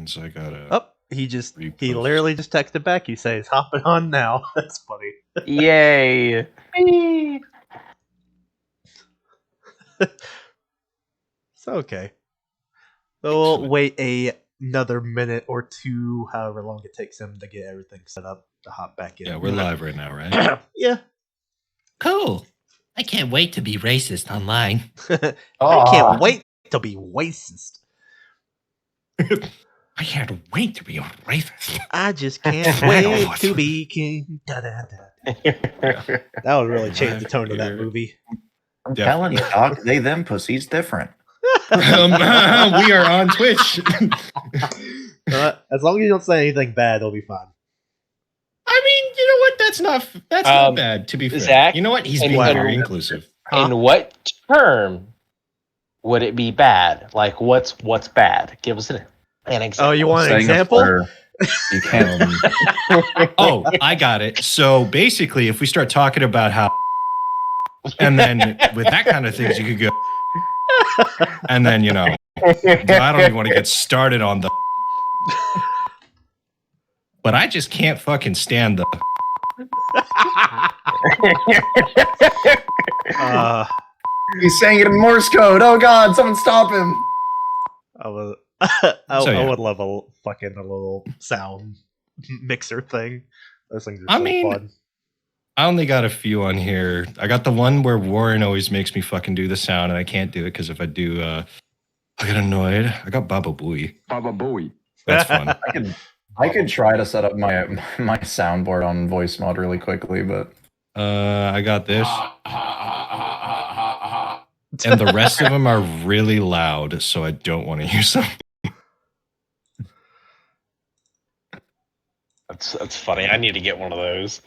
seconds. I gotta. Oh, he literally just texted back. He says, "Hopping on now." That's funny. Yay! So okay. So we'll wait another minute or two, however long it takes him to get everything set up to hop back in. Yeah, we're live right now, right? Yeah. Cool. I can't wait to be racist online. I can't wait to be racist. I can't wait to be a racist. I just can't wait to be king. Da, da, da. That would really change the tone of that movie. I'm telling you, Doc, they them pussies different. We are on Twitch. As long as you don't say anything bad, it'll be fine. I mean, you know what? That's not bad, to be fair. Zach, you know what? He's being very inclusive. In what term would it be bad? Like, what's bad? Give us an example. Oh, you want an example? You can't. Oh, I got it. So basically, if we start talking about how, and then with that kind of things, you could go, and then I don't even want to get started on the. But I just can't fucking stand the. He's saying it in Morse code. Oh God! Someone stop him! I would love a little sound mixer thing. Those things are fun. I only got a few on here. I got the one where Warren always makes me fucking do the sound, and I can't do it because if I do, I get annoyed. I got Baba Booey. Baba Booey. That's fun. I could try to set up my soundboard on voice mod really quickly, but I got this. And the rest of them are really loud, so I don't want to use them. That's funny. I need to get one of those.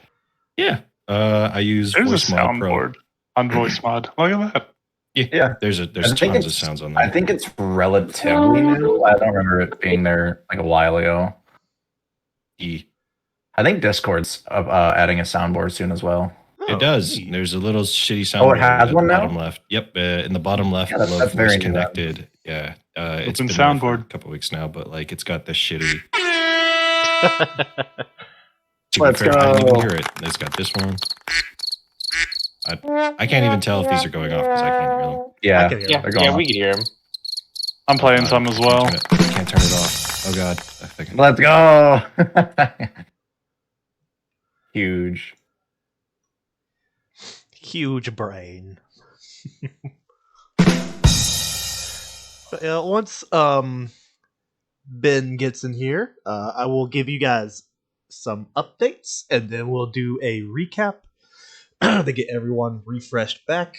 Yeah. I use There's Voice a Mod Pro. soundboard on Voice Mod. Look at that. Yeah. There's tons of sounds on there. I think it's relatively new. I don't remember it being there like a while ago. I think Discord's adding a soundboard soon as well. It does. There's a little shitty soundboard. Oh, it has one now? Bottom left. Yep, in the bottom left, that's below very Voice Connected. Yeah, it's been soundboard for a couple weeks now, but like it's got this shitty. Let's go. I didn't even hear it. It's got this one. I can't even tell if these are going off because I can't hear them. Yeah, I can hear them. We can hear him. I'm playing some as well. I can't turn it off. Oh God. Let's go. Huge. Huge brain. But, once Ben gets in here, I will give you guys some updates, and then we'll do a recap to get everyone refreshed back,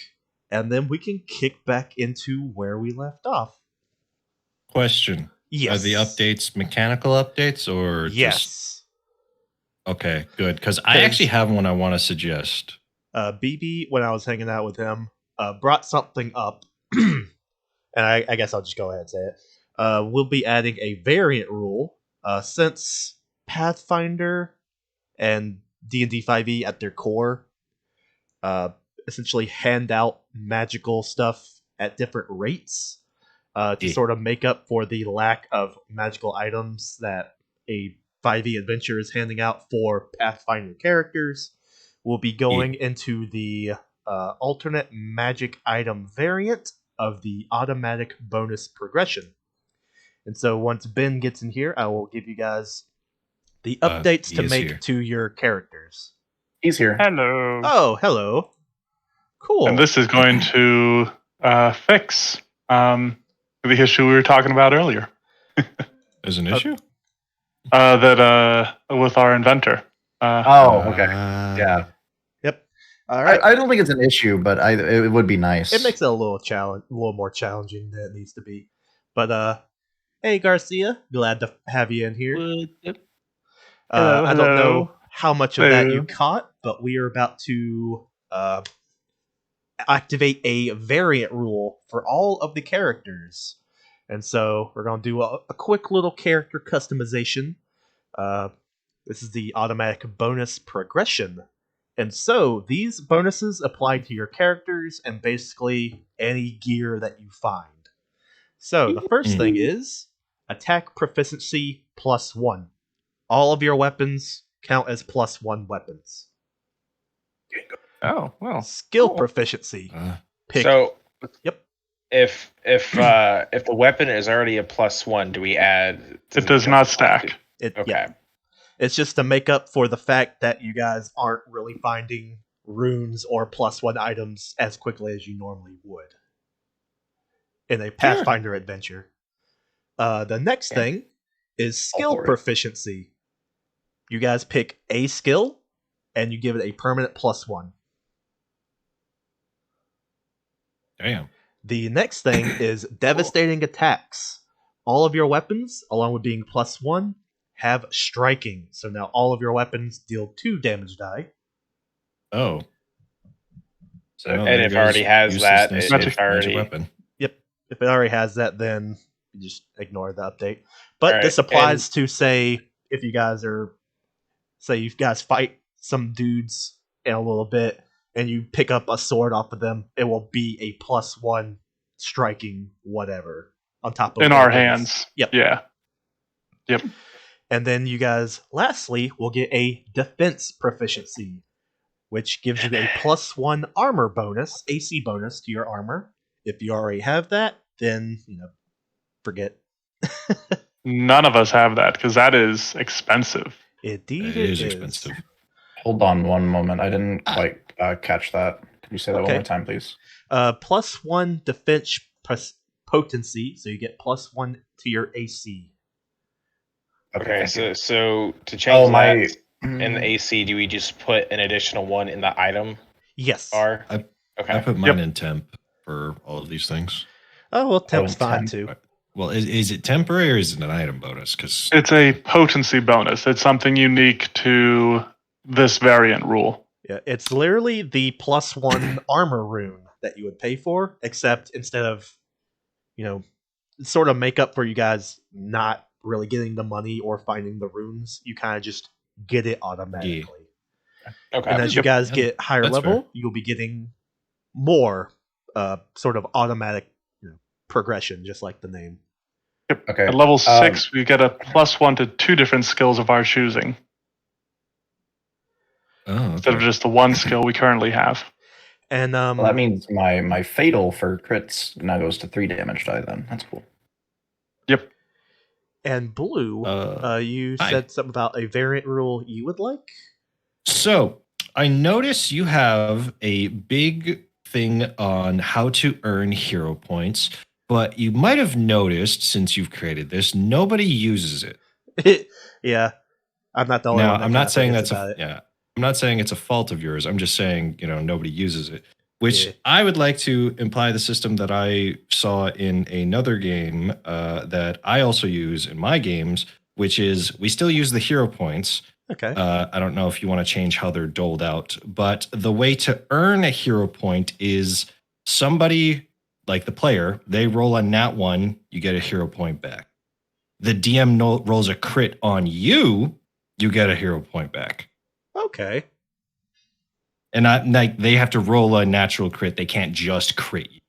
and then we can kick back into where we left off. Question. Yes. Are the updates mechanical updates or yes? Okay, good. Because I actually have one I want to suggest. BB, when I was hanging out with him, brought something up, and I guess I'll just go ahead and say it. We'll be adding a variant rule, since Pathfinder and D&D 5e at their core essentially hand out magical stuff at different rates to sort of make up for the lack of magical items that a 5e adventure is handing out for Pathfinder characters. We'll be going into the alternate magic item variant of the automatic bonus progression. And so once Ben gets in here, I will give you guys the updates to make to your characters. He's here. Hello. Oh, hello. Cool. And this is going to fix the issue we were talking about earlier. There's an issue? That with our inventor. Okay. Yeah. Yep. All right. I don't think it's an issue, but it would be nice. It makes it a little more challenging than it needs to be. But hey, Garcia, glad to have you in here. I don't know how much of that you caught, but we are about to activate a variant rule for all of the characters. And so we're going to do a quick little character customization. This is the automatic bonus progression. And so these bonuses apply to your characters and basically any gear that you find. So the first thing is attack proficiency +1. All of your weapons count as +1 weapons. Oh, well. Skill Cool. proficiency. Pick. So Yep. if the weapon is already a +1, do we add? It does not stack. Okay. Yeah. It's just to make up for the fact that you guys aren't really finding runes or +1 items as quickly as you normally would in a Pathfinder adventure. The next thing is skill for it. proficiency. You guys pick a skill and you give it a permanent +1. Damn. The next thing is devastating attacks. All of your weapons, along with being +1, have striking. So now all of your weapons deal 2 damage die. Oh. So And there if it goes already has that, uselessness it's of already- magic weapon. Yep. If it already has that, then you just ignore the update. But Alright, this applies to, say, if you guys fight some dudes in a little bit and you pick up a sword off of them, it will be a +1 striking whatever on top of In our weapons. hands. Yep. Yeah. And then you guys, lastly, will get a defense proficiency, which gives you a +1 armor bonus, AC bonus to your armor. If you already have that, then forget. None of us have that because that is expensive. Indeed, It is expensive. Hold on one moment. I didn't quite catch that. Could you say that one Okay. more time, please? +1 defense potency, so you get +1 to your AC. Okay, thank you. so to change Oh, that my. in the AC, do we just put an additional 1 in the item Yes. bar? I Okay. put mine in temp for all of these things. Oh, well, temp's Oh, fine temp. too. Well, is it temporary or is it an item bonus? Because It's a potency bonus. It's something unique to this variant rule. Yeah, it's literally the +1 armor rune that you would pay for, except instead of, sort of make up for you guys not really getting the money or finding the runes, you kind of just get it automatically. Okay. And as you guys Yeah, get higher that's level, fair. you'll be getting more sort of automatic progression, just like the name. Okay. At level 6, we get a +1 to 2 different skills of our choosing oh, instead of okay. just the one skill we currently have. And Well, that means my fatal for crits now goes to 3 damage die. Then that's cool. and Blue, you hi. said something about a variant rule you would like. So I notice you have a big thing on how to earn hero points, but you might have noticed since you've created this, nobody uses it. Yeah, I'm not the only Now, one. That I'm kinda not saying forgets that's about it. yeah. I'm not saying it's a fault of yours. I'm just saying, nobody uses it. Which Yeah. I would like to imply the system that I saw in another game that I also use in my games, which is we still use the hero points. Okay. I don't know if you want to change how they're doled out, but the way to earn a hero point is somebody like the player, they roll a nat 1, you get a hero point back. The DM rolls a crit on you, you get a hero point back. Okay. And they have to roll a natural crit. They can't just crit you.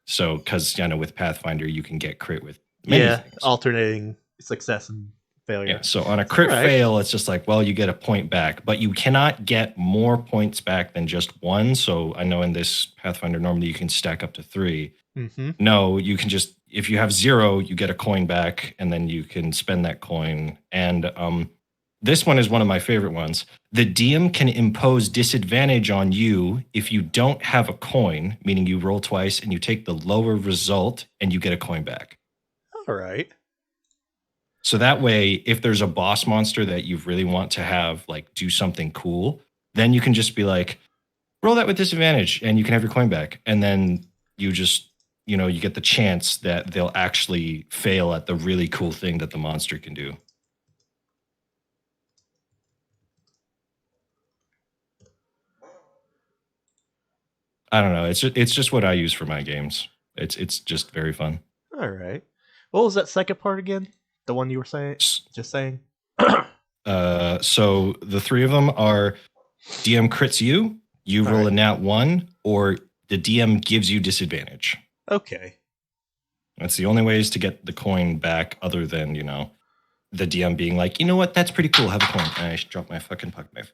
So, because with Pathfinder, you can get crit with many things. Alternating success and failure. Yeah, so on a crit Alright. fail, it's just like, well, you get a point back, but you cannot get more points back than just 1. So I know in this Pathfinder, normally you can stack up to 3. Mm-hmm. No, you can just, if you have 0, you get a coin back, and then you can spend that coin. And this one is one of my favorite ones. The DM can impose disadvantage on you if you don't have a coin, meaning you roll twice and you take the lower result and you get a coin back. All right. So that way, if there's a boss monster that you really want to have do something cool, then you can just be like, roll that with disadvantage and you can have your coin back. And then you just, you get the chance that they'll actually fail at the really cool thing that the monster can do. I don't know. It's just what I use for my games. It's just very fun. All right. What was that second part again? The one you were saying? Just saying. So the 3 of them are DM crits you roll a Alright. nat 1, or the DM gives you disadvantage. Okay. That's the only ways to get the coin back, other than the DM being like, you know what, that's pretty cool. Have a coin. And I should drop my fucking pocket knife.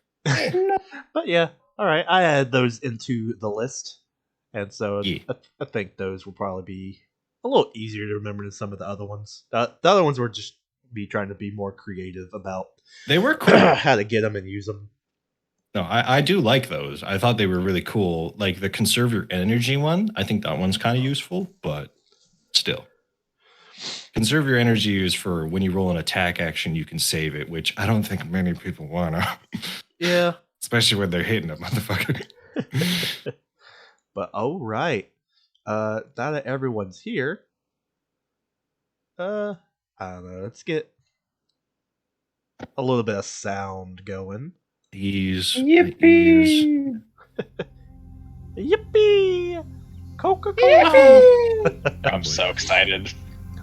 But yeah, all right. I added those into the list, and so Yeah. I think those will probably be a little easier to remember than some of the other ones. The other ones were just me trying to be more creative about They were cool. how to get them and use them. No, I do like those. I thought they were really cool. Like the conserve your energy one, I think that one's kind of useful, but still. Conserve your energy is for when you roll an attack action, you can save it, which I don't think many people want to. Yeah. Especially when they're hitting a motherfucker. But all right. Now that everyone's here, I don't know. Let's get a little bit of sound going. Ease. Yippee! Yippee! Coca-Cola! I'm so excited.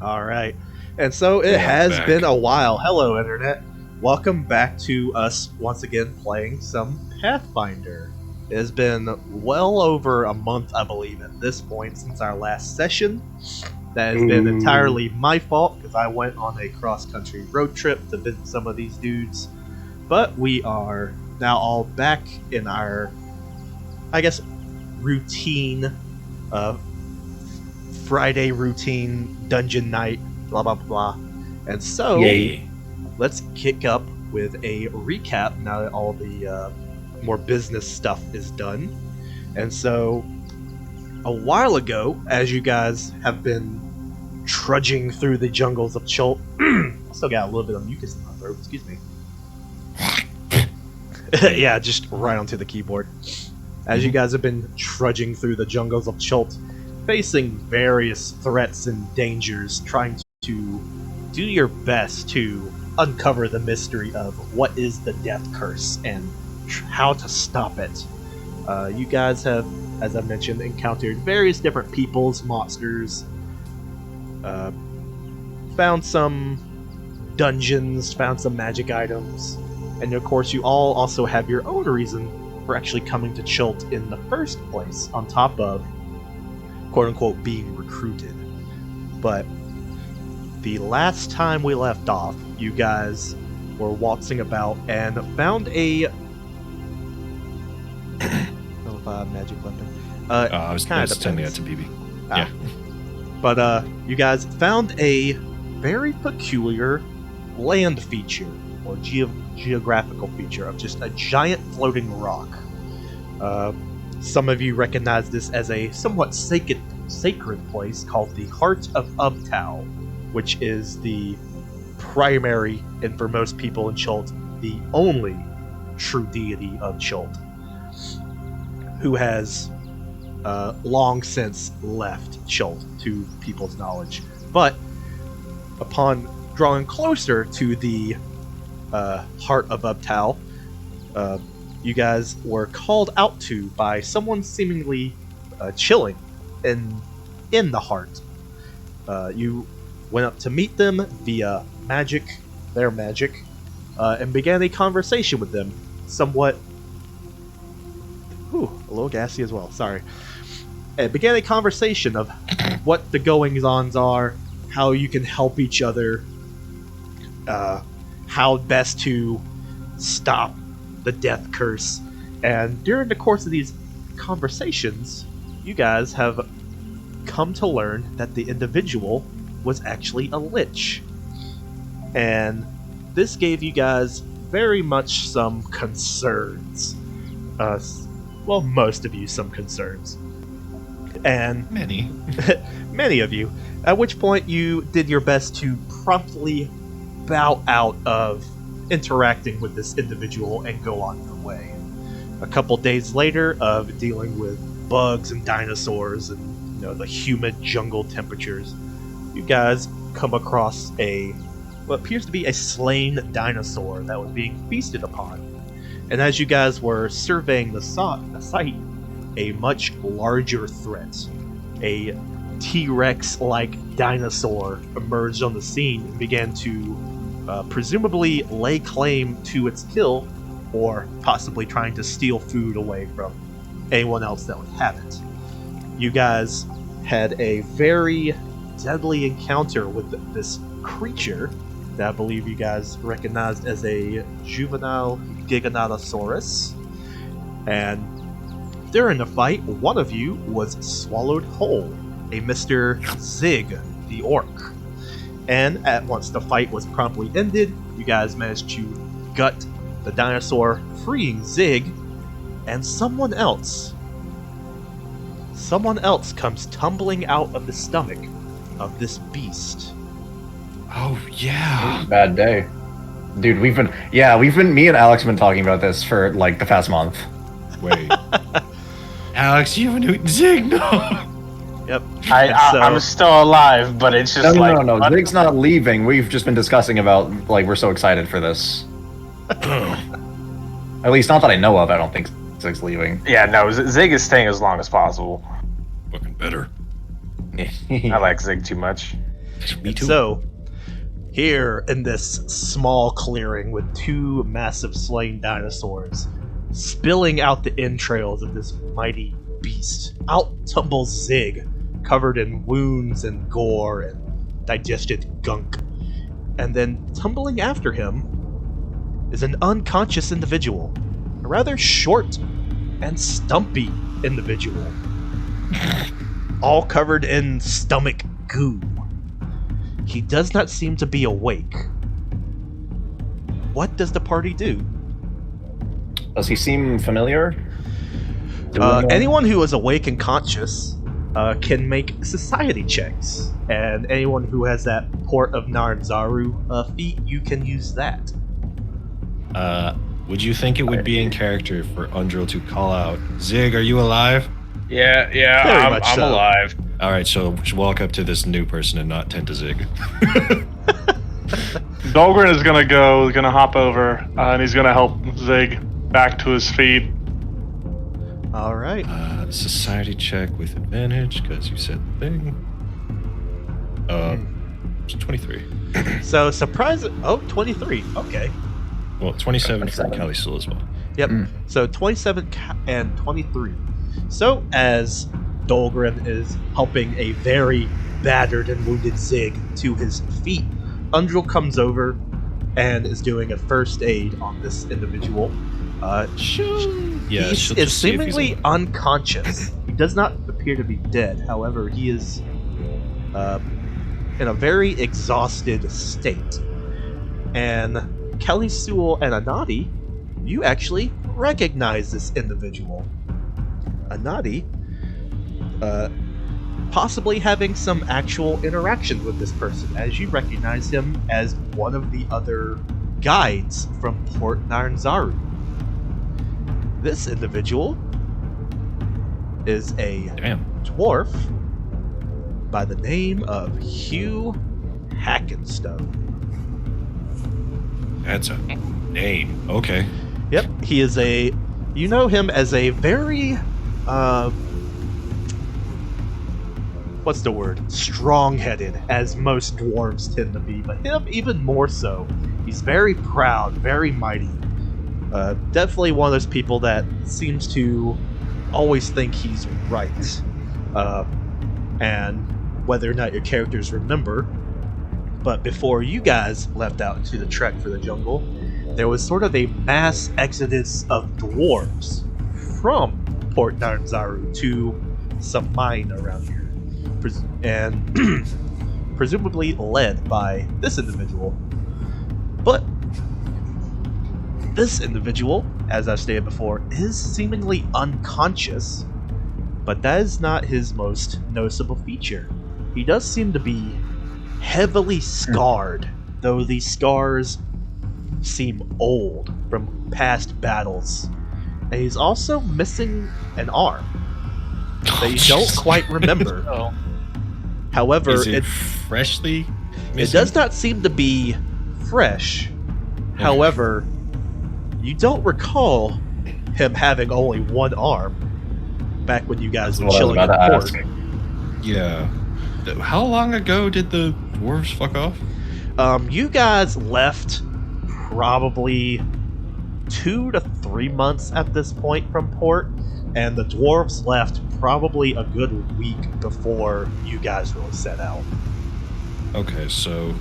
All right. And so it Yeah, has back. been a while. Hello, Internet. Welcome back to us once again playing some Pathfinder. It has been well over a month, I believe, at this point since our last session. That has been entirely my fault because I went on a cross-country road trip to visit some of these dudes. But we are now all back in our, I guess, routine, Friday routine, dungeon night, blah blah blah. And so, Yay. let's kick up with a recap now that all the more business stuff is done. And so, a while ago, as you guys have been trudging through the jungles of Chult, still got a little bit of mucus in my throat, excuse me. Yeah, just right onto the keyboard. As you guys have been trudging through the jungles of Chult, facing various threats and dangers, trying to do your best to uncover the mystery of what is the death curse and how to stop it. You guys have, as I mentioned, encountered various different peoples, monsters, found some dungeons, found some magic items, and of course you all also have your own reason for actually coming to Chult in the first place, on top of quote-unquote being recruited. But the last time we left off, you guys were waltzing about and found a magic weapon. I was kinda sending that depends. to BB. Ah. Yeah. But you guys found a very peculiar land feature or geographical feature of just a giant floating rock. Some of you recognize this as a somewhat sacred place called the Heart of Ubtao, which is the primary, and for most people in Chult, the only true deity of Chult, who has long since left Chult, to people's knowledge. But upon drawing closer to the Heart of Ubtao, you guys were called out to by someone seemingly chilling in the heart. You went up to meet them via their magic, and began a conversation with them, somewhat a little gassy as well, sorry. It began a conversation of what the goings-ons are, how you can help each other, how best to stop the death curse. And during the course of these conversations, you guys have come to learn that the individual was actually a lich. And this gave you guys very much some concerns. Well, most of you some concerns. And Many. many of you. At which point you did your best to promptly bow out of interacting with this individual and go on your way. A couple days later of dealing with bugs and dinosaurs and the humid jungle temperatures, you guys come across what appears to be a slain dinosaur that was being feasted upon. And as you guys were surveying the site, a much larger threat, a T-Rex-like dinosaur, emerged on the scene and began to presumably lay claim to its kill, or possibly trying to steal food away from anyone else that would have it. You guys had a very deadly encounter with this creature that I believe you guys recognized as a juvenile Giganotosaurus. And during the fight, one of you was swallowed whole, a Mr. Zig, the orc. And once the fight was promptly ended, you guys managed to gut the dinosaur, freeing Zig, and someone else comes tumbling out of the stomach of this beast. Oh yeah. Bad day. Dude, me and Alex have been talking about this for like the past month. Wait. Alex, you have a new Zig? No. Yep. I'm still alive, but it's just No, what? Zig's not leaving. We've just been discussing about, like, we're so excited for this. At least, not that I know of, I don't think Zig's leaving. Yeah, no, Zig is staying as long as possible. Fucking better. I like Zig too much. Me too. So, here in this small clearing with two massive slain dinosaurs, spilling out the entrails of this mighty beast, out tumbles Zig, covered in wounds and gore and digested gunk. And then tumbling after him is an unconscious individual, a rather short and stumpy individual, all covered in stomach goo. He does not seem to be awake. What does the party do? Does he seem familiar? Anyone who is awake and conscious can make society checks, and anyone who has that Port of Narnzaru feat, you can use that. Would you think it would be in character for Undril to call out, Zig, are you alive? Yeah, Very I'm much so. alive. All right, so we should walk up to this new person and not tend to Zig. Dolgren is gonna hop over, and he's gonna help Zig back to his feet. All right. Society check with advantage, because you said the thing. It's 23. So, surprise. Oh, 23. Okay. Well, 27 for 27. Kelly Stool as well. Yep. So, 27 and 23. So, as Dolgren is helping a very battered and wounded Zig to his feet, Undril comes over and is doing a first aid on this individual. Yeah, He she'll is just see if he's seemingly alive. unconscious. He does not appear to be dead. However, he is in a very exhausted state. And Kelly Sewell and Anadi, you actually recognize this individual. Anadi, possibly having some actual interaction with this person, as you recognize him as one of the other guides from Port Narnzaru. This individual is a Damn. dwarf by the name of Hugh Hackenstone. That's a name. Okay. Yep, he is you know him as a very, what's the word? Strong-headed, as most dwarves tend to be, but him even more so. He's very proud, very mighty. Definitely one of those people that seems to always think he's right. And whether or not your characters remember, but before you guys left out into the trek for the jungle, there was sort of a mass exodus of dwarves from Port Narnzaru to some mine around here. And presumably led by this individual. But this individual, as I've stated before, is seemingly unconscious, but that is not his most noticeable feature. He does seem to be heavily scarred, though these scars seem old from past battles. And he's also missing an arm that you don't quite remember. Oh. However, Is it freshly it missing? does not seem to be fresh. However, you don't recall him having only one arm back when you guys That's were what I was chilling in about the to port. ask. Yeah. How long ago did the dwarves fuck off? You guys left probably 2 to 3 months at this point from port, and the dwarves left probably a good week before you guys really set out. Okay, so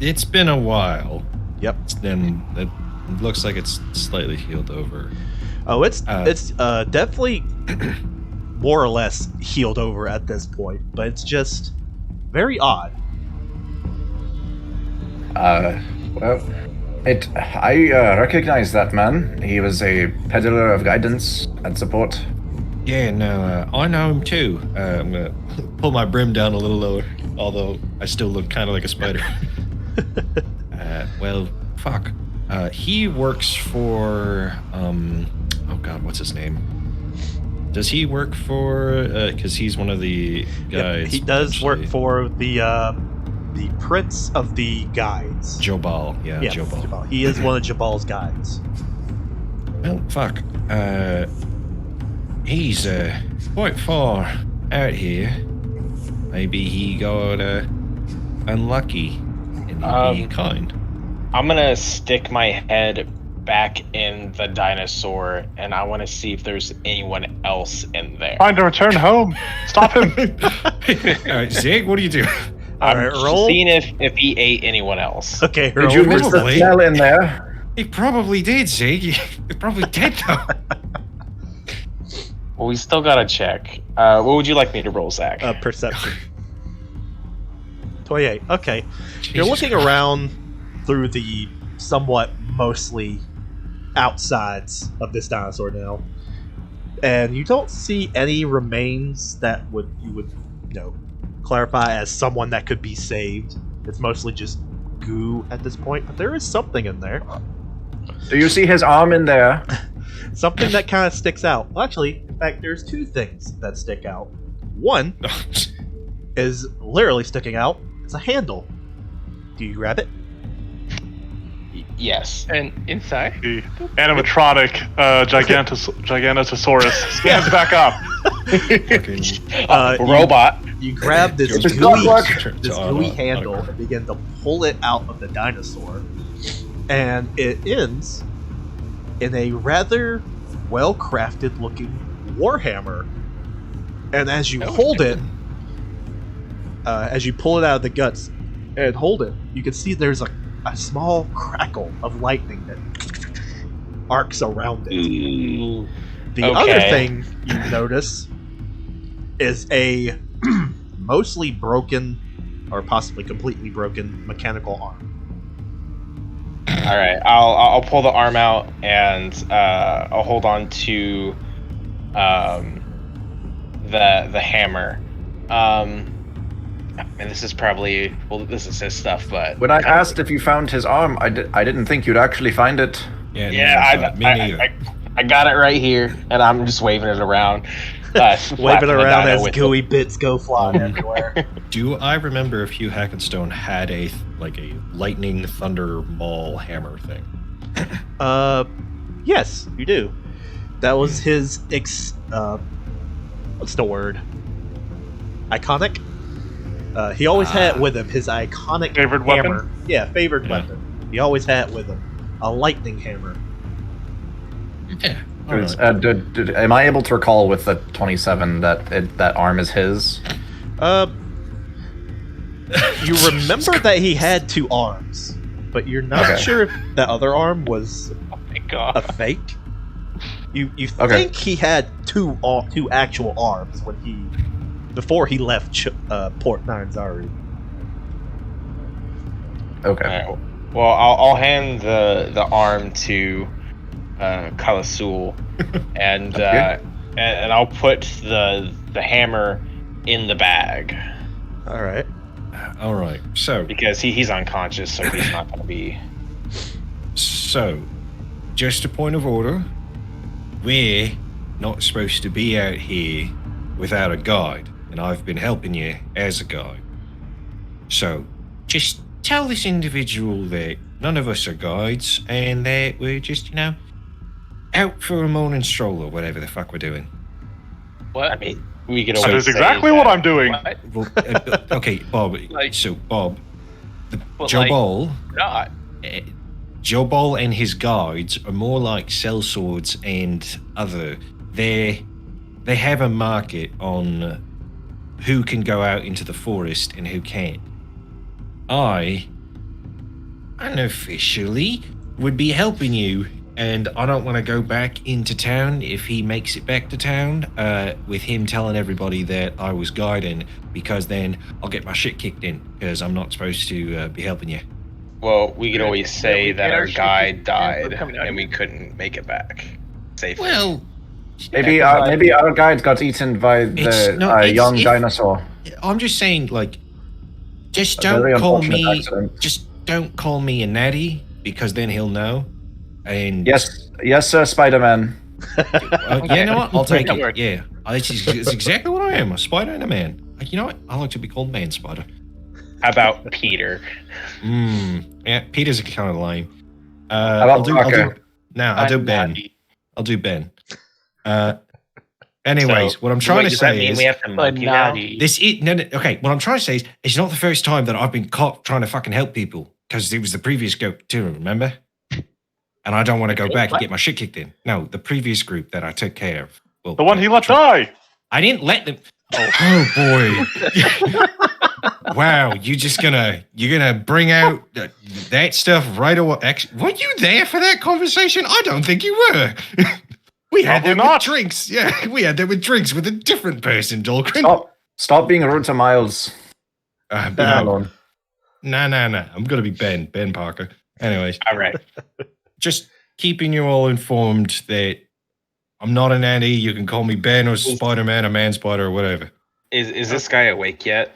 it's been a while. Yep. And it looks like it's slightly healed over. Oh, it's definitely more or less healed over at this point, but it's just very odd. Well, I recognize that man. He was a peddler of guidance and support. Yeah, no, I know him too. I'm gonna pull my brim down a little lower, although I still look kind of like a spider. Well, fuck. He works for, oh god, what's his name? Does he work for, because he's one of the guys. Yep, he does work potentially. for the Prince of the Guides. Jobal, yeah, Yes, Jobal. Jabal. He is one of Jabal's guides. Well, fuck. He's quite far out here. Maybe he got unlucky and he'd be kind. I'm gonna stick my head back in the dinosaur, and I want to see if there's anyone else in there. Trying to return home. Stop him. All right, Zig, what do you do? I'm Alright, just roll. seeing if he ate anyone else. Okay, Did you miss the Probably. smell in there? He probably did, Zig. He probably did, though. Well, we still gotta check. What would you like me to roll, Zach? Perception. 28. Okay. You're Jesus looking Christ. around through the somewhat mostly outsides of this dinosaur now, and you don't see any remains that you would clarify as someone that could be saved. It's mostly just goo at this point, but there is something in there. Do you see his arm in there? Something that kind of sticks out. Well, actually, in fact, there's two things that stick out. One is literally sticking out. It's a handle. Do you grab it? Yes. And inside? The animatronic Giganotosaurus stands back up. Fucking Robot. You grab this It's gooey, not this on gooey a- handle on a- and begin to pull it out of the dinosaur, and it ends in a rather well-crafted looking warhammer. And as you hold it, as you pull it out of the guts and hold it, you can see there's a small crackle of lightning that arcs around it. Ooh. The Okay. other thing you notice is a mostly broken, or possibly completely broken, mechanical arm. All right, I'll pull the arm out and I'll hold on to the hammer. And this is probably this is his stuff, but When I asked if you found his arm, I didn't think you'd actually find it. Yeah, me I, neither. I got it right here, and I'm just waving it around. Waving Flapping the around dino as with gooey bits go flying everywhere. Do I remember if Hugh Hackenstone had a lightning thunder maul hammer thing? Yes, you do. That was his what's the word? Iconic? He always had it with him, his iconic Favorite hammer. weapon? Yeah, favored Yeah. weapon. He always had it with him. A lightning hammer. Yeah. all Is- right. am I able to recall with the 27 that that arm is his? You remember that he had two arms, but you're not Okay. sure if that other arm was Oh my god! a fake. You Okay. think he had two actual arms before he left Port Nyanzari. Okay. All right, well, I'll hand the arm to Kalasul, and Okay. and I'll put the hammer in the bag All right. All right. So, because he's unconscious, so he's not going to be. just a point of order. We're not supposed to be out here without a guide, and I've been helping you as a guide. So, just tell this individual that none of us are guides, and that we're just, out for a morning stroll or whatever the fuck we're doing. What? I mean, we could That always is exactly say what that- I'm doing. What? Well, okay, Bob. Like- so, Bob, But Joe like, Ball. not. Joe Ball and his guides are more like sellswords and other. They have a market on who can go out into the forest and who can't. I unofficially would be helping you, and I don't want to go back into town if he makes it back to town with him telling everybody that I was guiding, because then I'll get my shit kicked in because I'm not supposed to be helping you. Well, we could Yeah, always say we that get our our shit guide kicked in for died coming out and we here. couldn't make it back safely. Well, Maybe everybody- maybe our guide got eaten by the young dinosaur. I'm just saying, like, just A very don't call unfortunate me. accident. Just don't call me a natty, because then he'll know. And Yes, sir, Spider-Man. you know what? I'll take That it. works. Yeah, it's exactly what I am, a spider and a man. You know what? I like to be called man spider. How about Peter? Yeah, Peter's kind of lame. How about Parker? I'll do Ben. Naughty. I'll do Ben. Anyways, what I'm trying to does that say mean is we have to mug you now? Naughty. this. Okay, what I'm trying to say is it's not the first time that I've been caught trying to fucking help people, because it was the previous group too. Remember? And I don't want to go back and get my shit kicked in. No, the previous group that I took care of. Well, The one he let die. I didn't let them. Oh boy! Wow, you're gonna bring out that stuff right away? Were you there for that conversation? I don't think you were. We had Probably that not. with drinks. Yeah, we had that with drinks with a different person, Dolgren. Stop being rude to Miles. Leave him alone. Nah. I'm gonna be Ben Parker. Anyways, All right. just keeping you all informed that I'm not an Andy. You can call me Ben or Spider-Man or Man Spider or whatever. Is this guy awake yet?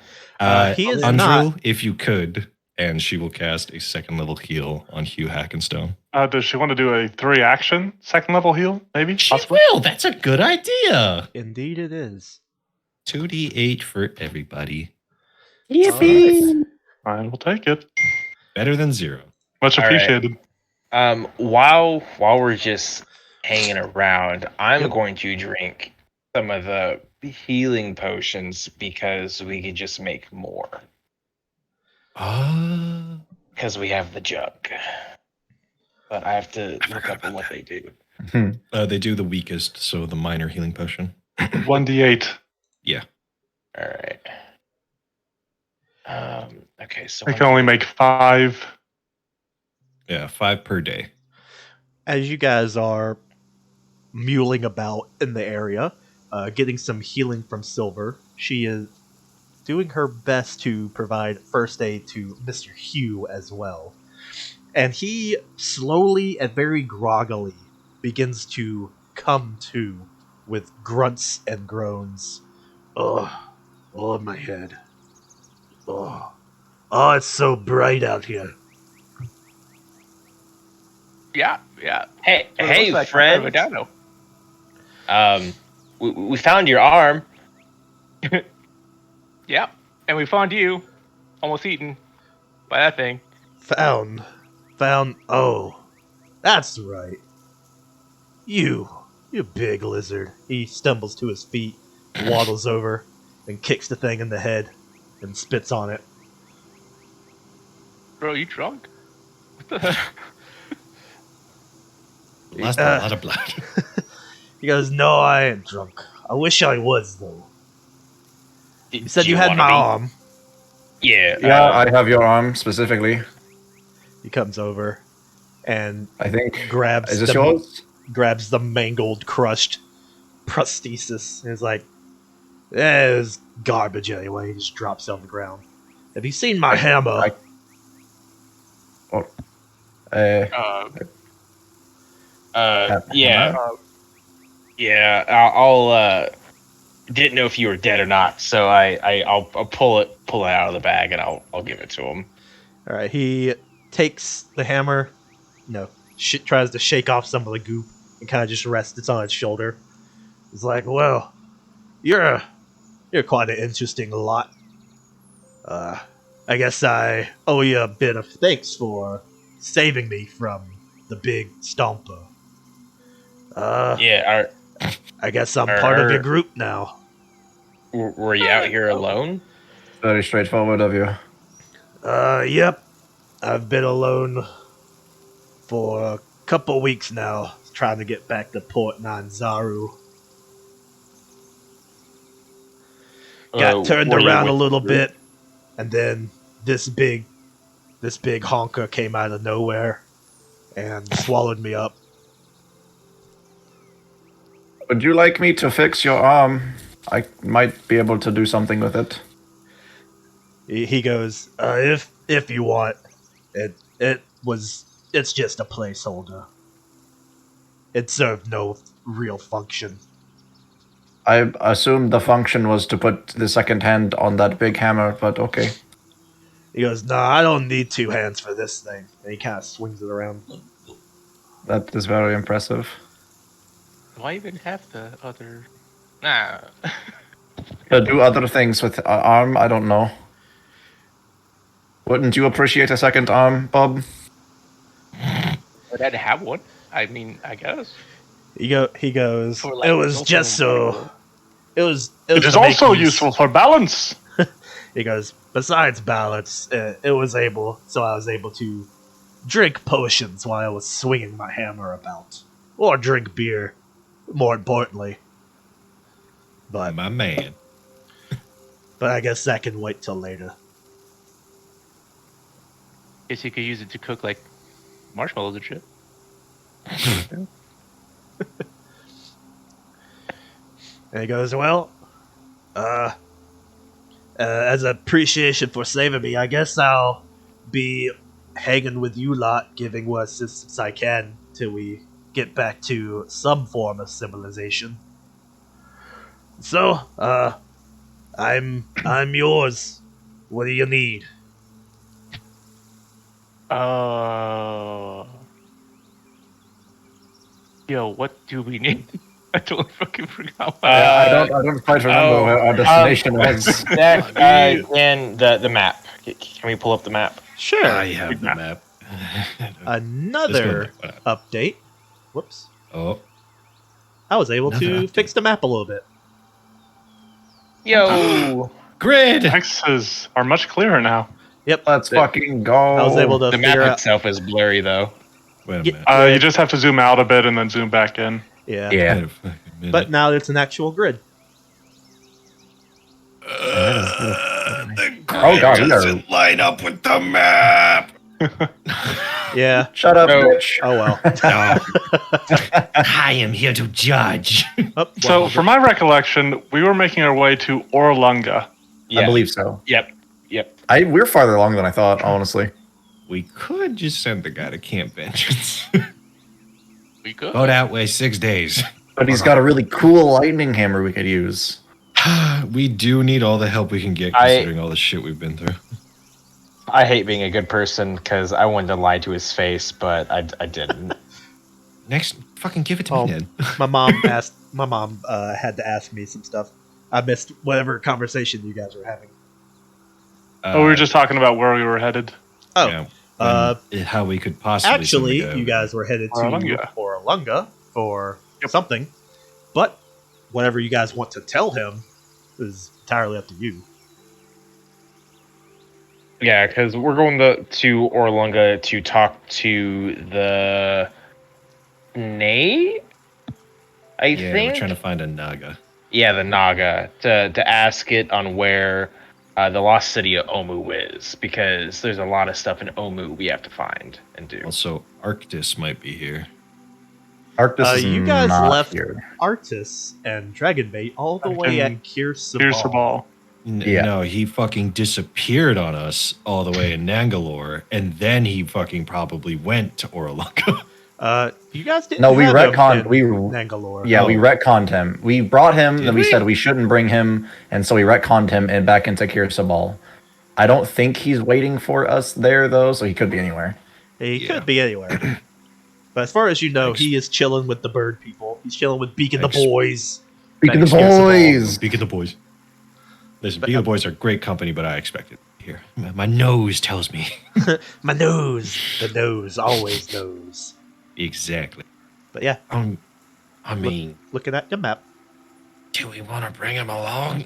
He is Andrew, not. if you could, and she will cast a second level heal on Hugh Hackenstone. Does she want to do a 3-action second level heal? Maybe. She Possibly? will. That's a good idea. Indeed, it is. 2d8 for everybody. Yippee! I will take it. Better than 0. Much All right. appreciated. While we're just hanging around, I'm going to drink some of the healing potions because we could just make more. Because we have the jug. But I have to look up on what they do. They do the weakest, so the minor healing potion. 1d8. Yeah. All right. Okay, so I can only make 5. Yeah, 5 per day. As you guys are muling about in the area, getting some healing from Silver, she is doing her best to provide first aid to Mr. Hugh as well. And he slowly and very groggily begins to come to with grunts and groans. Oh, my head. Oh, it's so bright out here. Yeah. Hey, Well, it looks like friend. kind of a dino. We found your arm. Yeah, and we found you, almost eaten by that thing. Found. Oh, that's right. You big lizard. He stumbles to his feet, waddles over, and kicks the thing in the head, and spits on it. Bro, you drunk? What the hell? Lost a lot of blood. He goes, "No, I ain't drunk. I wish I was, though." You said you had my arm. Yeah. Yeah, I have your arm specifically. He comes over and I think. grabs Is this the, yours? grabs the mangled, crushed prosthesis. And is like, it was garbage anyway. He just drops it on the ground. Have you seen my hammer? Yeah. Yeah. I'll didn't know if you were dead or not, so I'll pull it out of the bag and I'll give it to him. All right, he takes the hammer, tries to shake off some of the goop and kind of just rests it on its shoulder. He's like, "Well, you're quite an interesting lot. I guess I owe you a bit of thanks for saving me from the big stomper. Yeah. I guess I'm part of your group now." Were you out here alone? Very straightforward of you. Yep. I've been alone for a couple weeks now, trying to get back to Port Nanzaru. Got turned Were you around a with little the group? bit, and then this big this big honker came out of nowhere and swallowed me up. Would you like me to fix your arm? I might be able to do something with it. He goes, if you want, it's just a placeholder. It served no real function. I assumed the function was to put the second hand on that big hammer, but okay. He goes, nah, I don't need two hands for this thing. And he kind of swings it around. That is very impressive. Why even have the other? Nah. Do other things with arm? I don't know. Wouldn't you appreciate a second arm, Bob? But I'd have one. I mean, I guess. He goes, For, like, it was also just so... important. It was It is to make also use- useful for balance. He goes, besides balance, I was able to drink potions while I was swinging my hammer about. Or drink beer, more importantly. But My man. I guess that can wait till later. Guess you could use it to cook like marshmallows and shit. And he goes, well, as appreciation for saving me, I guess I'll be hanging with you lot, giving what assistance I can till we get back to some form of civilization. So, I'm yours. What do you need? Yo, what do we need? I totally fucking forgot. I don't quite remember where our destination was. Zach, and the map. Can we pull up the map? Sure. I have the map. Another Let's go. update. Whoops. Oh, I was able Another to update. fix the map a little bit. Yo, grid. X's are much clearer now. Yep. Let's fucking go. I was able to the map figure out. itself is blurry though. Wait a Yeah. minute. You just have to zoom out a bit and then zoom back in. Yeah. Yeah. Wait a fucking minute. But now it's an actual grid. The grid Oh, God, we are- doesn't line up with the map. Yeah. Shut up, No. bitch. Oh well. I am here to judge. Oh, So, well, from my recollection, we were making our way to Orlunga. Yeah. I believe so. Yep. We're farther along than I thought, honestly. We could just send the guy to Camp Vengeance. We good. Boat out way 6 days. But he's got a really cool lightning hammer we could use. We do need all the help we can get, considering all the shit we've been through. I hate being a good person because I wanted to lie to his face, but I didn't. Next, fucking give it to Oh. me, then. my mom had to ask me some stuff. I missed whatever conversation you guys were having. We were just talking about where we were headed. Oh, yeah, how we could possibly send actually, the guy you over guys were headed to Orlunga. Orlunga for Yep. something, but whatever you guys want to tell him is entirely up to you. Yeah, because we're going to Orlunga to talk to the Nate. Yeah, we're trying to find a Naga. Yeah, the Naga to ask it on where the lost city of Omu is, because there's a lot of stuff in Omu we have to find and do. Also, Arctis might be here. Arctis is You guys not left here. Artis and Dragonbait all the way at Here's the Kirsabal. ball. Yeah. No, he fucking disappeared on us all the way in Nangalore, and then he fucking probably went to Orlunga. You guys didn't. No, we have him retconned. in We Nangalore. yeah, we Oh. retconned him. We brought him, Did then we we? said we shouldn't bring him, and so we retconned him and back into Kirsabal. I don't think he's waiting for us there though, so he could be anywhere. He Yeah. could be anywhere. But as far as you know, Ex- he is chilling with the bird people. He's chilling with Beacon Ex- the boys. Speaking of Thanks, Kirsabal. boys, Speak of the boys. Listen, Speak of the boys are great company, but I expected here. My nose tells me. My nose. The nose always knows. Exactly. But yeah, I mean, looking at your map. do we want to bring him along?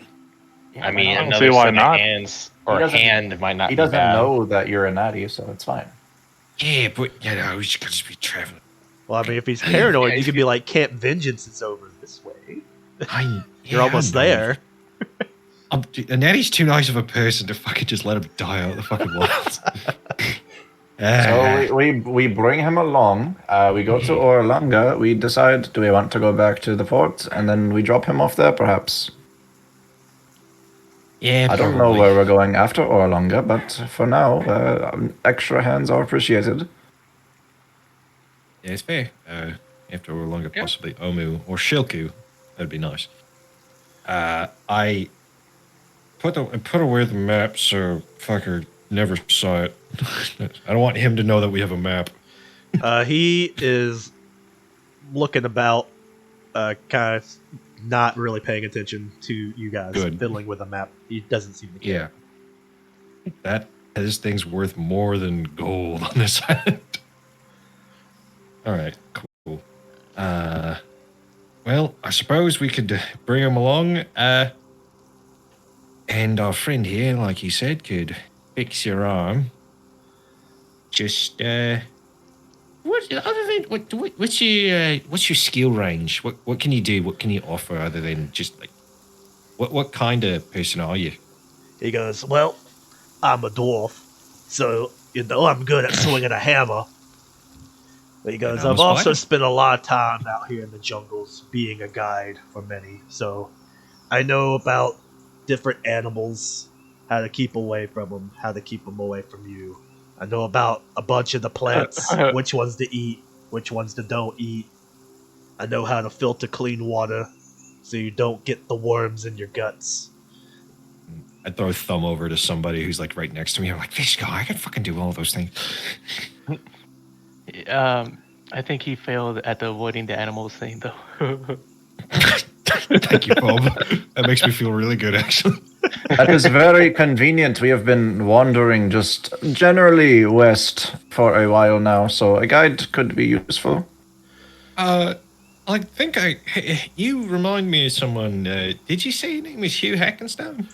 I mean, I don't another see why set of not. hands He or doesn't- hand might not he be doesn't bad. know that you're a natty, so it's fine. Yeah, but you know, we should just be traveling. Well, I mean, if he's paranoid, you could be like, Camp Vengeance is over this way. You're almost there. Natty's too nice of a person to fucking just let him die out of the fucking wild. So we bring him along. We go to Orlanga. We decide, do we want to go back to the fort? And then we drop him off there, perhaps. Yeah, I don't know where we're going after Orlanga, but for now, extra hands are appreciated. Yeah, it's fair. After longer, possibly Omu or Shilku. That'd be nice. I put away the map so fucker never saw it. I don't want him to know that we have a map. He is looking about, kind of not really paying attention to you guys fiddling with a map. He doesn't seem to care. Yeah. This thing's worth more than gold on this island. All right, cool. Well, I suppose we could bring him along. And our friend here, like he said, could fix your arm. Just what's your skill range? What can you do? What can you offer other than just like what kind of person are you? He goes, well, I'm a dwarf, so I'm good at swinging a hammer. He goes, I've also spent a lot of time out here in the jungles being a guide for many, so I know about different animals, how to keep away from them, how to keep them away from you. I know about a bunch of the plants, which ones to eat, which ones to don't eat. I know how to filter clean water so you don't get the worms in your guts. I'd throw a thumb over to somebody who's like right next to me. I'm like, this guy, I can fucking do all those things. I think he failed at the avoiding the animals thing, though. Thank you, Bob. That makes me feel really good, actually. That is very convenient. We have been wandering just generally west for a while now, so a guide could be useful. I think you remind me of someone. Did you say your name was Hugh Hackenstone?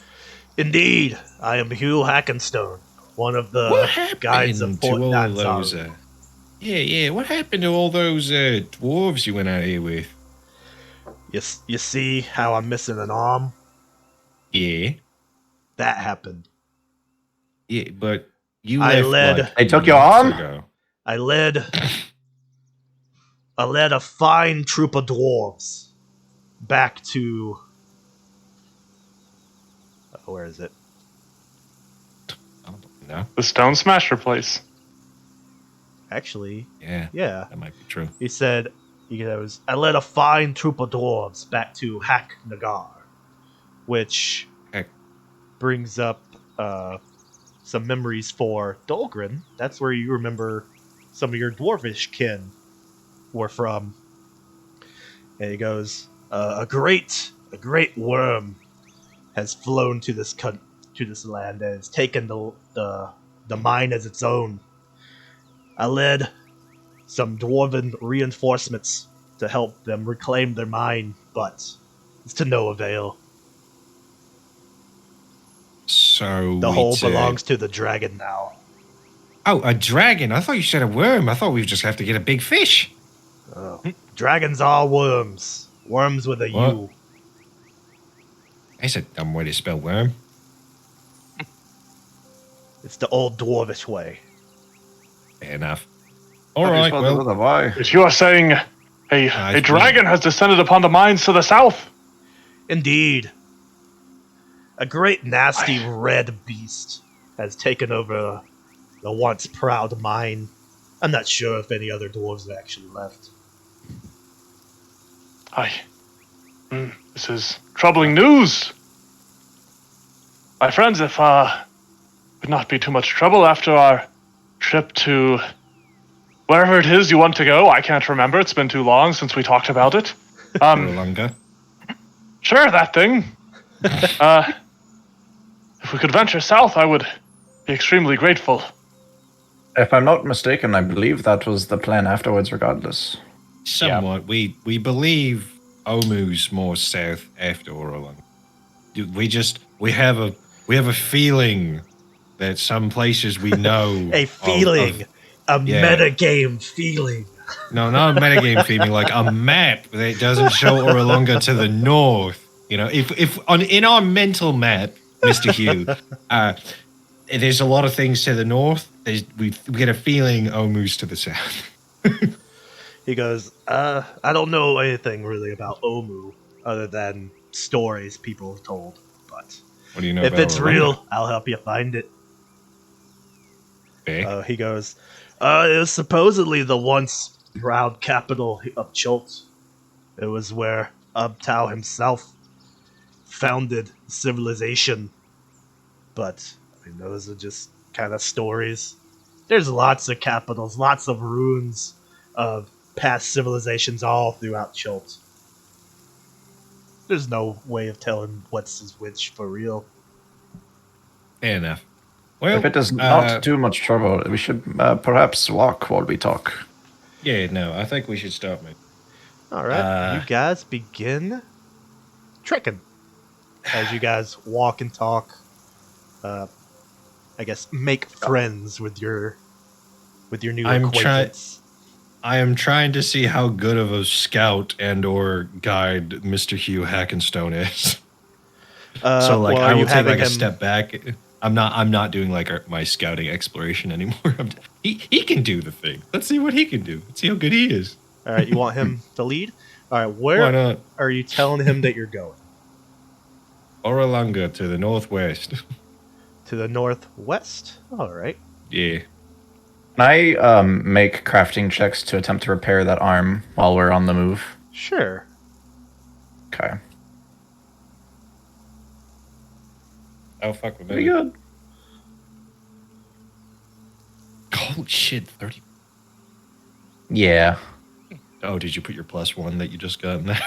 Indeed, I am Hugh Hackenstone, one of the guides of Fort Nanzar. Yeah. What happened to all those dwarves you went out here with? You see how I'm missing an arm? Yeah. That happened. Yeah, but you They took your arm? Ago. I led a fine troop of dwarves back to... where is it? I don't know. The Stone Smasher place. Actually, Yeah. that might be true. He said, I led a fine troop of dwarves back to Hak Nagar, which brings up some memories for Dolgren. That's where you remember some of your dwarvish kin were from. And he goes, a great worm has flown to this land and has taken the mine as its own. I led some dwarven reinforcements to help them reclaim their mine, but it's to no avail. So the hole belongs to the dragon now. Oh, a dragon? I thought you said a worm. I thought we just have to get a big fish. Dragons are worms. Worms with a U. That's a dumb way to spell worm. It's the old dwarvish way. Fair enough. All right, well, if you are saying a dragon has descended upon the mines to the south. Indeed. A great nasty red beast has taken over the once proud mine. I'm not sure if any other dwarves have actually left. This is troubling news. My friends, if would not be too much trouble after our trip to wherever it is you want to go. I can't remember. It's been too long since we talked about it. Longer. Sure, that thing. If we could venture south, I would be extremely grateful. If I'm not mistaken, I believe that was the plan afterwards, regardless. Somewhat. Yeah. We believe Omu's more south after Orolong. We have a feeling that some places we know. A feeling. Metagame feeling. No, not a metagame feeling, like a map that doesn't show Orolonga to the north. You know, if in our mental map, Mr. Hugh, there's a lot of things to the north. We get a feeling Omu's to the south. He goes, I don't know anything really about Omu other than stories people have told. But What do you know if about it's Orlando? real, I'll help you find it. Okay. He goes, it was supposedly the once proud capital of Cholt. It was where Ubtao himself founded civilization. But, I mean, those are just kind of stories. There's lots of capitals, lots of ruins of past civilizations all throughout Cholt. There's no way of telling what's is which for real. Fair enough. Well, If it is not too much trouble, we should perhaps walk while we talk. Yeah, no, I think we should start moving. Alright, you guys begin trekking. As you guys walk and talk, I guess make friends with your new acquaintance. I am trying to see how good of a scout and or guide Mr. Hugh Hackenstone is. So like, well, I are you will take having like a him- step back. I'm not doing like my scouting exploration anymore. He can do the thing. Let's see what he can do. Let's see how good he is. All right, you want him to lead? All right, Why where not? are you telling him that you're going? Oralunga to the northwest. To the northwest? All right. Yeah. Can I make crafting checks to attempt to repair that arm while we're on the move? Sure. Okay. Oh fuck with Pretty me. good. Holy shit, 30. Yeah. Oh, did you put your +1 that you just got in there?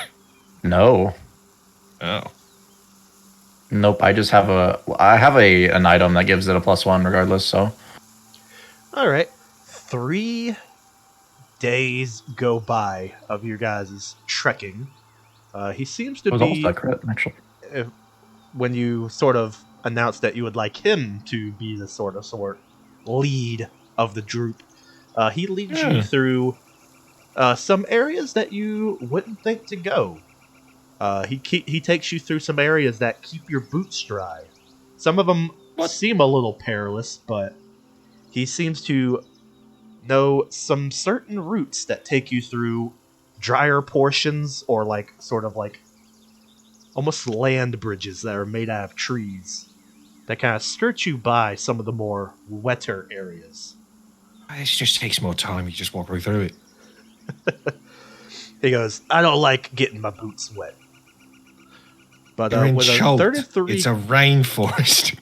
No. Oh. Nope. I just have an item that gives it a +1 regardless. So All right. 3 days go by of your guys' trekking. He seems to it was be almost a crit actually. when you sort of announced that you would like him to be the sort lead of the group. He leads you through some areas that you wouldn't think to go. He takes you through some areas that keep your boots dry. Some of them seem a little perilous, but he seems to know some certain routes that take you through drier portions or like sort of like almost land bridges that are made out of trees that kind of skirt you by some of the more wetter areas. It just takes more time. You just walk right through it. He goes, I don't like getting my boots wet. But You're in with a Cholt. 33... It's a rainforest.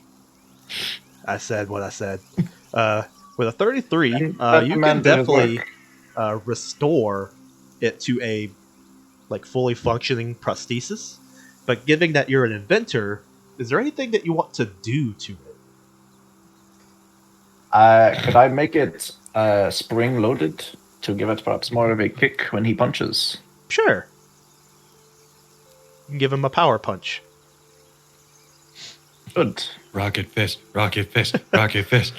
I said what I said. With a 33, you That can man did his definitely work. restore it to a like fully functioning prosthesis. But given that you're an inventor, is there anything that you want to do to it? Could I make it spring loaded to give it perhaps more of a kick when he punches? Sure. You can give him a power punch. Good. Rocket fist, rocket fist, rocket fist.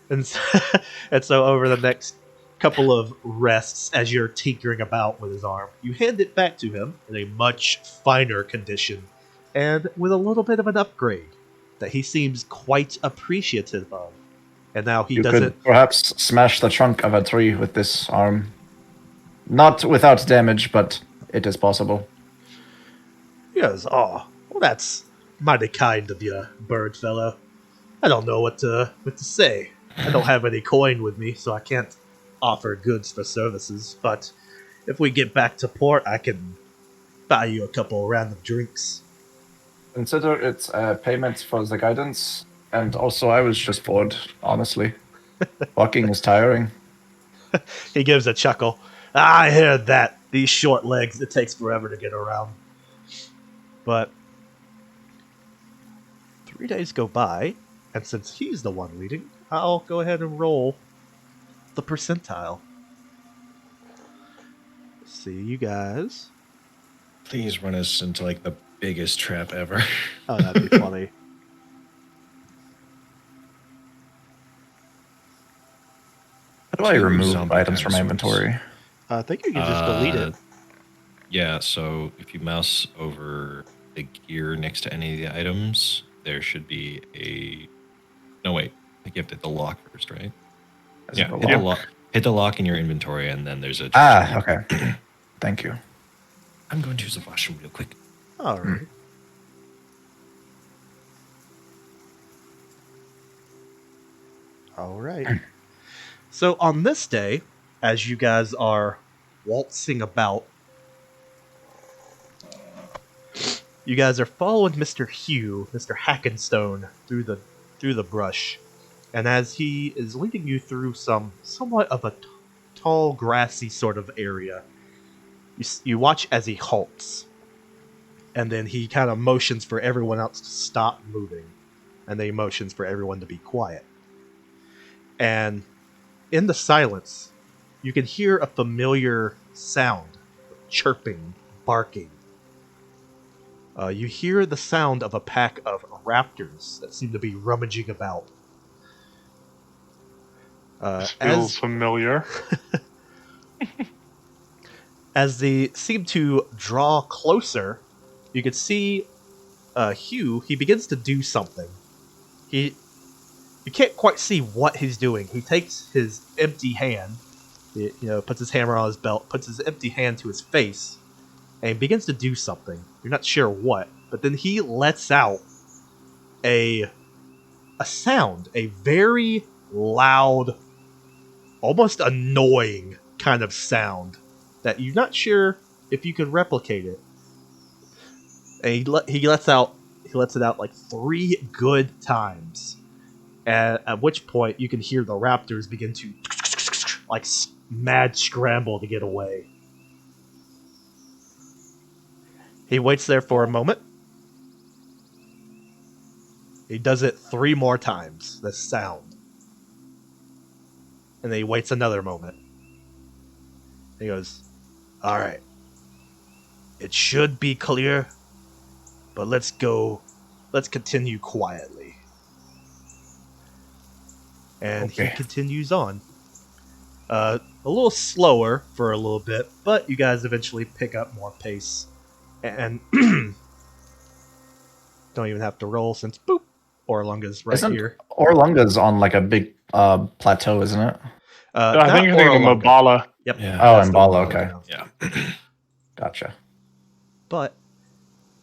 And so over the next couple of rests, as you're tinkering about with his arm, you hand it back to him in a much finer condition and with a little bit of an upgrade that he seems quite appreciative of. And now he You doesn't... could perhaps smash the trunk of a tree with this arm. Not without damage, but it is possible. He goes, oh, well, that's mighty kind of you, bird fellow. I don't know what to say. I don't have any coin with me, so I can't offer goods for services. But if we get back to port, I can buy you a couple random drinks. Consider it payment for the guidance. And also, I was just bored, honestly. Walking is tiring. He gives a chuckle. I heard that. These short legs, it takes forever to get around. But 3 days go by, and since he's the one leading, I'll go ahead and roll the percentile. See you guys. Please run us into like the biggest trap ever. Oh, that'd be funny. How do I Two remove zombie items from my dinosaurs. inventory? I think you can just delete it. Yeah, so if you mouse over the gear next to any of the items, there should be a No, wait. I think you have to hit the lock first, right? Is Yeah, it the hit the lock? lock. Hit the lock in your inventory, and then there's a. Okay. Thank you. I'm going to use the washroom real quick. All right. All right. So on this day, as you guys are waltzing about, you guys are following Mr. Hugh, Mr. Hackenstone, through the brush, and as he is leading you through somewhat of a tall, grassy sort of area, you watch as he halts, and then he kind of motions for everyone else to stop moving, and then he motions for everyone to be quiet. And in the silence, you can hear a familiar sound, chirping, barking. You hear the sound of a pack of raptors that seem to be rummaging about. This feels familiar. As they seem to draw closer, you can see Hugh. He begins to do something. You can't quite see what he's doing. He takes his empty hand, puts his hammer on his belt, puts his empty hand to his face, and he begins to do something. You're not sure what, but then he lets out a sound, a very loud, almost annoying kind of sound that you're not sure if you could replicate it. And he lets it out like 3 good times. At which point you can hear the raptors begin to like mad scramble to get away. He waits there for a moment. He does it 3 more times, this sound. And then he waits another moment. He goes, "Alright. It should be clear, but let's continue quietly." And Okay. he continues on. A little slower for a little bit, but you guys eventually pick up more pace. And don't even have to roll since boop, Orlunga's right Isn't here. Orlunga's on like a big plateau, isn't it? I think you're thinking of Orlunga. Mabala. Yep. Yeah. Oh, that's and the one Bala, I'm okay. thinking of. Yeah. Gotcha. But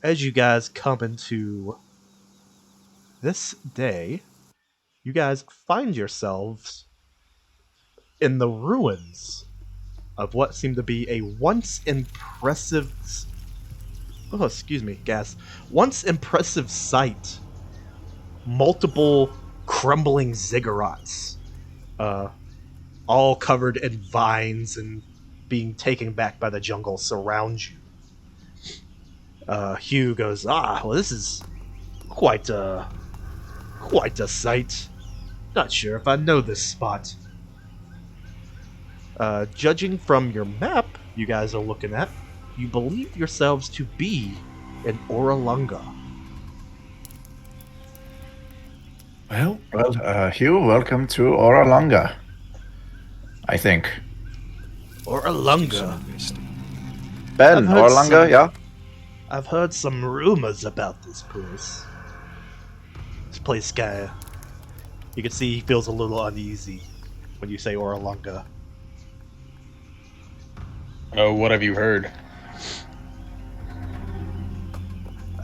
as you guys come into this day, you guys find yourselves in the ruins of what seemed to be a once impressive sight. Multiple crumbling ziggurats, all covered in vines and being taken back by the jungle, surround you. Hugh goes, well, this is quite a sight. Not sure if I know this spot. Judging from your map you guys are looking at, you believe yourselves to be in Orlunga. Well, Well, Hugh, welcome to Orlunga. I think. Orlunga. Ben, I've heard Orlunga, some- yeah? I've heard some rumors about this place. This place guy. You can see he feels a little uneasy when you say Orlunga. Oh, what have you heard?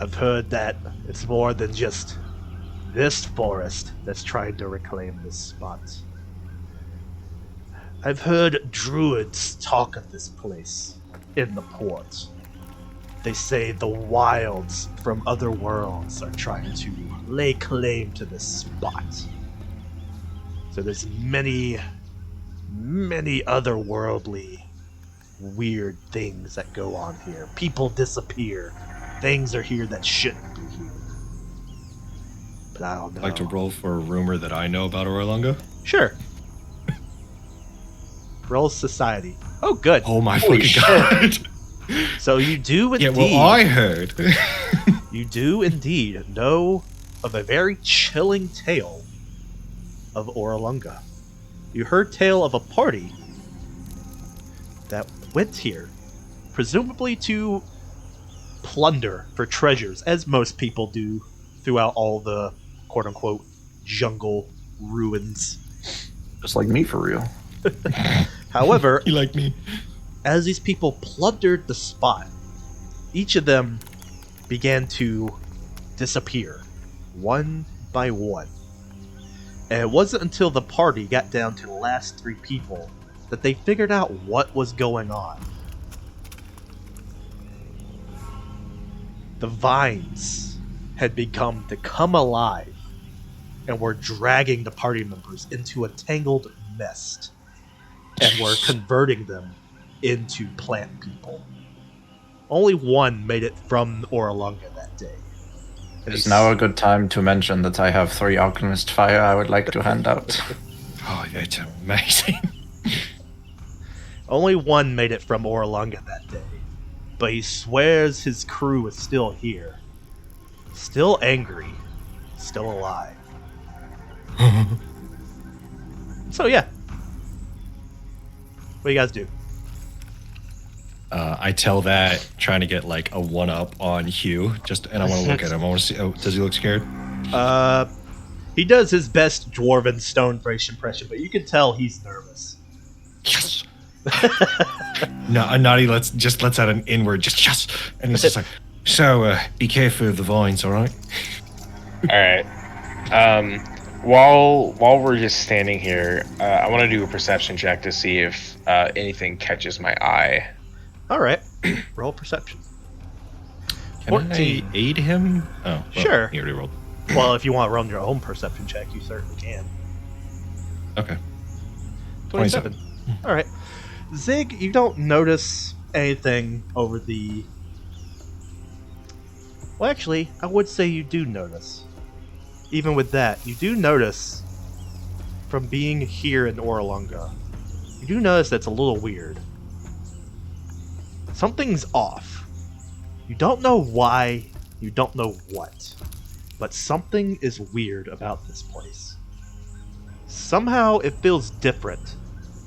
I've heard that it's more than just this forest that's trying to reclaim this spot. I've heard druids talk of this place in the port. They say the wilds from other worlds are trying to lay claim to this spot. So there's many otherworldly weird things that go on here. People disappear. Things are here that shouldn't be here. But I don't know. I'd like to roll for a rumor that I know about Orlunga. Sure. Roll society. Oh, good. Oh my Holy fucking god! So you do Yeah, indeed. well, I heard. You do indeed know of a very chilling tale of Orlunga. You heard tale of a party that went here, presumably to plunder for treasures, as most people do throughout all the quote-unquote jungle ruins. Just like me for real. However, You like me? as these people plundered the spot, each of them began to disappear, one by one. And it wasn't until the party got down to the last 3 people that they figured out what was going on. The vines had begun to come alive and were dragging the party members into a tangled mist and were converting them into plant people. Only one made it from Oralunga that day. And It's he's- now a good time to mention that I have 3 Alchemist Fire I would like to hand out. Oh, that's amazing. Only one made it from Oralunga that day. But he swears his crew is still here. Still angry. Still alive. So yeah. What do you guys do? I tell that, trying to get like a 1-up on Hugh. And I want to look at him. I want to see. Oh, does he look scared? He does his best dwarven stone face impression, but you can tell he's nervous. Yes. No, Naughty lets out an inward just yes, and he's just like, so be careful of the vines, all right? All right. While we're just standing here, I want to do a perception check to see if anything catches my eye. All right, roll perception. Can 14. I aid him? Oh, well, Sure. He already rolled. Well, if you want to run your own perception check, you certainly can. Okay. 27. All right, Zig, you don't notice anything over the. Well, actually, I would say you do notice. Even with that, you do notice from being here in Oralunga, you do notice that's a little weird. Something's off. You don't know why, you don't know what, but something is weird about this place. Somehow it feels different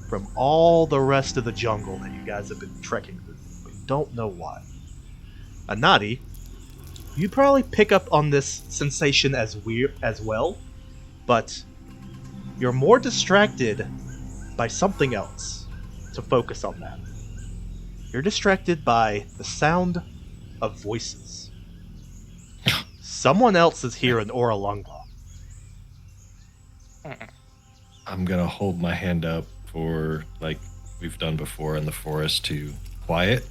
from all the rest of the jungle that you guys have been trekking through, but you don't know why. Anadi, you probably pick up on this sensation as weird as well, but you're more distracted by something else to focus on that. You're distracted by the sound of voices. Someone else is here in Oralunga. I'm gonna hold my hand up for like we've done before in the forest to quiet.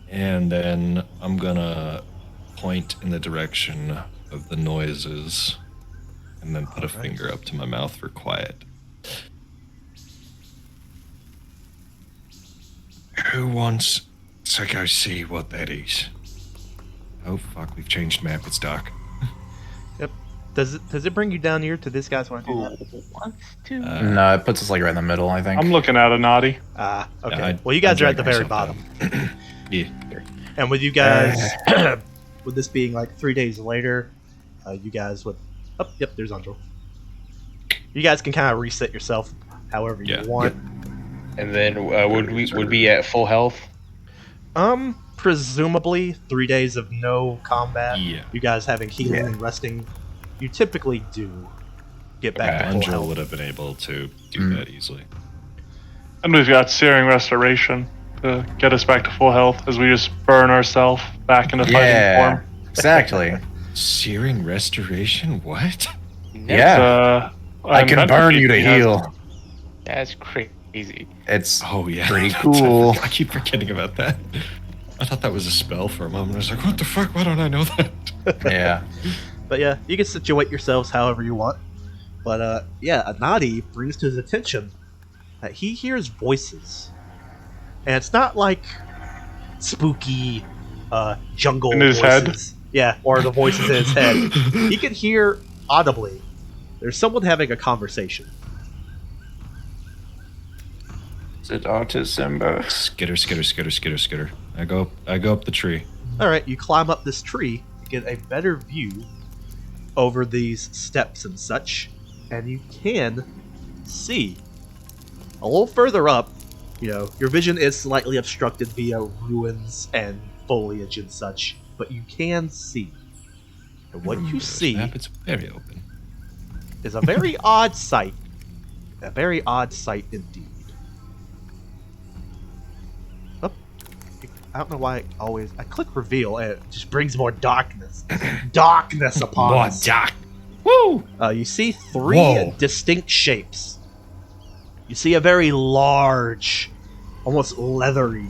And then I'm gonna point in the direction of the noises and then put a finger up to my mouth for quiet. Who wants to go see what that is? Oh fuck, we've changed map, it's dark. Yep. Does it bring you down here to this guy's one? No, it puts us like right in the middle, I think. I'm looking at a naughty. Ah, okay. Yeah, Well, you guys I are at the dragged very myself bottom. down. Yeah. And with you guys, with this being like 3 days later, you guys would. Oh, yep, there's Andro. You guys can kind of reset yourself however you Yeah. want. And then would we be at full health? Presumably 3 days of no combat. Yeah. You guys having healing and resting. You typically do get back to full Angela health. would have been able to do that easily. And we've got Searing Restoration to get us back to full health as we just burn ourselves back into fighting Yeah, form. exactly. Searing restoration? What? Yeah. I can burn you to heal. That's crazy. It's Oh yeah. pretty cool. I keep forgetting about that. I thought that was a spell for a moment. I was like, what the fuck? Why don't I know that? Yeah. But yeah, you can situate yourselves however you want. But yeah, Anadi brings to his attention that he hears voices. And it's not like spooky jungle In his voices. Yeah, or the voices in his head. He can hear audibly. There's someone having a conversation. Is it autism? Skitter, skitter, skitter, skitter, skitter. I go up the tree. Alright, you climb up this tree to get a better view over these steps and such, and you can see a little further up. You know, your vision is slightly obstructed via ruins and foliage and such, but you can see And what you see It's very open. is a very odd sight. A very odd sight indeed. Oh, I don't know why I click reveal and it just brings more darkness. Darkness upon More us. dark. Woo! You see three Whoa. distinct shapes. You see a very large, almost leathery,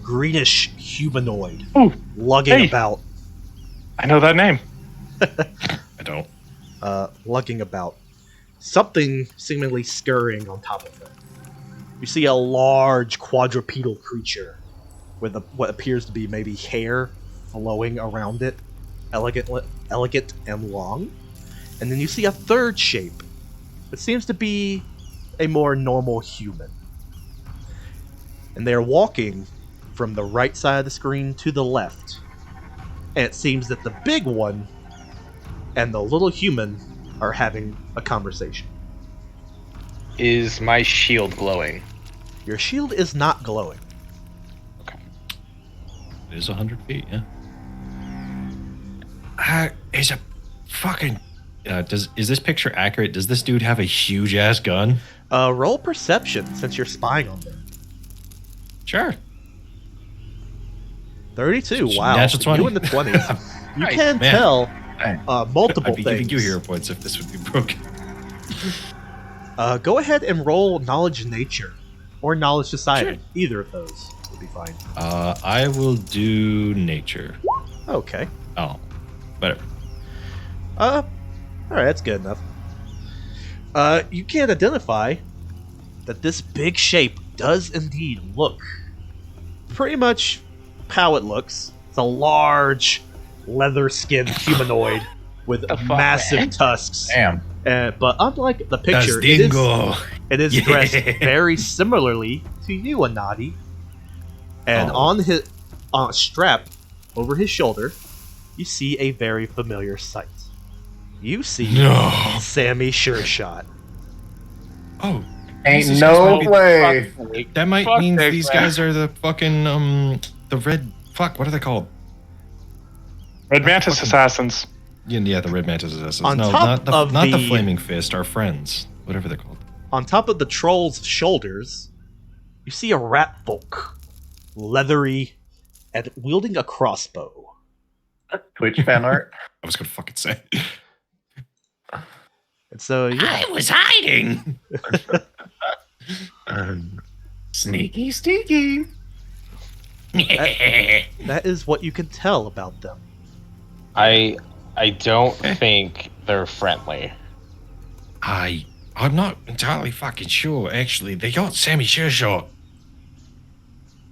greenish humanoid Ooh, lugging hey. about. I know that name. I don't. Lugging about. Something seemingly scurrying on top of it. You see a large quadrupedal creature with what appears to be maybe hair flowing around it, elegant and long. And then you see a third shape. It seems to be a more normal human. And they're walking from the right side of the screen to the left. And it seems that the big one and the little human are having a conversation. Is my shield glowing? Your shield is not glowing. It is 100 feet, yeah. Is a fucking... is this picture accurate? Does this dude have a huge-ass gun? Roll perception since you're spying on them. Sure. 32, wow. Natural 20. You in the 20s. You Nice, can man. tell multiple I'd be giving things. you hero points if this would be broken. Go ahead and roll knowledge nature or knowledge society. Sure. Either of those would be fine. I will do nature. Okay. Oh, whatever. Alright, that's good enough. You can't identify that this big shape does indeed look pretty much how it looks. It's a large, leather-skinned humanoid with The fuck, massive man? tusks. Damn. But unlike the picture, Das dingo. it is Yeah. dressed very similarly to you, Anadi. And Oh. on a strap over his shoulder, you see a very familiar sight. You see No. Sammy Sure-Shot. Oh, Ain't Jesus, no this might be- way. that might Fuck mean this, these man. guys are the fucking the red. Fuck, what are they called? Red Mantis Assassins. Yeah, the red mantis assassins. On No, top of not the the- flaming fist. Our friends, whatever they're called. On top of the troll's shoulders, you see a rat folk, leathery, and wielding a crossbow. Twitch fan art. I was gonna fucking say. And so, yeah, I was hiding. Sneaky, sneaky. that is what you can tell about them. I don't think they're friendly. I'm not entirely fucking sure. Actually, they got Sammy Sure-Shot.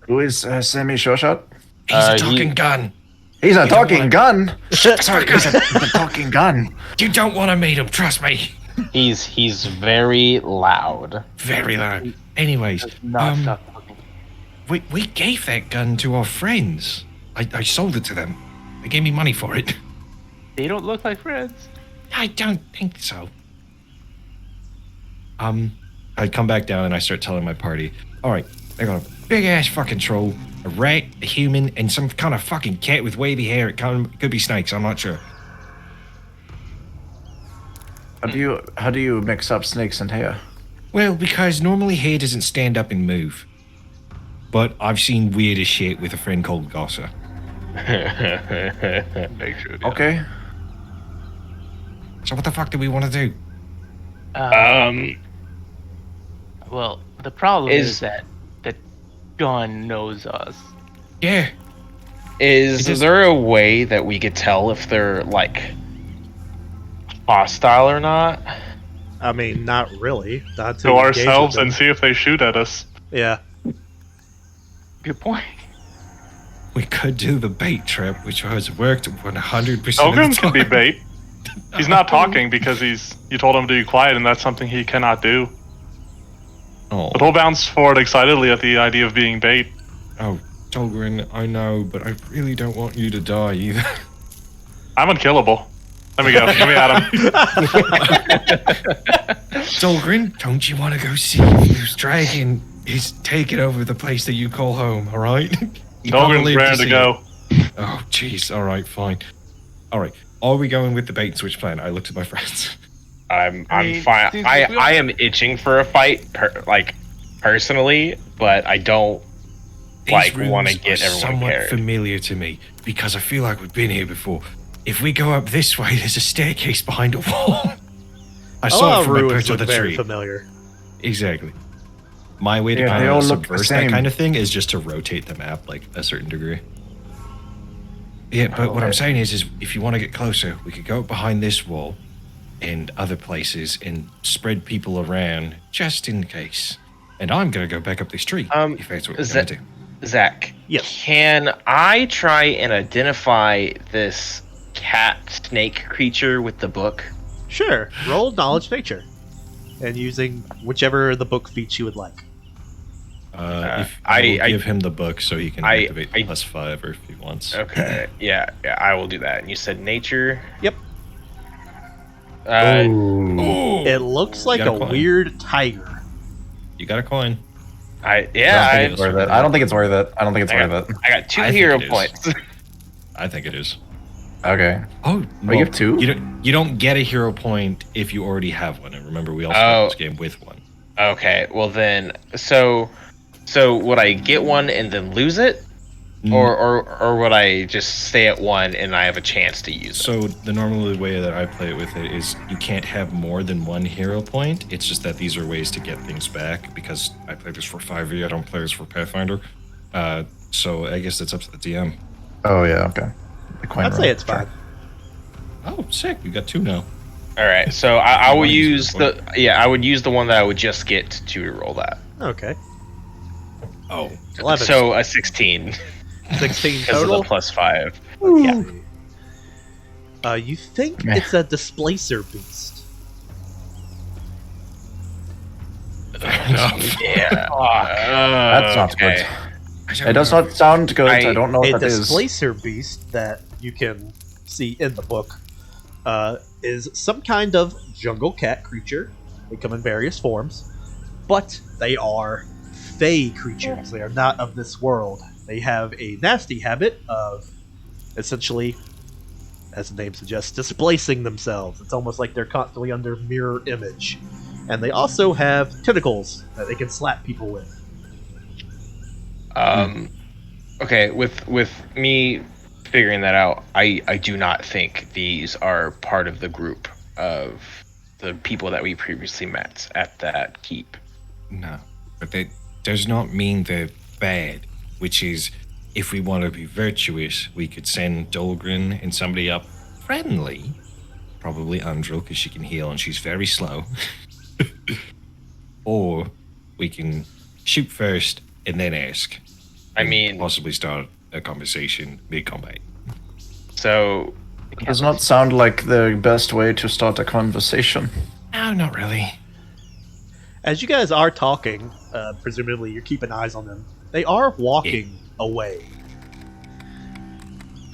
Who is Sammy Shoreshot? He's Uh, a talking gun. He's a don't talking wanna- gun. Sorry, He's a talking gun. you don't want to meet him. Trust me. He's very loud. Very loud. Anyways, we gave that gun to our friends. I sold it to them. They gave me money for it. They don't look like friends. I don't think so. I come back down and I start telling my party. All right, I got a big ass fucking troll, a rat, a human, and some kind of fucking cat with wavy hair. It could be snakes. I'm not sure. How do you mix up snakes and hair? Well, because normally hair doesn't stand up and move. But I've seen weird as shit with a friend called Gossa. Make sure. Okay. So what the fuck do we want to do? Well, the problem Is- is that the gun knows us. Yeah. Is It is- there a way that we could tell if they're like hostile or not? I mean, not really. Not until To you engage with ourselves them. and see if they shoot at us. Yeah. Good point. We could do the bait trap, which has worked 100% Ogren of the could be time. bait. He's not talking because you told him to be quiet, and that's something he cannot do. Oh, But he'll bounce forward excitedly at the idea of being bait. oh, Tolgrin, I know, but I really don't want you to die either. I'm unkillable. Let me go. Let me at him. Tolgrin, don't you want to go see if this dragon is taking over the place that you call home, all right? You can't Ogren's believe ready to see go. it. Oh, jeez. All right, fine. All right. are we going with the bait and switch plan? I looked at my friends. I'm mean, fine. seems like we all- I am itching for a fight, personally, but I don't want to rooms get are everyone somewhat carried. familiar to me because I feel like we've been here before. If we go up this way, there's a staircase behind a wall. I saw it from a ruins perch of look the very tree. familiar. Exactly. My way to Yeah, kind they of all look the subvert that same. kind of thing is just to rotate the map like a certain degree. Yeah, but what I'm Okay. saying is if you want to get closer, we could go behind this wall and other places and spread people around just in case. And I'm gonna go back up this tree. If that's what we're is gonna that- do. Zach, Yes. can I try and identify this cat snake creature with the book? Sure. Roll knowledge nature, and using whichever the book feats you would like. If I will give him the book so he can I- activate +5 or if he wants. Okay, yeah, I will do that. And you said nature. Yep. Ooh. It looks like got a a coin. weird tiger. You got a coin. I don't think it's worth it. I don't think it's worth it. I don't think it's I worth it. I got 2 I think hero it is. points. I think it is. Okay. Oh, We have 2? You don't get a hero point if you already have one. And remember, we all Oh. started this game with one. Okay, well then, so would I get one and then lose it, Mm. or would I just stay at 1 and I have a chance to use it? So the normal way that I play it with it is you can't have more than 1 hero point. It's just that these are ways to get things back because I play this for 5e. I don't play this for Pathfinder. So I guess that's up to the DM. Oh yeah. Okay. The coin I'd roll. say it's Sure. fine. Oh, sick! We got 2 now. All right, so I will wanna use use this the I would use the one that I would just get to reroll that. Okay. Oh, 11. So a 16 16 because of the total. +5. Yeah. You think Meh. it's a displacer beast? Yeah. That sounds okay. good. It does not sound good. I don't know A what that is. displacer beast that you can see in the book is some kind of jungle cat creature. They come in various forms, but they are fey creatures. They are not of this world. They have a nasty habit of essentially, as the name suggests, displacing themselves. It's almost like they're constantly under mirror image. And they also have tentacles that they can slap people with. Okay, with me figuring that out, I do not think these are part of the group of the people that we previously met at that keep. no, but that does not mean they're bad. Which is, if we want to be virtuous, we could send Dolgren and somebody up friendly. Probably Andrel, because she can heal and she's very slow. Or we can shoot first and then ask. I And mean, possibly start a conversation mid-combat. so It does not sound like the best way to start a conversation. No, not really. As you guys are talking, presumably you're keeping eyes on them. They are walking away.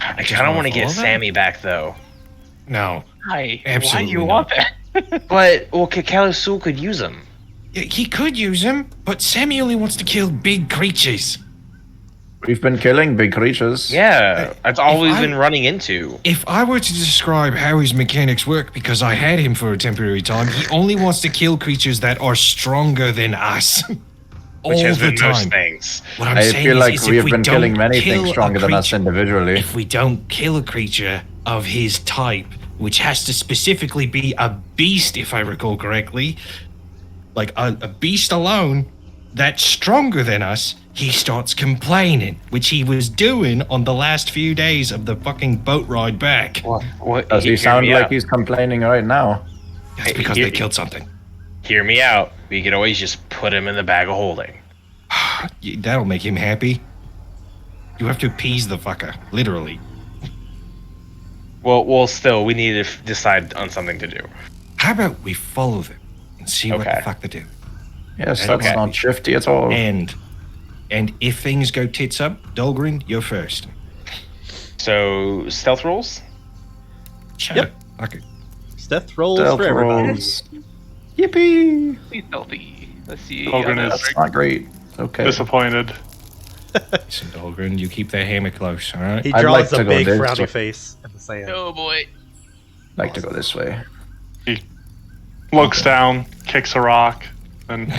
I just kind of wanna want to get follow them? Sammy back though. No. Hi. Why do Absolutely you not. want that? But Kalasul could use him. He could use him, but Sammy only wants to kill big creatures. We've been killing big creatures. Yeah, that's all if we've I- been running into. If I were to describe how his mechanics work, because I had him for a temporary time, he only wants to kill creatures that are stronger than us. Which all has the been most time. things. What I'm I saying feel like is we if have been killing don't many kill things a stronger than us creature- individually. If we don't kill a creature of his type, which has to specifically be a beast, if I recall correctly, like a beast alone that's stronger than us, he starts complaining, which he was doing on the last few days of the fucking boat ride back. What? Does he hear sound me like out. he's complaining right now? That's because they killed something. Hear me out. We could always just put him in the bag of holding. That'll make him happy. You have to appease the fucker, literally. Well, still, we need to decide on something to do. How about we follow them and see what Okay. the fuck they do? Yes, that's Okay. not shifty at all. And if things go tits up, Dolgren, you're first. So, stealth rolls? Sure. Yep. Okay. Stealth rolls Stealth for everybody. rolls. Yippee! Please stealthy. Let's see. Dolgren is That's not great. Okay. disappointed. Listen, Dolgren, you keep that hammer close, all right? He I'd draws like a to go big this frowny way. face in the sand. Oh boy. like to go this way. Looks down, kicks a rock, and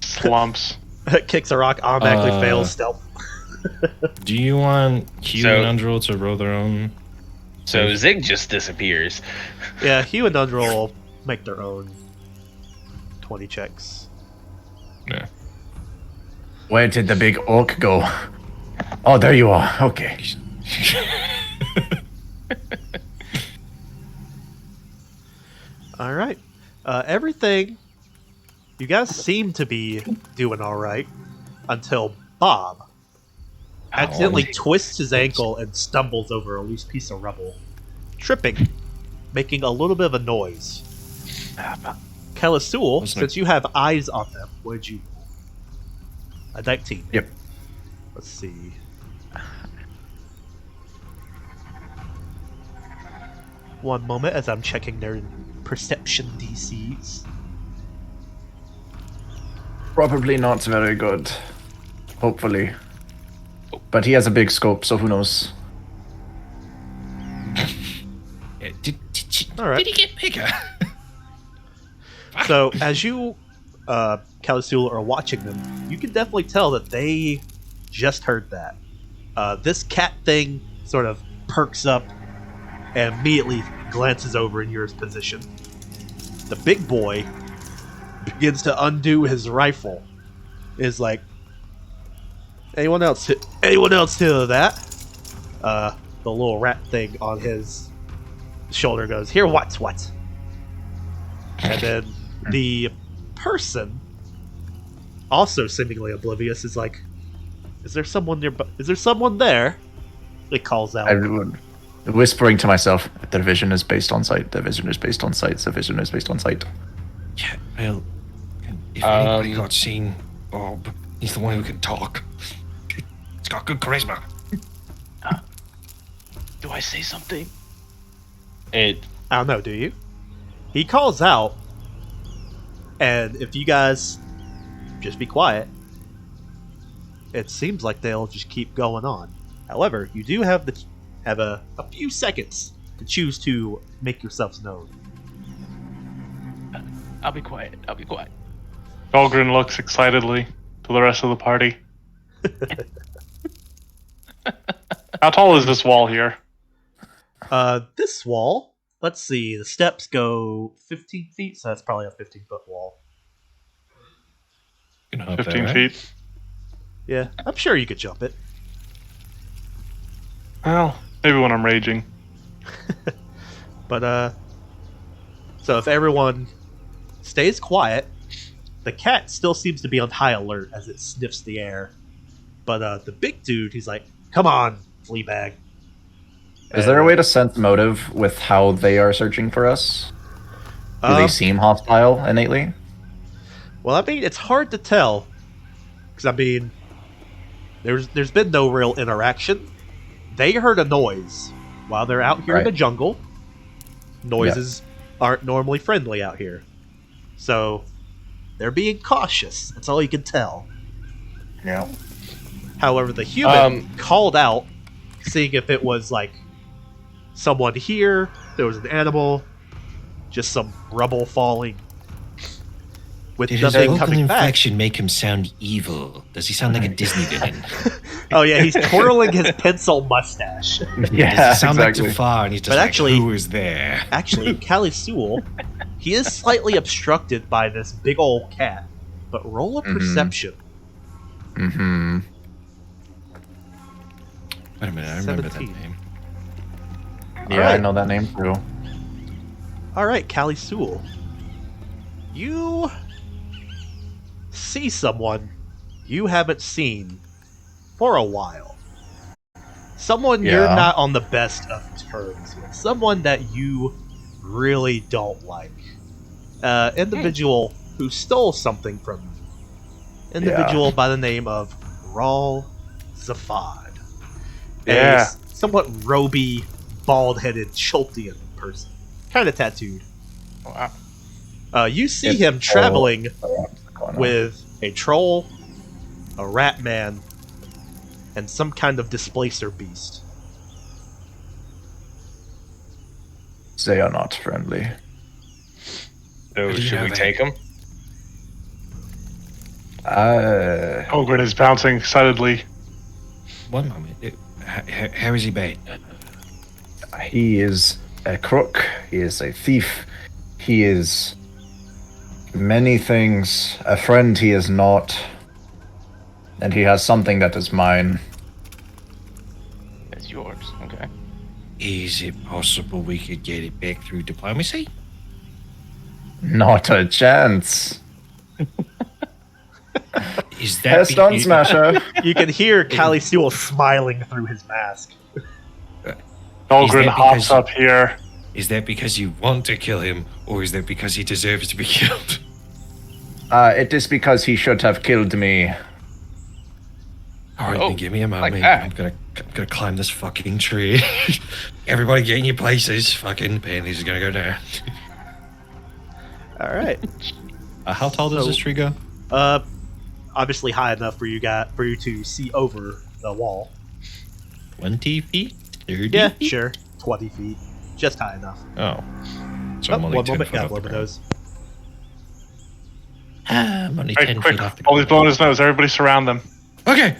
slumps. Kicks a rock, automatically Uh, fails stealth. Do you want Hugh So- and Undril to roll their own? So Zig just disappears. Yeah, Hugh and Undril will make their own 20 checks. Yeah. Where did the big orc go? Oh, there you are. Okay. All right. Everything, you guys seem to be doing all right until Bob accidentally twists his ankle and stumbles over a loose piece of rubble, tripping, making a little bit of a noise. Calisul, Wasn't since you have eyes on them, what did you roll? A 19. Yep. Let's see. One moment as I'm checking their perception DCs. Probably not very good. Hopefully. But he has a big scope, so who knows? All right. Did he get bigger? So as you, Calisul, are watching them, you can definitely tell that they just heard that. This cat thing sort of perks up and immediately glances over in your position. The big boy begins to undo his rifle. Is like, anyone else hear that? The little rat thing on his shoulder goes, "Here, what? And then the person, also seemingly oblivious, is like, "Is there someone nearby? Is there someone there?" It calls out. I would, whispering to myself, the vision is based on sight. The vision is based on sight. The vision is based on sight. Yeah, well, if anybody got seen, Bob, he's the one who can talk. He's got good charisma. Do I say something? I don't know, do you? He calls out, and if you guys just be quiet, it seems like they'll just keep going on. However, you do have a few seconds to choose to make yourselves known. I'll be quiet. Dahlgren looks excitedly to the rest of the party. How tall is this wall here? This wall, let's see, the steps go 15 feet, so that's probably a 15-foot wall. You can hop 15 that, right? feet. Yeah, I'm sure you could jump it. Well, maybe when I'm raging. But, so if everyone stays quiet, the cat still seems to be on high alert as it sniffs the air. But, the big dude, he's like, "Come on, Fleabag." Is there a way to sense motive with how they are searching for us? Do they seem hostile innately? Well, I mean, it's hard to tell. Because, I mean, there's been no real interaction. They heard a noise while they're out here in the jungle. Noises aren't normally friendly out here. So, they're being cautious. That's all you can tell. Yeah. However, the human called out, seeing if it was, like, someone here, there was an animal, just some rubble falling. With Did his nothing vocal coming back. inflection make him sound evil? Does he sound like a Disney villain? Oh yeah, he's twirling his pencil mustache. Does Yeah, he sound exactly. like Jafar and he's just But like, actually- who is there? Actually, Calisul, he is slightly obstructed by this big old cat. But roll a perception. Mm-hmm. Wait a minute, I remember 17. that name. Yeah, I Alright. know that name too. Alright, Calisul. You see someone you haven't seen for a while. Someone you're Yeah. not on the best of terms with. Someone that you really don't like. Individual who stole something from you. Individual by the name of Ral Zafad. Yeah. A somewhat roby, bald-headed Choltian person. Kind of tattooed. Wow. You see It's him traveling With with a troll, a rat man, and some kind of displacer beast. they are not friendly. So How do you should know we that? take them? Ogren is bouncing excitedly. One moment. How is he bait? He is a crook. He is a thief. He is many things. A friend he is not. And he has something that is mine. It's yours. Okay. Is it possible we could get it back through diplomacy? Not a chance. Is that Stone Smasher. You can hear Callie Sewell smiling through his mask. Ogren that hops because- up here. Is that because you want to kill him, or is that because he deserves to be killed? It is because he should have killed me. All right, Oh, then give me a moment. like that. I'm gonna climb this fucking tree. Everybody get in your places. Fucking panties is gonna go down. All right. How tall does So- this tree go? Obviously high enough for you to see over the wall. 20 feet? 30 Yeah, feet? sure. 20 feet. Just high enough. Oh. So Oh, I'm only one 10 moment. foot Yeah, off blow the my ground. nose. I'm only Quick, 10 quick. feet off the While he's ground. blowing his nose, everybody surround them. Okay.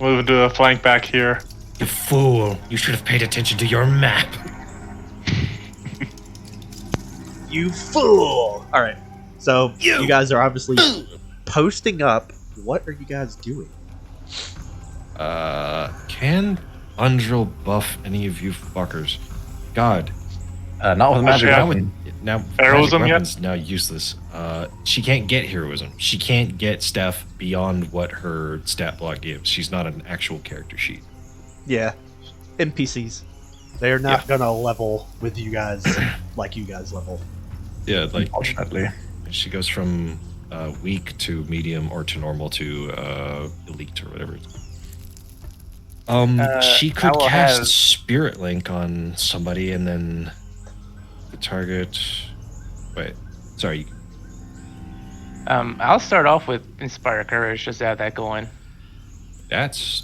Move into a flank back here. You fool. You should have paid attention to your map. You fool! All right. So you guys are obviously posting up. What are you guys doing? Can Undril buff any of you fuckers? God. Not with magic Yeah. weapon. Now, Heroism magic yet? weapons now useless. She can't get heroism. She can't get stuff beyond what her stat block gives. She's not an actual character sheet. Yeah, NPCs. They're not gonna level with you guys like you guys level. Yeah, like Unfortunately. she goes from weak to medium or to normal to elite or whatever. She I could will cast have- Spirit Link on somebody and then the target. Wait, sorry. I'll start off with Inspire Courage, just to have that going. That's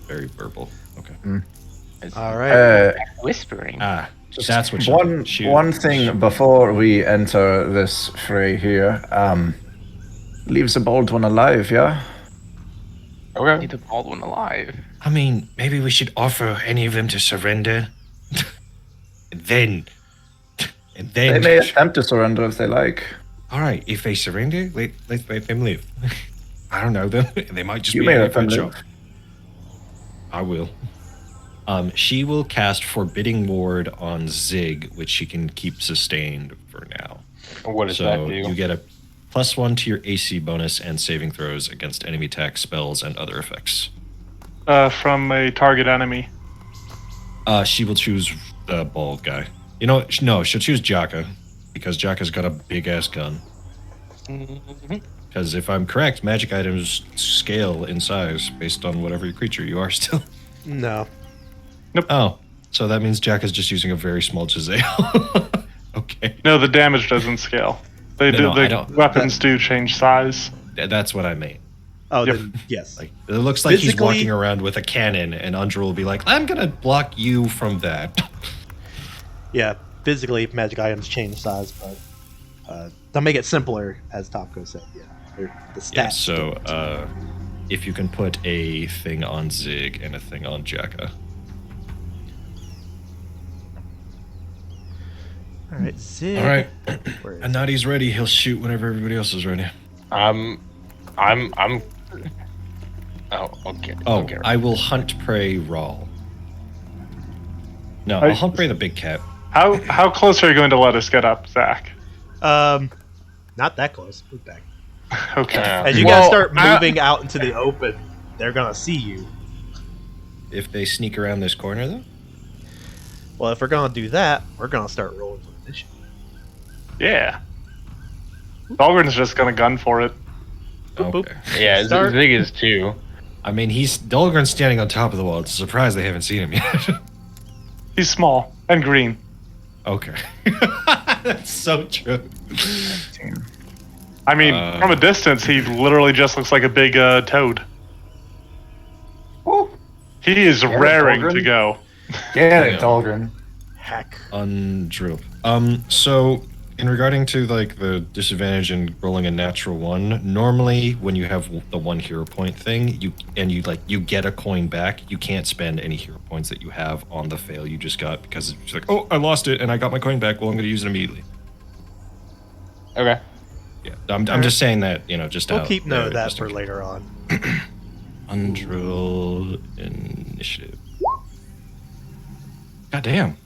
very verbal. Okay. It's All right. whispering. That's what One thing before we enter this fray here. Leaves the bold one alive, yeah? Okay. Need the bald one alive. I mean, maybe we should offer any of them to surrender. and then. They may attempt to surrender if they like. All right, if they surrender, let's let them live. I don't know them. They might just You be may a let them fun live. show. I will. She will cast Forbidding Ward on Zig, which she can keep sustained for now. What does So that do? you get a +1 to your AC bonus and saving throws against enemy attacks, spells, and other effects. From a target enemy. She will choose the bald guy. You know, no, she'll choose Jaka because Jaka's got a big ass gun. Because if I'm correct, magic items scale in size based on whatever creature you are still. No. Oh, so that means Jaka's just using a very small Giselle. Okay. No, the damage doesn't scale. No, I The don't. weapons do change size. That's what I mean. Oh, Yep. then yes. Like it looks like he's Physically- walking around with a cannon, and Undra will be like, "I'm gonna block you from that." Yeah, physically magic items change size, but they'll make it simpler, as Topco said. Yeah, the stats. Yeah. So, if you can put a thing on Zig and a thing on Jaka. All right, Zig. All right. Where is And now he's ready. He'll shoot whenever everybody else is ready. I'm. Oh, okay. Oh, okay. I will hunt prey raw. No, I- I'll hunt prey the big cat. How close are you going to let us get up, Zach? Not that close. Move back. Okay. As you Well, guys start moving out into the open, they're gonna see you. If they sneak around this corner, though. Well, if we're gonna do that, we're gonna start rolling for initiative. Yeah. Dahlgren's just gonna gun for it. Boop, boop. Okay. Yeah, Start. Zig is too. I mean, he's Dahlgren's standing on top of the wall. It's a surprise they haven't seen him yet. He's small and green. Okay. That's so true. I mean, from a distance, he literally just looks like a big toad. He is Garrett raring to Dahlgren? go. Get Yeah. it, Dahlgren. Heck. Undrilled. So in regarding to like the disadvantage in rolling a natural one, normally when you have the 1 hero point thing, you get a coin back, you can't spend any hero points that you have on the fail you just got because it's like, oh, I lost it and I got my coin back. Well, I'm going to use it immediately. Okay. Yeah, I'm just saying that, just We'll out keep note of there, that just for in case. later on. Undrill initiative. God damn.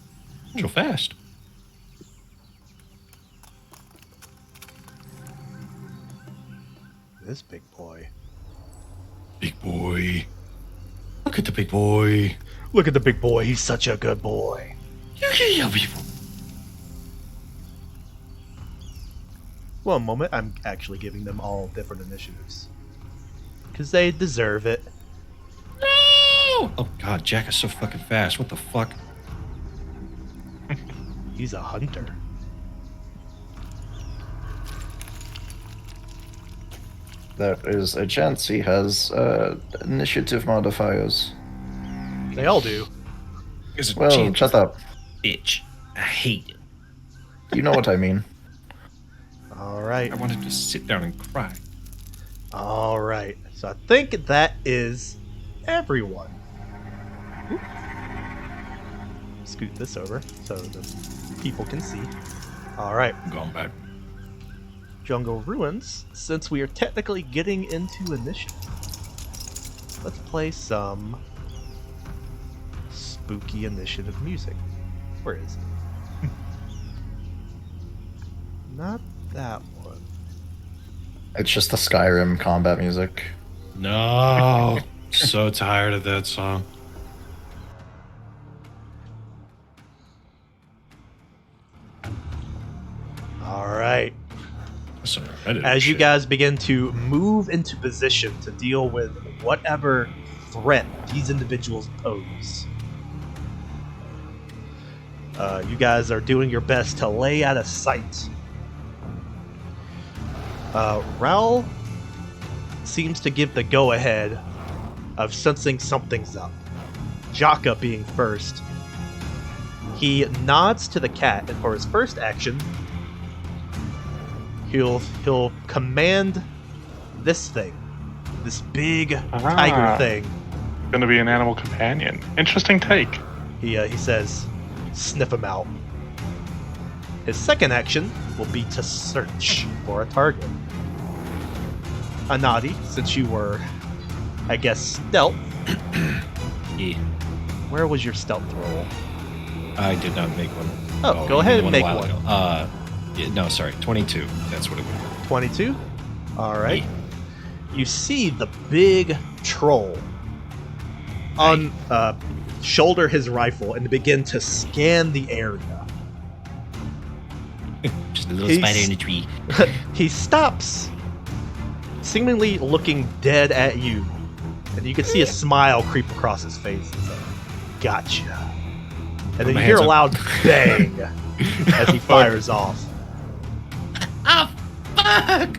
Drill fast. This big boy. Big boy. Look at the big boy. Look at the big boy. He's such a good boy. One moment. I'm actually giving them all different initiatives. Because they deserve it. No! Oh god, Jack is so fucking fast. What the fuck? He's a hunter. There is a chance he has initiative modifiers. They all do. Is it Well, chance? shut up. Bitch. I hate it. You know what I mean. Alright. I wanted to sit down and cry. Alright. So I think that is everyone. Oop. Scoot this over so the people can see. Alright. I'm going back. Jungle Ruins, since we are technically getting into initiative, let's play some spooky initiative music. Where is it? Not that one. It's just the Skyrim combat music. No. So tired of that song. Alright. So repetitive As you shit. guys begin to move into position to deal with whatever threat these individuals pose, you guys are doing your best to lay out of sight. Raoul seems to give the go-ahead of sensing something's up. Jaka being first. He nods to the cat, and for his first action, he'll command this thing, this big tiger thing. Gonna be an animal companion. Interesting take. He says, sniff him out. His second action will be to search for a target. Anadi, since you were, I guess, stealth, Yeah. where was your stealth roll? I did not make one. Oh, go you ahead made and make a while one. ago. Yeah, no, sorry, 22. That's what it would be. 22? Alright. You see the big troll shoulder his rifle and begin to scan the area. Just a little He's- spider in a tree. He stops, seemingly looking dead at you. And you can see a smile creep across his face. He's like, gotcha. And then my you hear a hands loud bang as he fires off. Ah, fuck!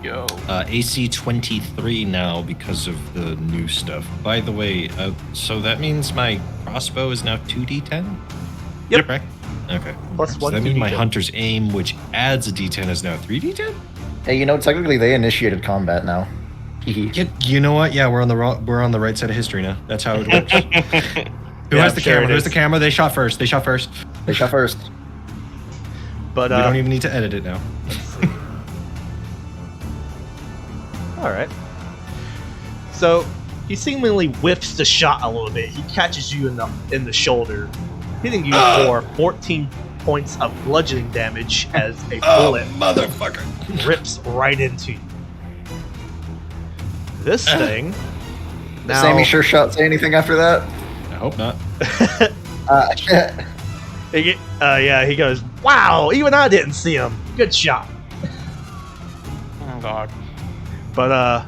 Yo. AC 23 now because of the new stuff. By the way, so that means my crossbow is now 2d10? Yep. Correct? Okay. Plus So one that means my 2d10. hunter's aim, which adds a d10, is now 3d10? Hey, technically they initiated combat now. You know what? Yeah, we're on the right side of history now. That's how it works. Who Yeah, has I'm the sure camera? it Who's is. the camera? They shot first. They shot first. But We don't even need to edit it now. Alright. So he seemingly whiffs the shot a little bit. He catches you in the shoulder, hitting you for 14 points of bludgeoning damage as a bullet motherfucker. rips right into you. This thing now Sammy sure shot say anything after that? I hope not. he goes, wow, even I didn't see him. Good shot. Oh god. But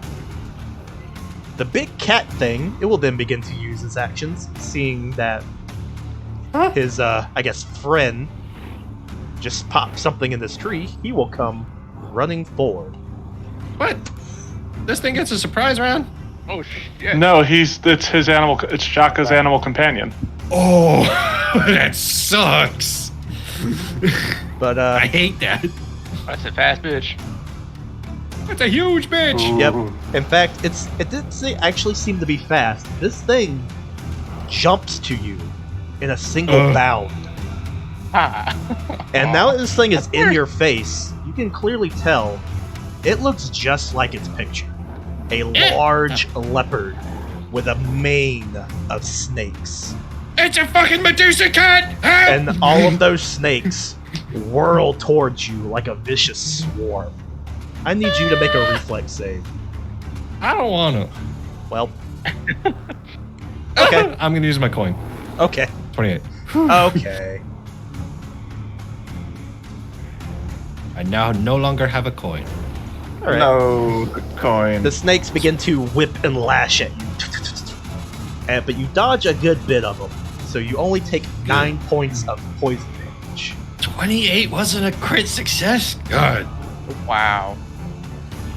the big cat thing, it will then begin to use its actions, seeing that his I guess friend just popped something in this tree. He will come running forward. What? This thing gets a surprise round? Oh shit. No, it's his animal. It's Jaka's animal companion. Oh, that sucks. But I hate that. That's a fast bitch. That's a huge bitch. Yep. In fact, it didn't actually seem to be fast. This thing jumps to you in a single bound. And now that this thing is in your face, you can clearly tell it looks just like its picture. A large leopard with a mane of snakes. It's a fucking Medusa cat. Help! And all of those snakes whirl towards you like a vicious swarm. I need you to make a reflex save. I don't want to. Well. Okay. I'm gonna use my coin. Okay. 28. Okay. I now no longer have a coin. All right. No coin. The snakes begin to whip and lash at you. But you dodge a good bit of them. So you only take 9 points of poison damage. 28 wasn't a crit success. God. Wow.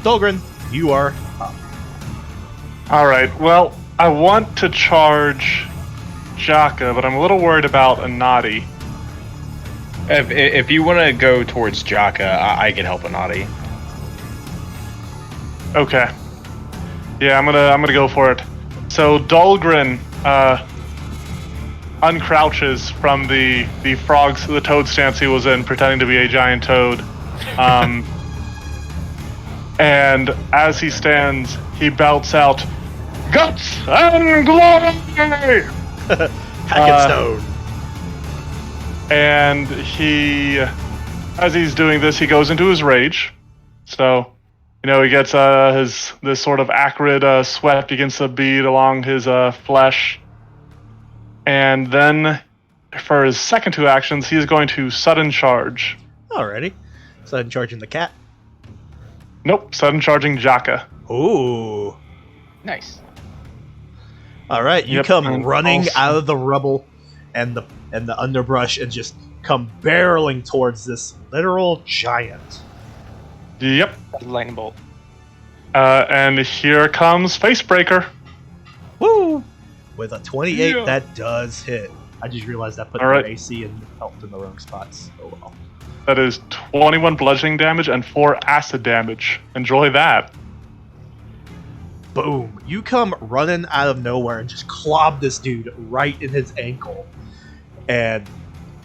Dolgren, you are up. All right. Well, I want to charge Jaka, but I'm a little worried about Anati. If you want to go towards Jaka, I can help Anati. Okay. Yeah, I'm gonna go for it. So Dahlgren uncrouches from the toad stance he was in, pretending to be a giant toad. And as he stands, he belts out, "Guts and glory!" Hackenstone. And as he's doing this, he goes into his rage. So, he gets this sort of acrid sweat begins to bead along his flesh. And then, for his second 2 actions, he is going to sudden charge. Alrighty. Sudden charging the cat. Nope, sudden charging Jaka. Ooh. Nice. Alright, you Yep, come and running also- out of the rubble and the underbrush and just come barreling towards this literal giant. Yep. Lightning bolt. And here comes Facebreaker. Woo! With a 28, Yeah. that does hit. I just realized I put Alright. the AC and health in the wrong spots. Oh well. That is 21 bludgeoning damage and 4 acid damage. Enjoy that. Boom! You come running out of nowhere and just clob this dude right in his ankle. And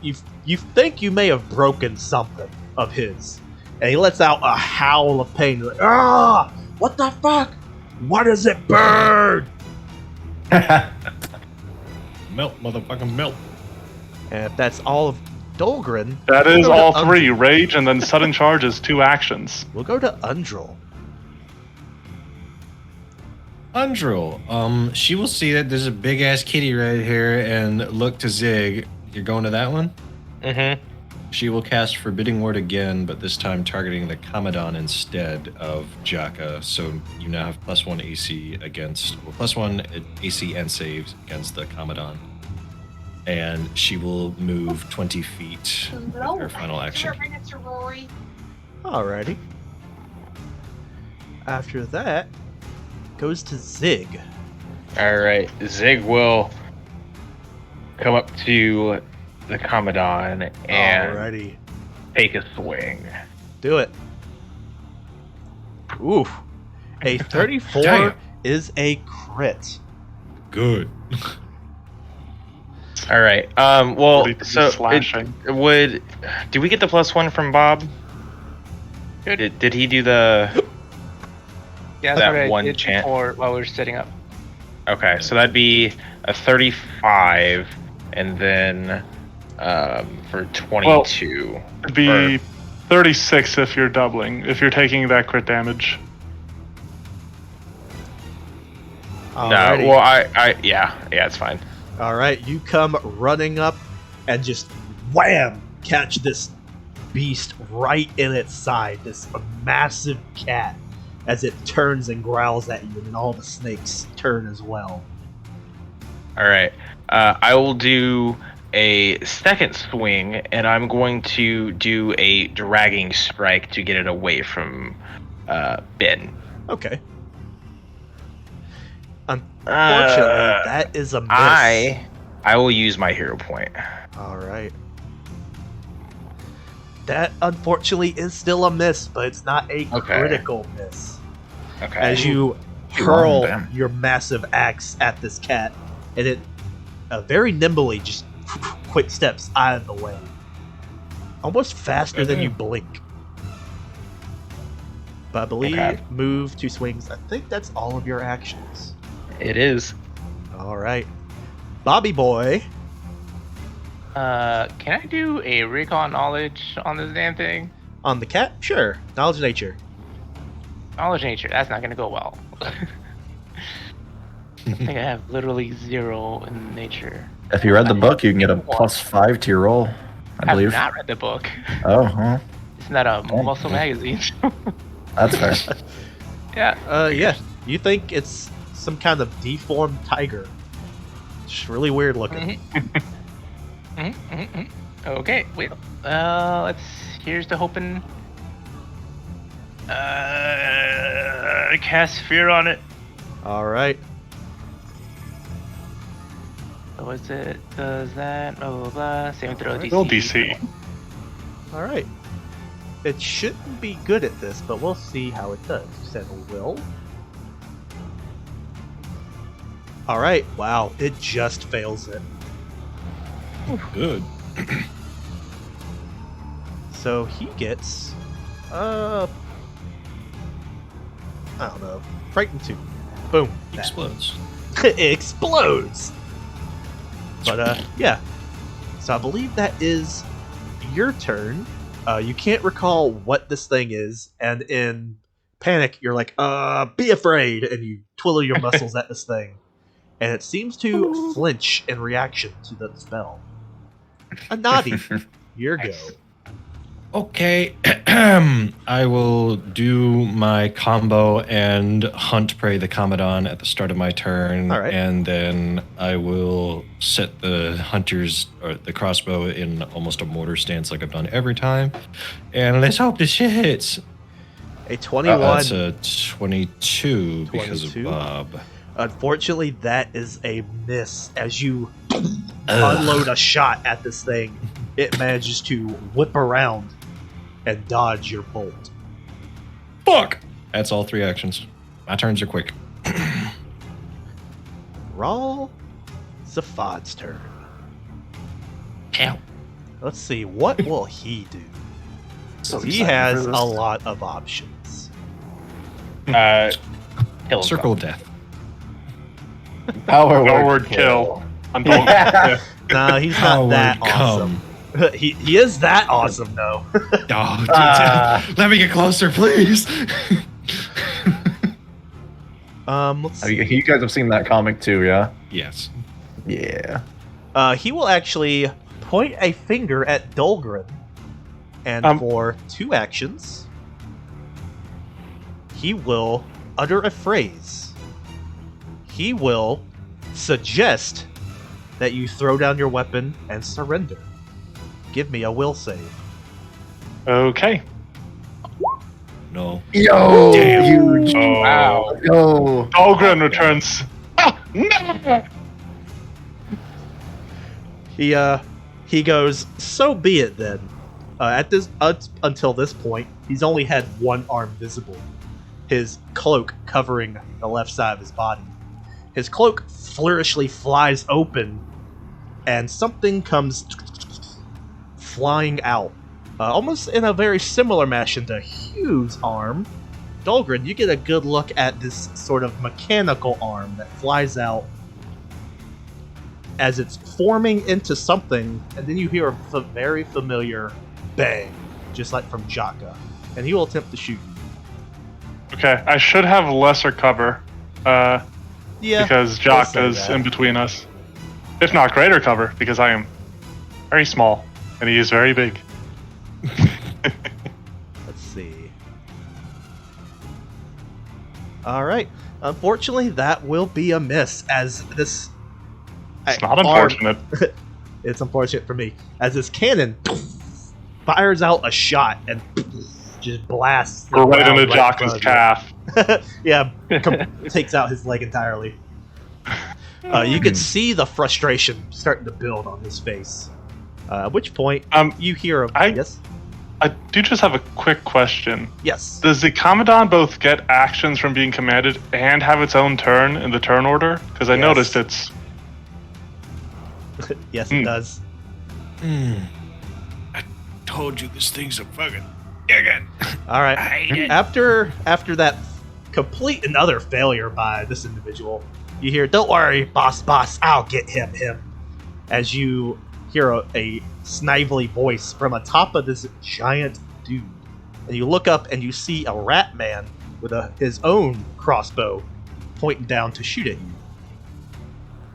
you think you may have broken something of his. And he lets out a howl of pain. Like, ah! What the fuck? Why does it burn? Melt, motherfucking melt. And if that's all of Dolgren, That we'll is go to all Undrel. 3. Rage and then sudden charge is 2 actions. We'll go to Undrel. Undrel, she will see that there's a big ass kitty right here and look to Zig. You're going to that one? Mm-hmm. She will cast Forbidding Word again, but this time targeting the Commandant instead of Jaka. So you now have +1 AC against, well, +1 AC and saves against the Commandant. And she will move 20 feet with her final action. Alrighty. After that, goes to Zig. All right, Zig will come up to the Commandant and Alrighty. take a swing. Do it. Oof. A 34 Damn. is a crit. Good. All right. Well, 42 so slashing. did we get the +1 from Bob? Did he do the? Yeah, That that's what I one did chant. before while we were setting up. Okay, so that'd be a 35, and then for 22. It'd be 36 if you're doubling, if you're taking that crit damage. Alrighty. No, well, yeah, it's fine. Alright, you come running up and just wham! Catch this beast right in its side. This massive cat. As it turns and growls at you, and then all the snakes turn as well. All right, I will do a second swing, and I'm going to do a dragging strike to get it away from Ben. Okay. Unfortunately, that is a miss. I will use my hero point. All right. That unfortunately is still a miss, but it's not a critical miss. Okay. As you Too long, hurl damn. your massive axe at this cat, and it very nimbly just quick steps out of the way. Almost faster than you blink. But I believe move, 2 swings. I think that's all of your actions. It is. All right. Bobby boy. Can I do a recon knowledge on this damn thing? On the cat? Sure. Knowledge of nature. Knowledge nature, that's not gonna go well. I think I have literally 0 in nature. If you read the book, you can get a +5 to your roll, I have believe. not read the book. Oh, huh. It's not a muscle magazine. That's fair. Yeah. Yeah. You think it's some kind of deformed tiger. Just really weird looking. Okay, wait. Here's the hoping. Cast fear on it. All right. So what's it? Does that? Blah blah blah. Saving throw DC. Roll DC. All right. It shouldn't be good at this, but we'll see how it does. You said will. All right. Wow. It just fails it. Good. So he gets, I don't know, frightened 2. Boom. Explodes. It explodes. But yeah. So I believe that is your turn. You can't recall what this thing is, and in panic, you're like, be afraid, and you twiddle your muscles at this thing. And it seems to flinch in reaction to the spell. A naughty. Your go. Okay. I will do my combo and hunt prey the Commodon at the start of my turn. All right. And then I will set the hunters or the crossbow in almost a mortar stance like I've done every time. And let's hope this shit hits. A 21. That's a 22 because of 22? Bob. Unfortunately, that is a miss. As you unload a shot at this thing, it manages to whip around and dodge your bolt. Fuck! That's all 3 actions. My turns are quick. Rawl Zaphad's turn. Ow. Let's see, what will he do? So He excited has for a this. lot of options. Kill him. Circle of death. Power Forward kill. Yeah. Nah, he's not How that would awesome. He is that awesome, though. Oh, dude, let me get closer, please. Let's see. You guys have seen that comic too, yeah? Yes. Yeah. He will actually point a finger at Dolgren, and for 2 actions, he will utter a phrase. He will suggest that you throw down your weapon and surrender. Give me a will save. Okay. No. Yo! Damn. Huge. Oh. Wow. Yo! Dahlgren returns. Oh, no! He goes, so be it then. Until this point, he's only had one arm visible. His cloak covering the left side of his body. His cloak flourishly flies open, and something comes flying out. Almost in a very similar fashion to Hugh's arm. Dahlgren, you get a good look at this sort of mechanical arm that flies out as it's forming into something, and then you hear a very familiar bang, just like from Jaka. And he will attempt to shoot you. Okay, I should have lesser cover. Yeah, Because we'll say Jock is that. in between us. If not greater cover, because I am very small and he is very big. Let's see. Alright. Unfortunately, that will be a miss, as this... It's not unfortunate. It's unfortunate for me. As this cannon fires out a shot and just blasts the We're right ground into in front Jock's of you. calf. Yeah, takes out his leg entirely. You can see the frustration starting to build on his face. At which point, you hear a yes, I do just have a quick question. yes, Does the Commandant both get actions from being commanded and have its own turn in the turn order? Because I Yes. noticed it's... yes, it does. I told you this thing's a fucking again. All right. I hate it. After that complete and utter failure by this individual, you hear, "Don't worry, boss, I'll get him." As you hear a snively voice from atop of this giant dude, and you look up and you see a rat man with his own crossbow pointing down to shoot at you.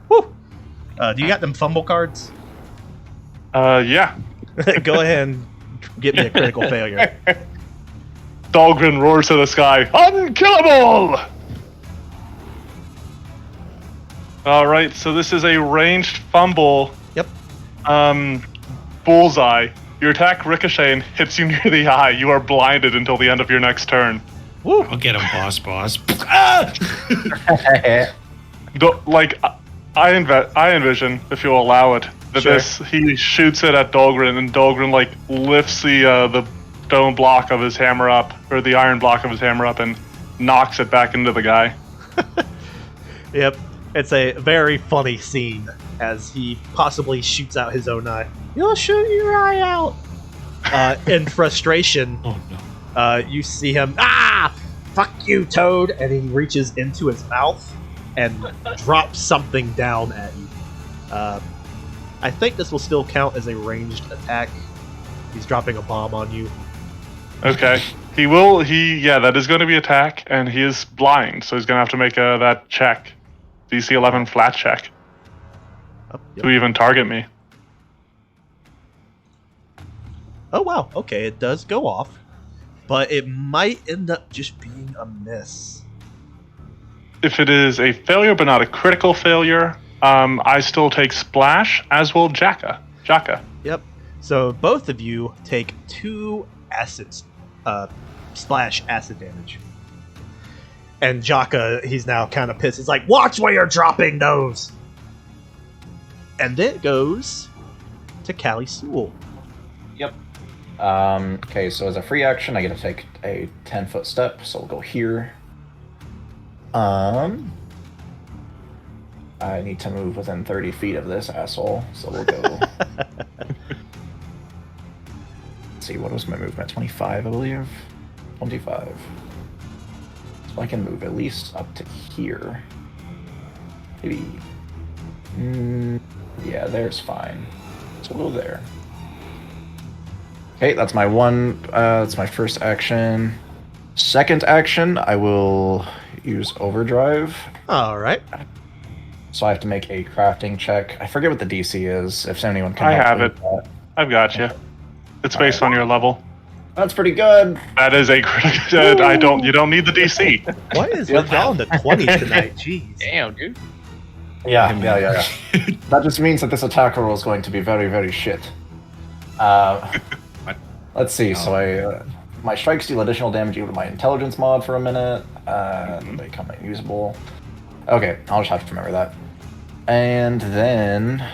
Woo! Do you got them fumble cards? Yeah. Go ahead and get me a critical failure. Dahlgren roars to the sky, "Unkillable!" Alright, so this is a ranged fumble. Yep. Bullseye. Your attack ricochet and hits you near the eye. You are blinded until the end of your next turn. Woo! I'll get him, boss. Ah! I envision, if you'll allow it, that Sure. he shoots it at Dahlgren, and Dahlgren lifts the stone block of his hammer up, or the iron block of his hammer up, and knocks it back into the guy. Yep. It's a very funny scene as he possibly shoots out his own eye. "You'll shoot your eye out!" In frustration, Oh no. you see him, "Fuck you, Toad!" And he reaches into his mouth and drops something down at you. I think this will still count as a ranged attack. He's dropping a bomb on you. Okay. That is going to be attack, and he is blind, so he's going to have to make that check. DC 11 flat check Oh, yep. to even target me. Oh, wow. Okay, it does go off. But it might end up just being a miss. If it is a failure but not a critical failure, I still take splash, as will Jaka. Yep. So both of you take 2 acids, splash acid damage. And Jaka, he's now kind of pissed. He's like, "Watch where you're dropping those!" And then it goes to Callie Sewell. Yep. Okay, so as a free action, I get to take a 10-foot step, so we'll go here. I need to move within 30 feet of this asshole, so we'll go... Let's see, what was my movement? 25, I believe? 25. So I can move at least up to here. Maybe... yeah, there's fine. So we'll go there. Okay, that's my that's my first action. Second action, I will use overdrive. Alright. So I have to make a crafting check. I forget what the DC is, if anyone can I help have me it. with that. I've got you. It's based on your level. That's pretty good. That is a critical. You don't need the DC. What is with y'all in the 20s tonight? Jeez. Damn, dude. Yeah. That just means that this attack roll is going to be very, very shit. Let's see. So my strikes deal additional damage equal to my intelligence mod for a minute. They become unusable. Okay, I'll just have to remember that. And then,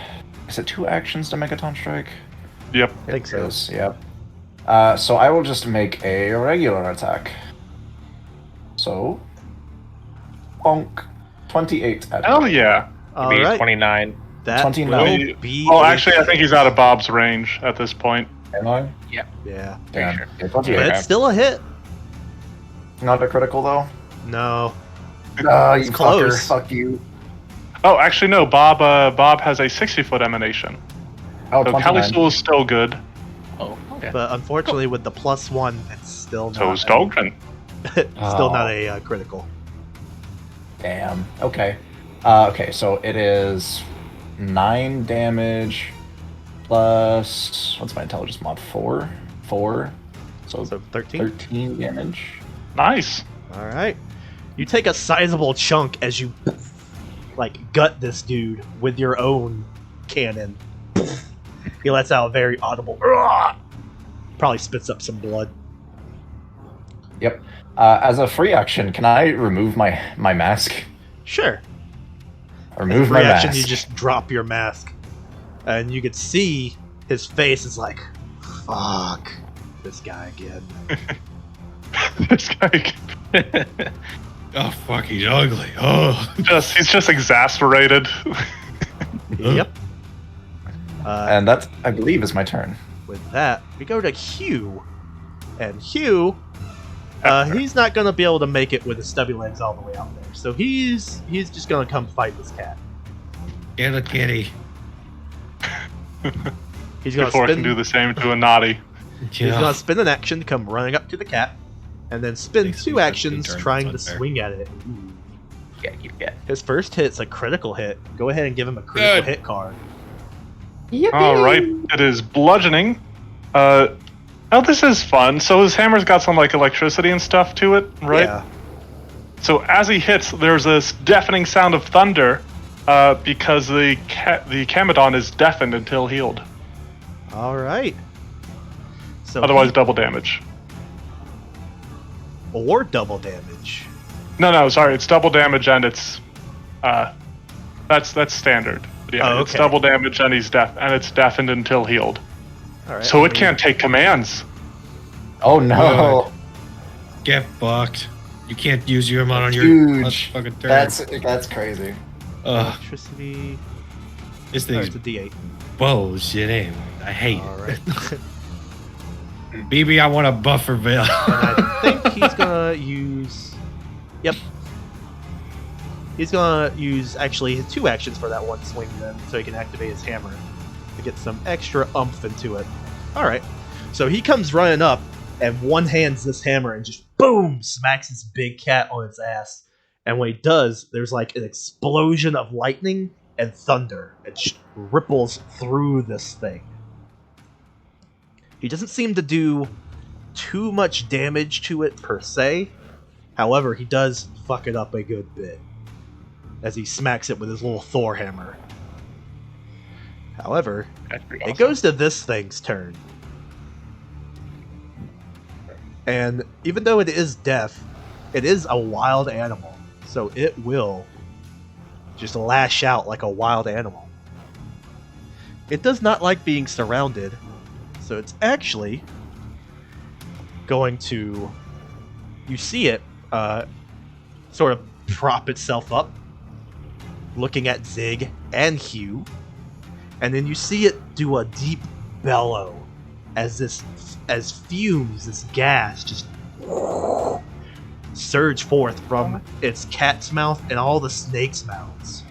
is it 2 actions to Megaton Strike? Yep. I think so. Yes, yep. So I will just make a regular attack. So, bonk, 28 at Oh, Hell yeah. Maybe Alright. 29. That 29. will be. Oh, a- actually, I think he's out of Bob's range at this point. Am I? Yeah. Damn. Sure. Yeah, But 28. it's still a hit. Not a critical though. No. You It's close. fucker. Fuck you. Oh, actually, no. Bob has a 60-foot emanation. Oh, So 29. Kalisul is still good. Oh, okay. But unfortunately, with the +1, it's still So not. is Dahlgren. Still not a critical. Damn. Okay. Okay, so it is 9 damage plus what's my intelligence mod? 4. So So 13. 13 damage. Nice. All right. You take a sizable chunk as you gut this dude with your own cannon. He lets out a very audible. "Ugh!" Probably spits up some blood. Yep. As a free action, can I remove my mask? Sure. remove my reaction, mask. you just drop your mask, and you could see his face is like, "Fuck, this guy again." This guy, Oh, fuck, he's ugly. Oh. he's just exasperated. Yep. And that, I believe, is my turn. With that, we go to Hugh, and Hugh, he's not gonna be able to make it with his stubby legs all the way out there, so he's just gonna come fight this cat. Get a kitty. He's gonna Before I can spin. do the same to a naughty. He's gonna spin an action to come running up to the cat, and then spin Makes two me actions turn, trying to it's unfair. swing at it. Ooh. Yeah. His first hit's a critical hit. Go ahead and give him a critical Good. hit card. All right, it is bludgeoning. Oh, this is fun. So his hammer's got some like electricity and stuff to it, right? Yeah. So as he hits, there's this deafening sound of thunder, because the Kamodon is deafened until healed. All right. So Otherwise, double damage. or double damage. No, sorry, it's double damage and it's, that's standard. But yeah, Oh, it's okay. double damage and he's it's deafened until healed. All right. So I it mean, can't take commands. Oh no! Get fucked. You can't use your amount on your Huge. fucking turn. That's crazy. Ugh, Electricity. this Oh, thing's it's a D8. bullshit. I hate All it. right. BB, I want a buffer veil. And I think he's gonna use. Yep. He's gonna use actually 2 actions for that one swing then, so he can activate his hammer to get some extra oomph into it. Alright. So he comes running up and one-hands this hammer and just boom! Smacks this big cat on its ass. And when he does, there's like an explosion of lightning and thunder. It just ripples through this thing. He doesn't seem to do too much damage to it per se. However, he does fuck it up a good bit as he smacks it with his little Thor hammer. However, That's pretty it awesome. goes to this thing's turn. And even though it is deaf, it is a wild animal. So it will just lash out like a wild animal. It does not like being surrounded. So it's actually going to... You see it sort of prop itself up, looking at Zig and Hugh. And then you see it do a deep bellow as fumes, this gas just surge forth from its cat's mouth and all the snakes' mouths.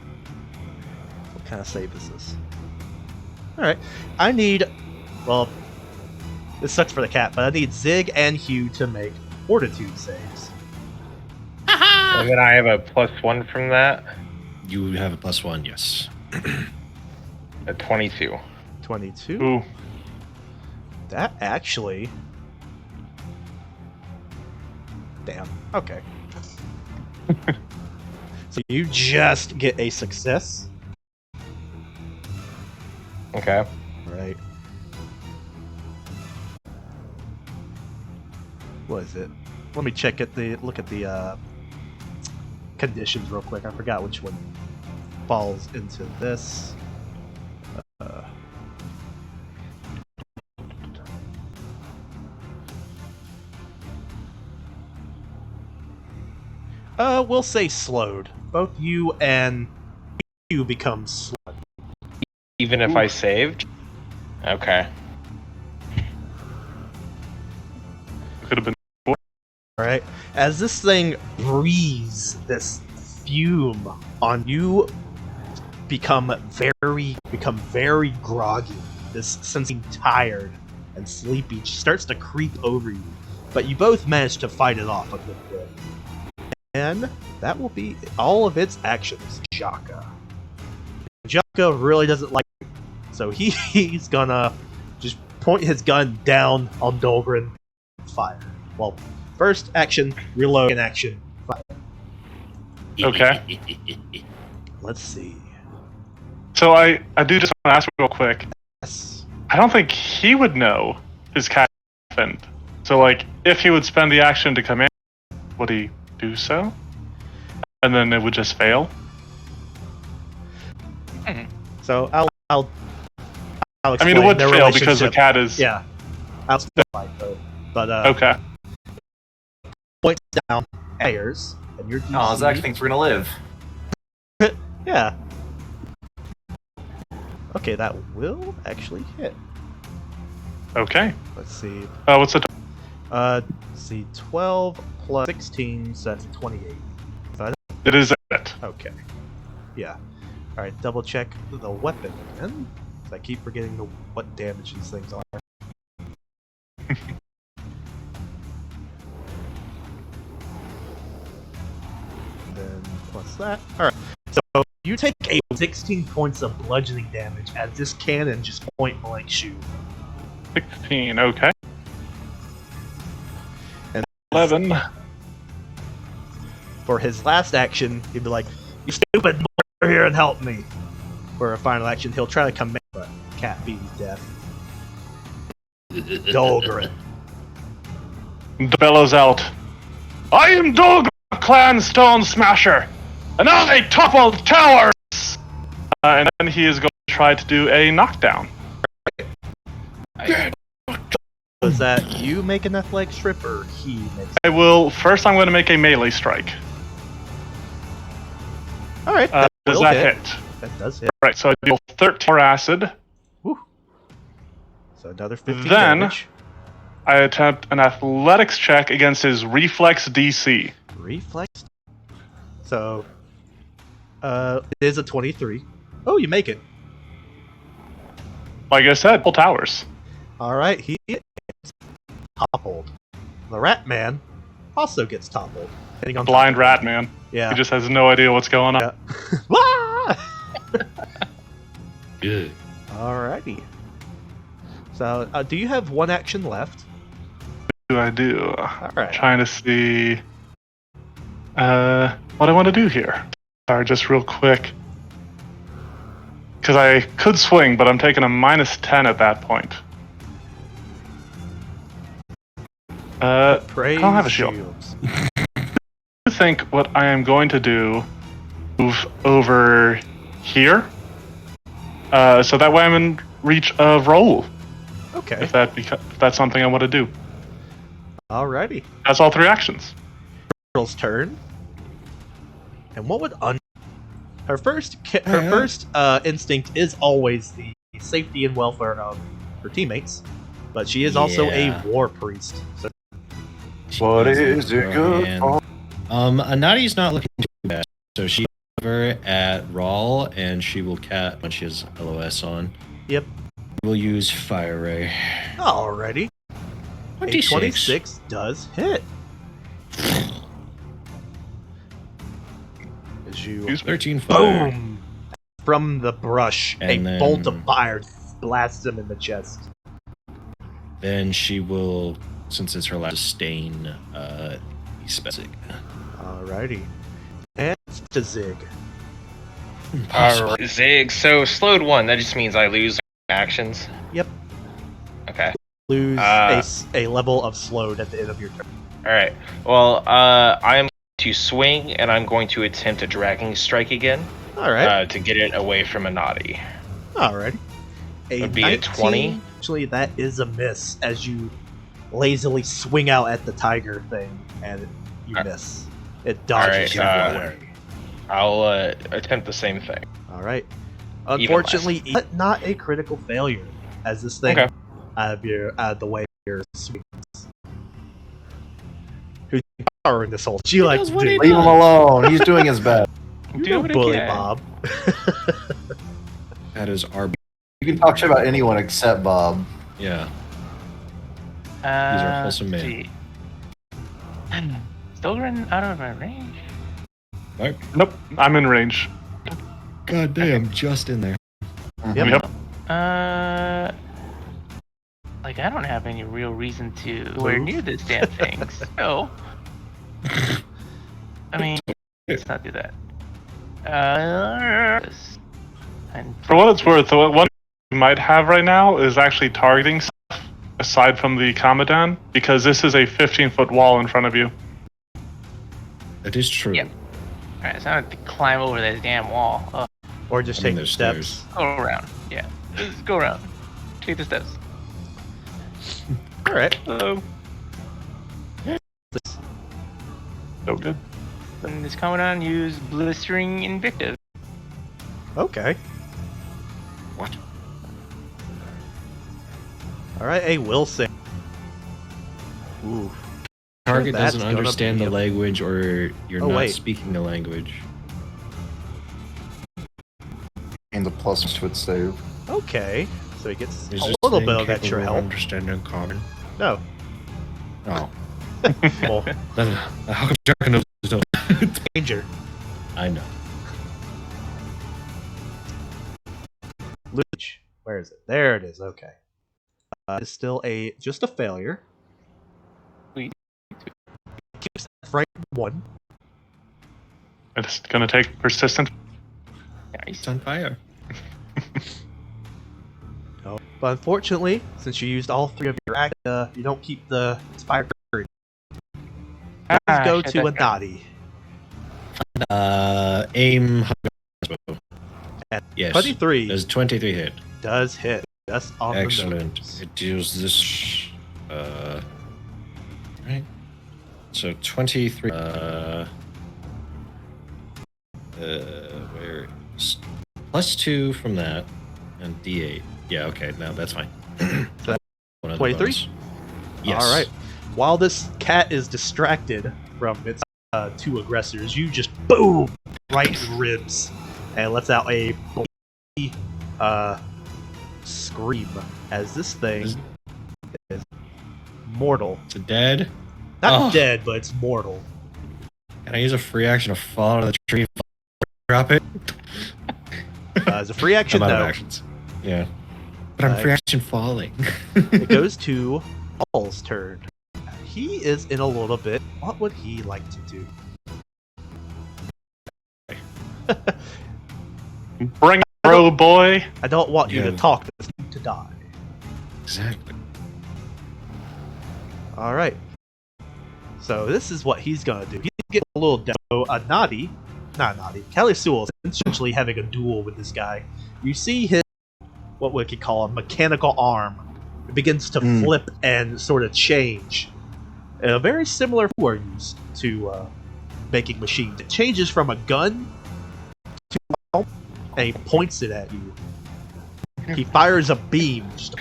What kind of save is this? Alright, I need... Well, this sucks for the cat, but I need Zig and Hugh to make fortitude saves. And then I have a +1 from that, You have a +1, yes. a 22. 22? Ooh, That actually... Damn. Okay. So you just get a success. Okay. Right. What is it? Let me look at the conditions real quick. I forgot which one falls into this. We'll say slowed. Both you and you become slowed. Even if I saved? Okay. could have been. Alright? As this thing breathes this fume on you, become very groggy. This sensing tired and sleepy starts to creep over you. But you both manage to fight it off a good bit. And that will be all of its actions. Jaka. Jaka really doesn't like it, so he's gonna just point his gun down on Dolgren and fire. Well, first action, reload, and action, fire. Okay. Let's see. So I do just want to ask real quick. Yes. I don't think he would know his cat happened. So like, if he would spend the action to come in, would he do so? And then it would just fail? So I'll I explain mean, it would their fail because the relationship. cat is. Yeah, I'll fight though. But Okay. points down players, and your DC. Oh, Zach thinks we're gonna live. Yeah. Okay, that will actually hit. Okay. Let's see. What's the. Let's see. 12 plus 16, so that's 28. It is it. Okay. Yeah. All right. Double check the weapon again. 'Cause I keep forgetting what damage these things are. Then plus that. All right. So you take 16 points of bludgeoning damage as this cannon just point blank shoot. 16. Okay. And 11. For his last action, he'd be like, "You stupid, over here and help me." For a final action, he'll try to come in, but cat beat him to death. Dolgrin. Bellows out. I am Dog Clan Stone Smasher, and I toppled towers! And then he is going to try to do a knockdown. Was that you make an athletic strip, or he makes? I will. First, I'm going to make a melee strike. All right, that Does will that hit. hit? That does hit. Right, so I deal 13 more acid. Woo. So another 15 Then- damage. I attempt an athletics check against his reflex DC. Reflex. So, it is a 23. Oh, you make it. Like I said, full towers. All right, he is toppled. The Rat Man also gets toppled. Hitting on Blind top. rat man. Yeah. He just has no idea what's going on. Yeah. Wah! Good. Alrighty. So, do you have one action left? What do I do? Alright. Trying to see what I want to do here. Sorry, just real quick. Because I could swing, but I'm taking a -10 at that point. Praise I don't have a shield. shields. I think what I am going to do, move over here. So that way I'm in reach of roll. Okay. If that's something I want to do. Alrighty. That's all 3 actions. Girl's turn. And what would her first instinct is always the safety and welfare of her teammates, but she is also Yeah. a war priest. So What is it good And, for? Anadi's not looking too bad, so she's over at Rawl, and she will cat when she has LOS on. Yep. We'll use Fire Ray. alrighty. A 26 does hit. As you 13 fire. boom from the brush, And a then- bolt of fire blasts him in the chest. Then she will, since it's her last sustain, be specific. Alrighty. And it's to Zig. Alright, Zig. So slowed 1. That just means I lose actions. Yep. Okay. Lose a level of slowed at the end of your turn. All right. Well, I am to swing, and I'm going to attempt a dragging strike again Alright. to get it away from Anadi. Alrighty. Would be a 20. Actually, that is a miss as you lazily swing out at the tiger thing, and you miss. It dodges you Alright, away. I'll attempt the same thing. Alright. Even Unfortunately, but not a critical failure, as this thing Okay. out of the way of your swings. Who's powering this whole? She like does to what do. he Leave him alone. He's doing his best. You Do don't it bully again. Bob. That is our. You can talk shit about anyone except Bob. Yeah. He's our wholesome man. See. Still running out of my range. Right. Nope, I'm in range. God damn, just in there. Yep. Yep. Like I don't have any real reason to nowhere near this damn thing. So, I mean, let's not do that. And For what it's worth, the one you might have right now is actually targeting stuff aside from the Kamadan, because this is a 15-foot wall in front of you. That is true. Yep. Alright, so I have to climb over this damn wall. Or just I mean, take there's steps. Go around. Yeah. Just go around. Take the steps. All right. Hello. So good. When this coming on, use Blistering Invictive. Okay. What? All right. A will save. Ooh. Target That's doesn't gonna understand be the a- language, or you're Oh, not wait. speaking the language. And the plus to its save. Okay. So he gets Is a this little thing bit of capable extra of help. understanding common? No. Oh. Well, How come Jack knows this? danger. I know. Luch. Where is it? There it is. Okay. It's still just a failure. Sweet. Keeps that frightened 1. It's gonna take persistent. Nice. It's on fire. No. But unfortunately, since you used all 3 of your act, you don't keep the inspired courage. Let's go shut to that a down. Dottie. Aim. At Yes. 23 Does 23 hit? does hit. Just on Excellent. the nose. It deals this. Right. So 23. Where? +2 from that, and D8. Yeah. Okay. No, that's fine. So One other 23? bonus. Yes. All right. While this cat is distracted from its 2 aggressors, you just boom right in the ribs and lets out a scream as this thing is mortal. It's dead. Not Oh. dead, but it's mortal. Can I use a free action to fall out of the tree and drop it? As a free action, I'm out of no. actions. Yeah. But I'm free action falling. It goes to Paul's turn. He is in a little bit. What would he like to do? Bring it, bro, boy. I don't want you to Yeah. talk. This need to die. Exactly. All right. So this is what he's gonna do. He's getting a little demo. Nadi, not Nadi. Kelly Sewell is essentially having a duel with this guy. You see his, what we could call a mechanical arm. It begins to flip and sort of change. Very similar to are used to making machines. It changes from a gun to a helmet, and he points it at you. He fires a beam. Just a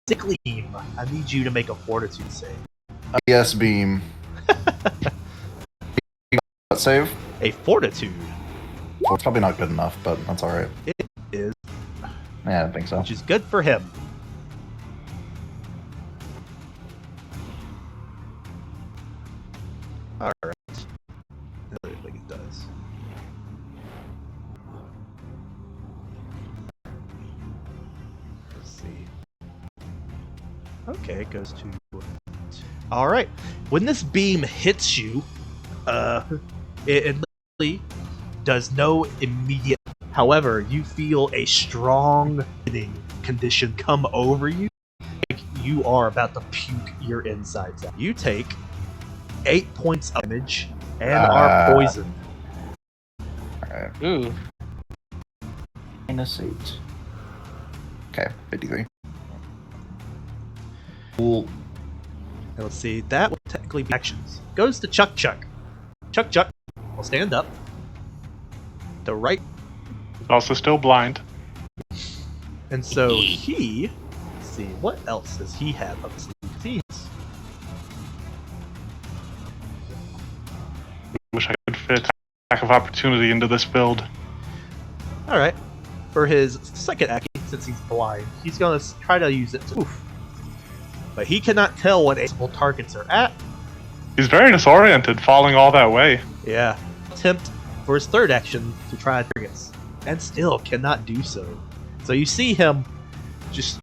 sickly beam. I need you to make a fortitude save. Yes, beam. What save? A fortitude. Well, it's probably not good enough, but that's alright. It is, Yeah, I don't think so. which is good for him. Alright. I don't think it does. Let's see. Okay, it goes to... Alright. When this beam hits you, it literally does no immediate... However, you feel a strong hitting condition come over you. Like you are about to puke your insides out. You take 8 points of damage and are poisoned. Alright. Ooh. -8. Okay, 53. Cool. And let's see, that will technically be actions. Goes to Chuck Chuck. Chuck Chuck will stand up. The right, He's also still blind. and so he. Let's see, what else does he have up his sleeve? He has Wish I could fit lack of opportunity into this build. Alright. For his second action, since he's blind, he's going to try to use it to oof. But he cannot tell what multiple targets are at. He's very disoriented, falling all that way. Yeah. Attempt for his third action to try targets. And still cannot do so. So you see him just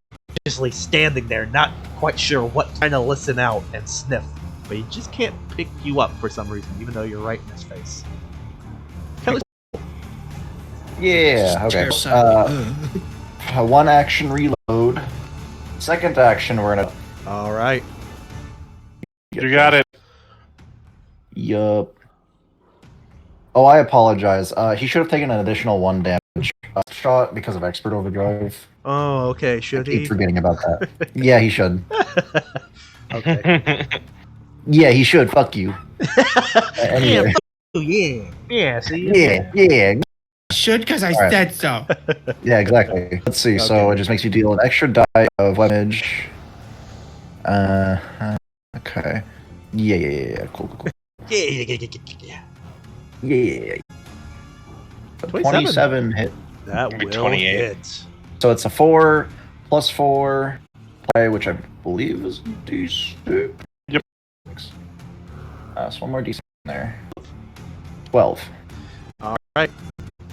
standing there, not quite sure what, trying to listen out and sniff. But he just can't pick you up for some reason, even though you're right in his face. Kelly, Yeah, okay. One action reload. Second action, we're gonna. alright. You got it. Yup. Oh, I apologize. He should have taken an additional 1 damage shot because of expert overdrive. Oh, okay. I Should keep he? forgetting about that. Yeah, he should. Okay. Yeah, he should. Fuck you. Anyway. Yeah. See. Yeah. Should because I Alright. said so. Yeah, exactly. Let's see. So Okay. it just makes you deal an extra die of damage. Okay. Yeah. Cool. Yeah. Yeah. 27. 27 hit. That Maybe will 28. hit. So it's a 4 plus 4 play, which I believe is D6. Yep. So one more D6 in there. 12. All right.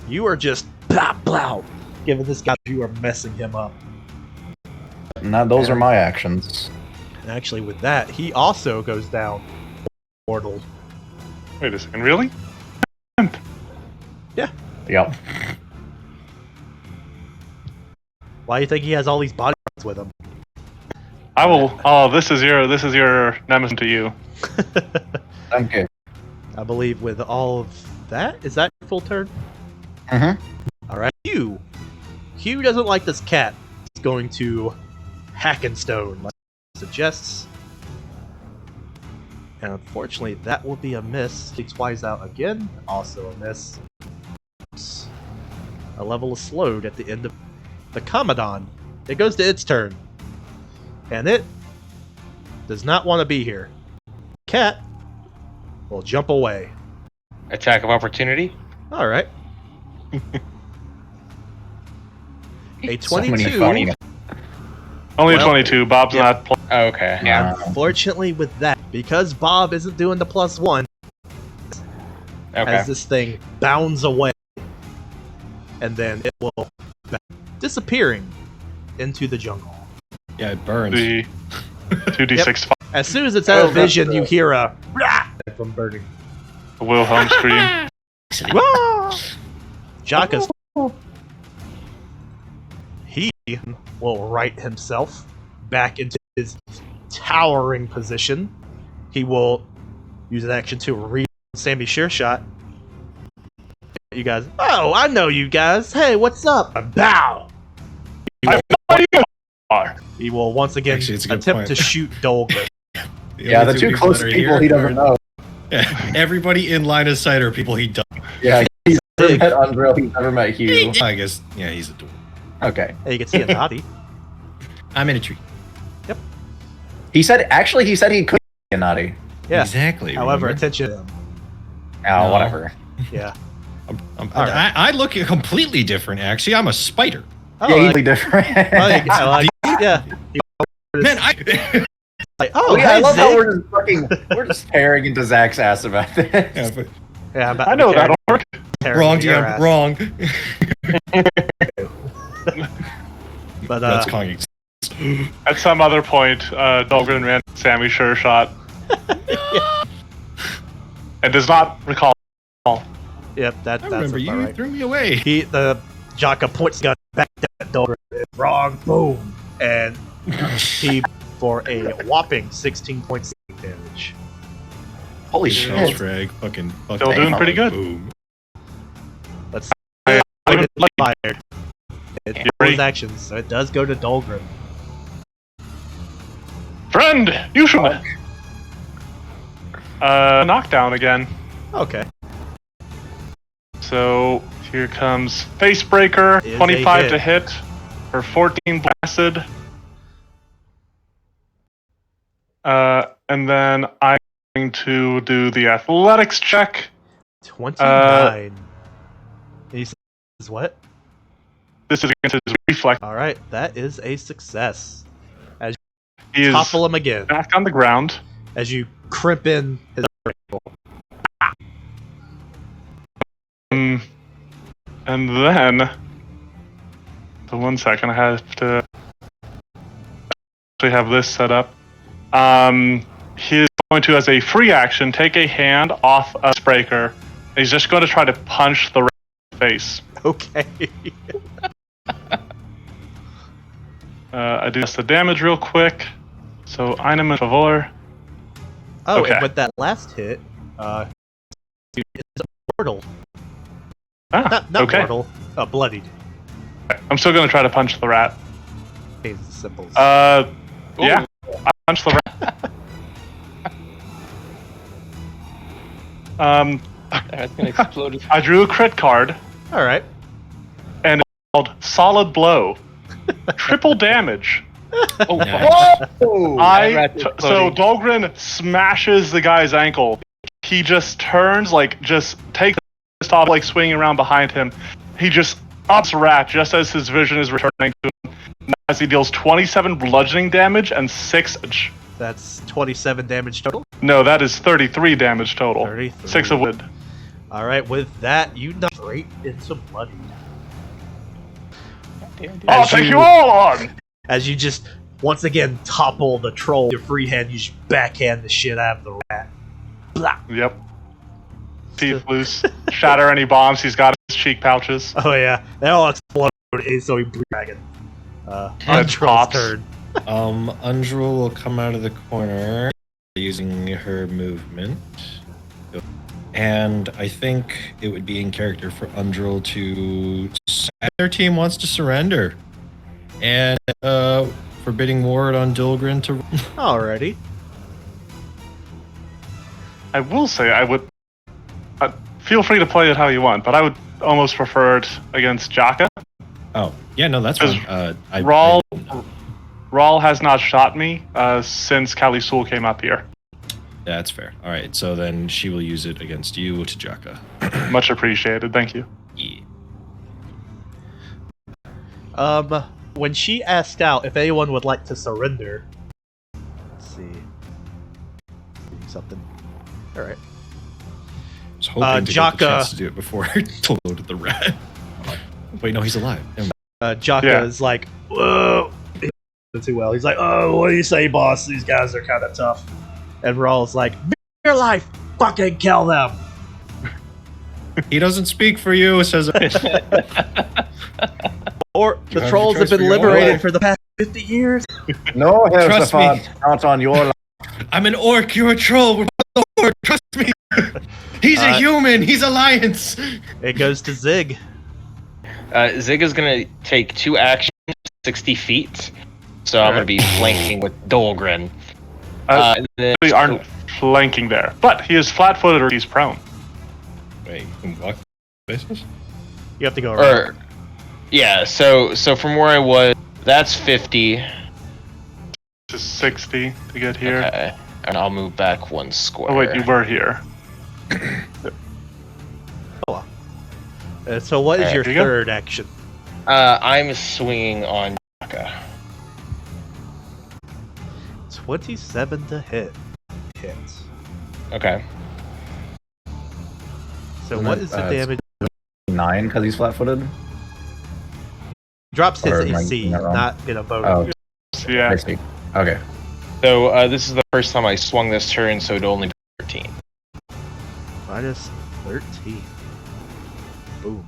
You are just blah, giving this guy. You are messing him up. Now those are my actions. And actually, with that, he also goes down. Mortal. Wait a second, really? Yep. Why do you think he has all these bodyguards with him? I will. Oh, this is your nemesis to you. Thank you. I believe with all of that, is that your full turn? Mm-hmm. All right. Hugh doesn't like this cat. He's going to hack and stone, like it suggests. And unfortunately, that will be a miss. He twice out again, also a miss. A level is slowed at the end of the Commandant. It goes to its turn. And it does not want to be here. Cat will jump away. Attack of opportunity. Alright. A So many 22. funny- Only Well, 22. Bob's yeah. not. Oh, okay. Yeah. Unfortunately, with that, because Bob isn't doing the +1, Okay. as this thing bounds away, and then it will disappearing into the jungle. Yeah, it burns. The 2d6 As soon as it's out Oh, of vision, that's you hear a "Rah!" from burning. Wilhelm scream. Jaka's. He will right himself back into his towering position. He will use an action to read Sammy Shearshot. You guys. Oh, I know you guys. Hey, what's up? Bow. He will once again Actually, it's a good attempt point. to shoot Dolgren. Yeah, the two close that are people here he doesn't know. Yeah, everybody in line of sight are people he does. Yeah, he's never Big. met Unreal, he's never met Hugh. I guess, yeah, he's a dwarf. Okay. Hey, you can see a Nadi. I'm in a tree. He said he could be a naughty. Yeah. Exactly. However, remember? attention to him. Oh, No. whatever. Yeah. All right. I look completely different, actually. I'm a spider. Oh, Yeah, like, he's different. yeah. Man, I. Like, oh, I hey, love how Zig. we're just tearing into Zach's ass about this. Yeah, but Yeah, I'm about I to know be that'll work. tearing wrong, your DM, ass. wrong. But That's calling. At some other point, Dolgren ran Sammy Shearshot. And does not recall. yep, I that's remember you right. threw me away. The Jaka points gun back at Dolgren. Wrong, boom, and he for a whopping 16 points of damage. Holy Shells shit. frag, fucking Still doing pretty good. Boom. Let's I would like fired. It's Yeah. his actions, so it does go to Dolgren. Friend, you should. Knockdown again. Okay. So here comes Facebreaker, Is a 25 to hit. hit for 14 blasted. And then I'm going to do the athletics check. 29. He says what? This is against his reflex. Alright, that is a success. He is Topple him again back on the ground. as you crimp in his And then, so 1 second, I have to actually have this set up. He is going to, as a free action, take a hand off a breaker. He's just going to try to punch the face. Okay. I do the damage real quick. So, einem a favor. Oh, Okay. and with that last hit, it's a portal. Not okay. mortal. Bloodied. I'm still gonna try to punch the rat. Change the symbols. Yeah. I punch the rat. That's gonna explode. I drew a crit card All right. and it's called Solid Blow. Triple damage. Oh, Nice. So Dahlgren smashes the guy's ankle. He just turns, just takes the top, swinging around behind him. He just ups Rat just as his vision is returning to him. As he deals 27 bludgeoning damage and 6. That's 27 damage total. No, that is 33 damage total. 33. 6 of wood. All right. With that, you knock straight into bloody. I'll As take you- you all on! As you just once again topple the troll, your free hand, you just backhand the shit out of the rat. Blah. Yep. Teeth loose. Shatter any bombs he's got in his cheek pouches. Oh yeah, they all explode. So he blew dragon. That Untroll's pops. turn. Undrel will come out of the corner using her movement. And I think it would be in character for Undrel to... Their team wants to surrender. And forbidding ward on Dilgren to... Alrighty. I will say I would... feel free to play it how you want, but I would almost prefer it against Jaka. Oh, yeah, no, that's fine. Rawl has not shot me since Kali Sul came up here. That's fair. All right, so then she will use it against you, Tajaka. Much appreciated, thank you. Yeah. When she asked out if anyone would like to surrender, let's see, something. All right. I was hoping to get the Jaka- chance to do it before I loaded the rat. Wait, no, he's alive. Never mind. Jaka Yeah. is like, whoa, he doesn't too well. He's like, oh, what do you say, boss? These guys are kind of tough. And Rawl's like, your life, fucking kill them. He doesn't speak for you, says... Or the have trolls to have choice been for your liberated life. for the past 50 years. No, Trust me. Hersafat, not on your life. I'm an orc, you're a troll, we're both orc, trust me! He's a human, he's alliance! It goes to Zig. Zig is gonna take 2 actions, 60 feet. So I'm gonna be flanking with Dahlgren. And then- We aren't flanking there, but he is flat-footed or he's prone. Wait, you can walk basis? You have to go around. Or, yeah. So from where I was, that's 50. This is 60 to get here. Okay, and I'll move back 1 square. Oh wait, you were here. So what is Alright, your here you go. third action? I'm swinging on Jaka. 27 to hit. Hits. Okay. So And what that, is the it's damage? 9 because he's flat-footed. Drops his or am I AC, getting that wrong? not in a bonus. Oh, So, yeah. I see. Okay. So this is the first time I swung this turn, so it'd only be 13. Minus 13. Boom.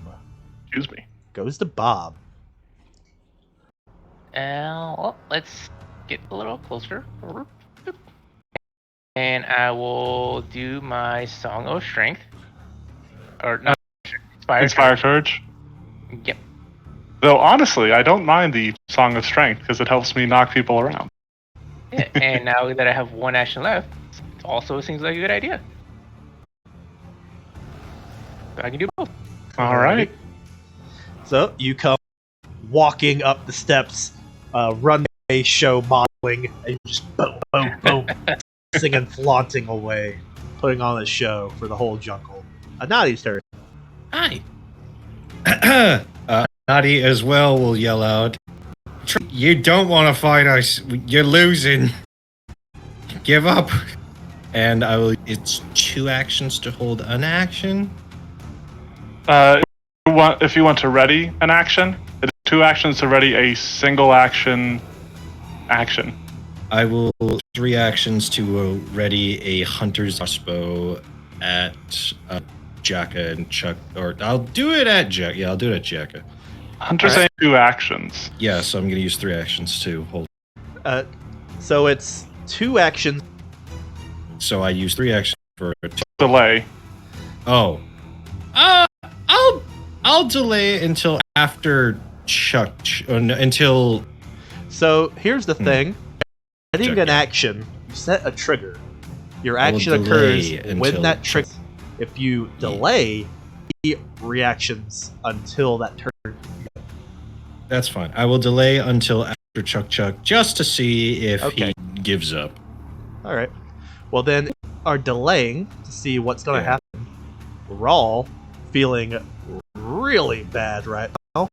Excuse me. Goes to Bob. Well, let's get a little closer. And I will do my Song of Strength. Or not Inspire Courage. Yep. Though honestly, I don't mind the Song of Strength because it helps me knock people around. Yeah, and now that I have 1 action left, it also seems like a good idea. So I can do both. All right. So you come walking up the steps, runway show modeling, and you just boom, boom, boom, singing, flaunting away, putting on a show for the whole jungle. Nadi's turn. Hi. Nadi as well will yell out, you don't want to fight us, you're losing. Give up. And I will, it's 2 actions to hold an action. If you want to ready an action, it is 2 actions to ready a single action. I will 3 actions to ready a hunter's crossbow at Jaka and Chuck, or I'll do it at Jaka. Yeah, I'll do it at Jaka. Hunter's saying 2 actions. Yeah, so I'm going to use 3 actions to hold. So it's 2 actions. So I use 3 actions for. Delay. Oh. I'll delay it until after until. So here's the thing: setting Check an it. action, you set a trigger. Your I will action occurs delay when until- that trigger. If you delay, he reactions until that turn. That's fine. I will delay until after Chuck just to see if Okay. he gives up. All right. Well, then, are delaying to see what's going to Yeah. happen. We're all feeling really bad right now.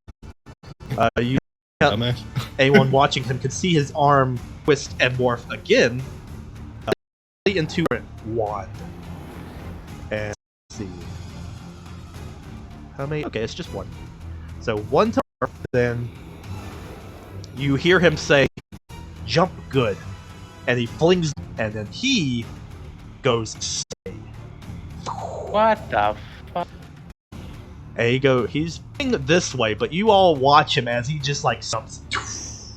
You, Dumbass. anyone watching him, can see his arm twist and morph again into a wand. And let's see. How many? Okay, it's just one. So one to morph, then you hear him say, "Jump good," and he flings, and then he goes stay. What the fuck? And he's going this way, but you all watch him as he just like jumps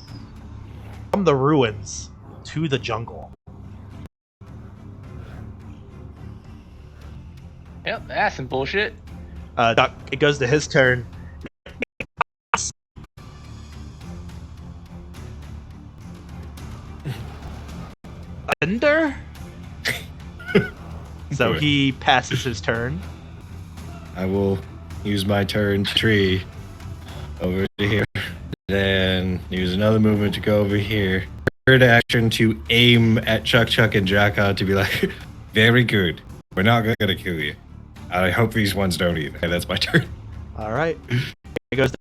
from the ruins to the jungle. Yep, that's some bullshit. Doc, it goes to his turn. Ender? So Good. he passes his turn. I will use my turn to tree over to here. Then use another movement to go over here. Third action to aim at Chuck and Jacka to be like, very good. We're not gonna kill you. I hope these ones don't either. Okay, that's my turn. All right. It goes to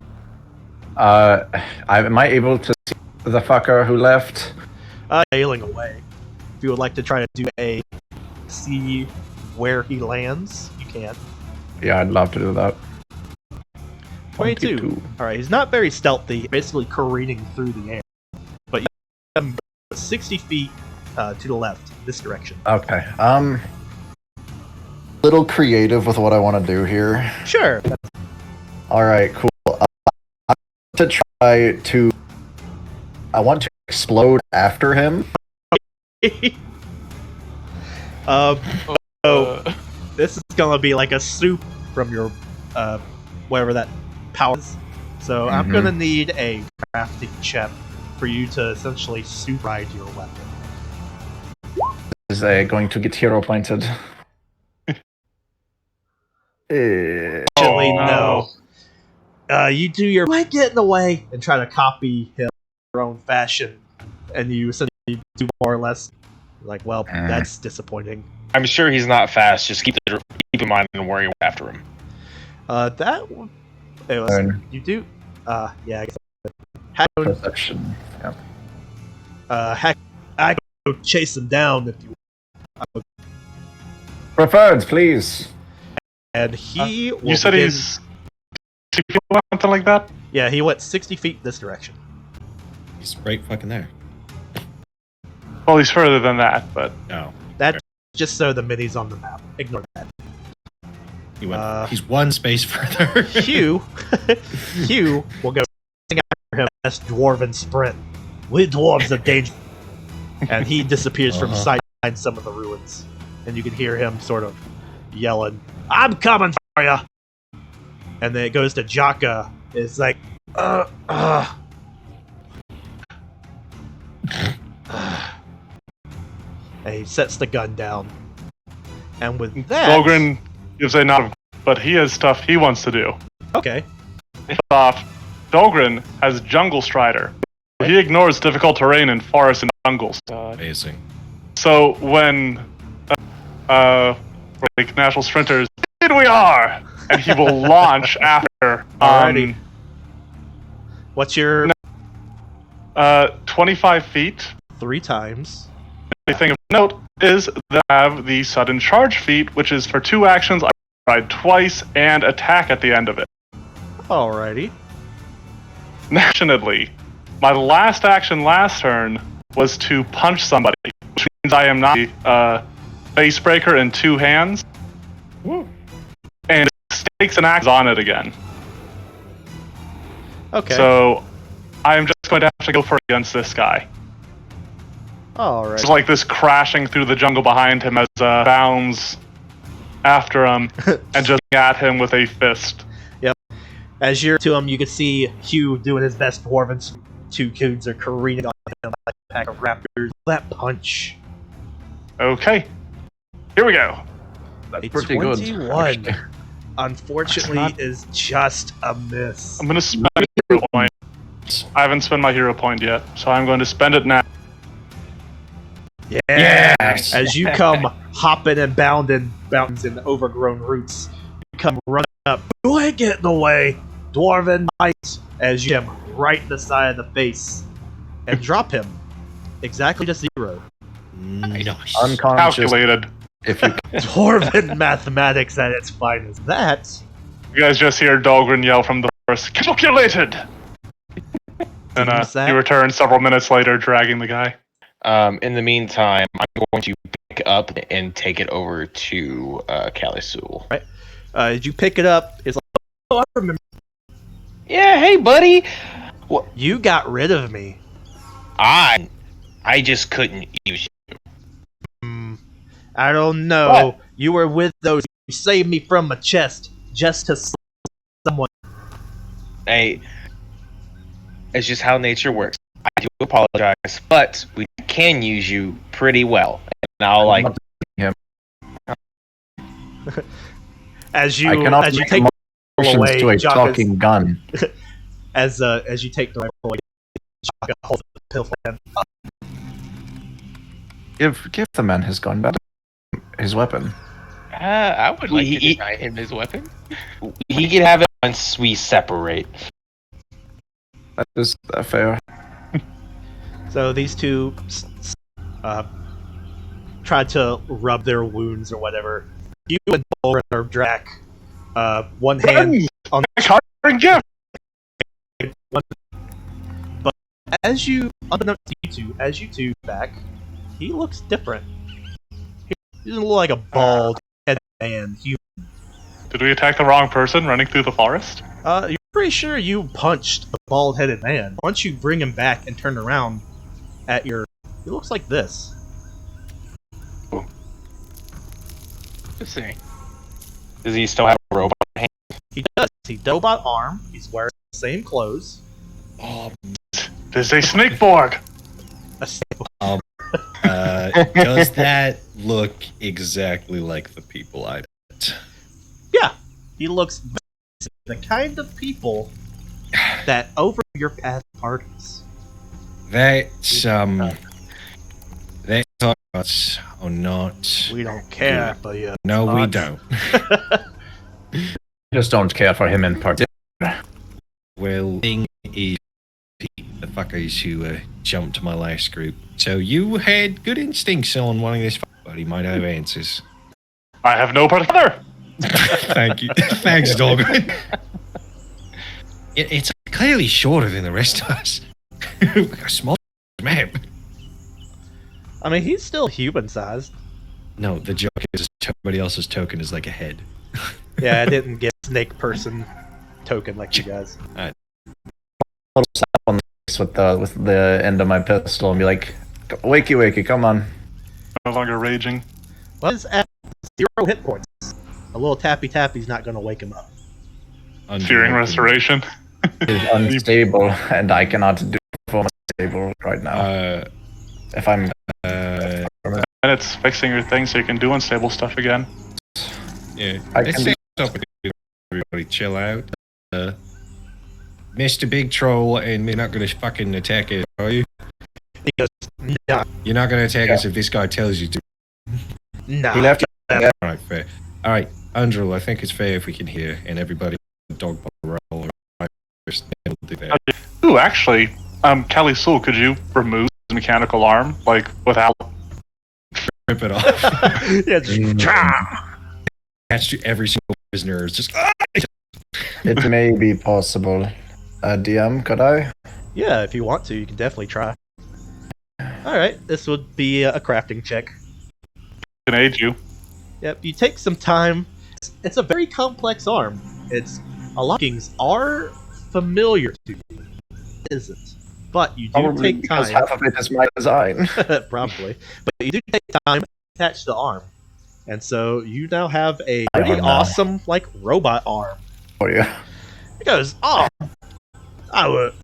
Am I able to see the fucker who left? sailing away. If you would like to try to do a see where he lands, you can. Yeah, I'd love to do that. 22. Alright, he's not very stealthy, basically careening through the air. But you have him 60 feet to the left, this direction. Okay. Little creative with what I want to do here. Sure. All right, cool. I want to try to. I want to explode after him. So this is gonna be like a soup from your whatever that power is. So I'm Mhm. gonna need a crafting check for you to essentially soup ride your weapon. Is going to get hero pointed. Actually, no. no. You do your might get in the way and try to copy him in your own fashion, and you essentially do more or less like, well, that's disappointing. I'm sure he's not fast. Just keep in mind and worry after him. You do. Yeah. I guess. Perception. Yeah. I go chase him down if you. Preferred, please. And he. will You said begin- he's 60 feet or something like that? Yeah, he went 60 feet this direction. He's right fucking there. Well, he's further than that, but No. That's just so the minis on the map. Ignore that. He went, he's one space further. Hugh will go after him as dwarven sprint. We dwarves are dangerous. And he disappears from sight behind some of the ruins. And you can hear him sort of yelling, "I'm coming for ya!" And then it goes to Jaka. It's like, And he sets the gun down. And with that... Dahlgren gives a nod, but he has stuff he wants to do. Okay. First off, Dahlgren has Jungle Strider. He ignores difficult terrain in forests and jungles. Amazing. So when like national sprinters, here we are, and he will launch after. Alrighty. What's your... 25 feet. 3 times. The thing of note is that I have the sudden charge feat, which is for 2 actions. I ride twice and attack at the end of it. Alrighty. Nationally, my last action last turn was to punch somebody, which means I am not face breaker in 2 hands. Woo. And it takes an axe on it again. Okay. So I am just going to have to go for it against this guy. Alright. It's like this crashing through the jungle behind him as bounds after him and just at him with a fist. As you're to him, you can see Hugh doing his best dwarven. Two coons are careening on him like a pack of raptors. That punch. Okay. Here we go. A pretty good, 21, actually. unfortunately, That's is just a miss. I'm going to spend a hero point. I haven't spent my hero point yet, so I'm going to spend it now. Yes. As you come hopping and bounding mountains and overgrown roots, you come running up. Go ahead, get in the way, dwarven might, as you hit him right in the side of the face and drop him exactly to 0. Nice. Unconscious. Calculated. If you Dwarven mathematics at its finest. That You guys just hear Dahlgren yell from the forest, calculated! And Seems that- he returns several minutes later, dragging the guy. In the meantime, I'm going to pick up and take it over to Calisul. did you pick it up? It's like, oh, I remember. Yeah, hey, buddy. You got rid of me. I just couldn't use you. I don't know. What? You were with those. You saved me from a chest just to someone. Hey, it's just how nature works. I do apologize, but we can use you pretty well. And I'll like. As you I cannot as you make take the rifle away, to a Jocka's- talking gun. as you take the rifle away, Jocka holds the pill and Give the man his gun back. His weapon. I would like to He- deny him his weapon. He can have it once we separate. That is fair. So these two tried to rub their wounds or whatever. You and Bolren are Drac. One hand on Covering Jeff! as you, unbeknownst to you two back, he looks different. He doesn't look like a bald head man. Did we attack the wrong person running through the forest? You're pretty sure you punched the bald-headed man. Once you bring him back and turn around at your, he looks like this. Let's see. Does he still have a robot hand? He does. He robot arm. He's wearing the same clothes. Oh, there's a snakeboard! A stable. Does that look exactly like the people I met? Yeah, he looks the kind of people that over your past parties. That's thoughts are not. We don't care for you. No, we thoughts. don't. Just don't care for him in particular. Well, thing is, the fuckers who jumped to my last group. So you had good instincts on wanting this but he might have answers. I have no particular! Thank you. Thanks, dog. It's clearly shorter than the rest of us. A small map. I mean, he's still human-sized. No, the joke is somebody else's token is like a head. Yeah, I didn't get snake person token like you guys. I'll slap on the face with the end of my pistol and be like, "Wakey, wakey, come on." No longer raging. Well, he's at 0 hit points. A little tappy's not going to wake him up. Fearing restoration. He's unstable, and I cannot do performance stable right now. If I'm And it's fixing your thing so you can do unstable stuff again. Yeah. I Let's can say something. Everybody chill out. Mr. Big Troll, and we're not going to fucking attack it, are you? He goes, nah, You're not going to attack us if this guy tells you to. nah. he left. Alright, fair. Alright, Andrew, I think it's fair if we can hear, and everybody dog roll or first, and we'll do that. Ooh, actually, Calisul, could you remove his mechanical arm, like, without... Rip it off. Yeah, just, Attached to every single prisoner. It's just. It may be possible. DM, could I? yeah, if you want to, you can definitely try. Alright, this would be a crafting check. can aid you. Yep, you take some time. It's a very complex arm. It's a lot of things are familiar to you. It isn't. But you do Probably take because time. half of it is my design. Probably. But you do take time to attach the arm. And so you now have a I pretty don't know. awesome, like, robot arm. For you. goes, "Oh, I would.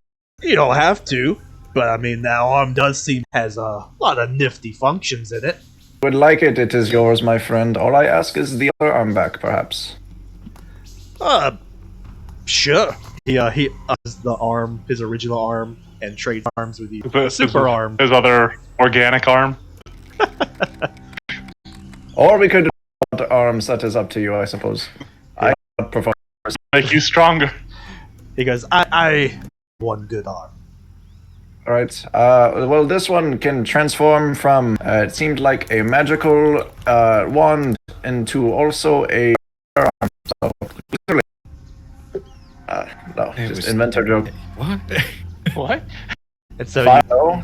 You don't have to, but I mean that arm does seem has a lot of nifty functions in it." Would like it. It is yours, my friend. All I ask is the other arm back, perhaps. Sure. He does the arm, his original arm, and trades arms with you. His- Super arm. His other organic arm. Or we could do the arms. That is up to you, I suppose. I prefer. Make you stronger. He goes, I one good arm. All right. Well, this one can transform from. It seemed like a magical wand into also a arm. So, literally. No, It just was- inventor joke. What? What? And so Fine, oh,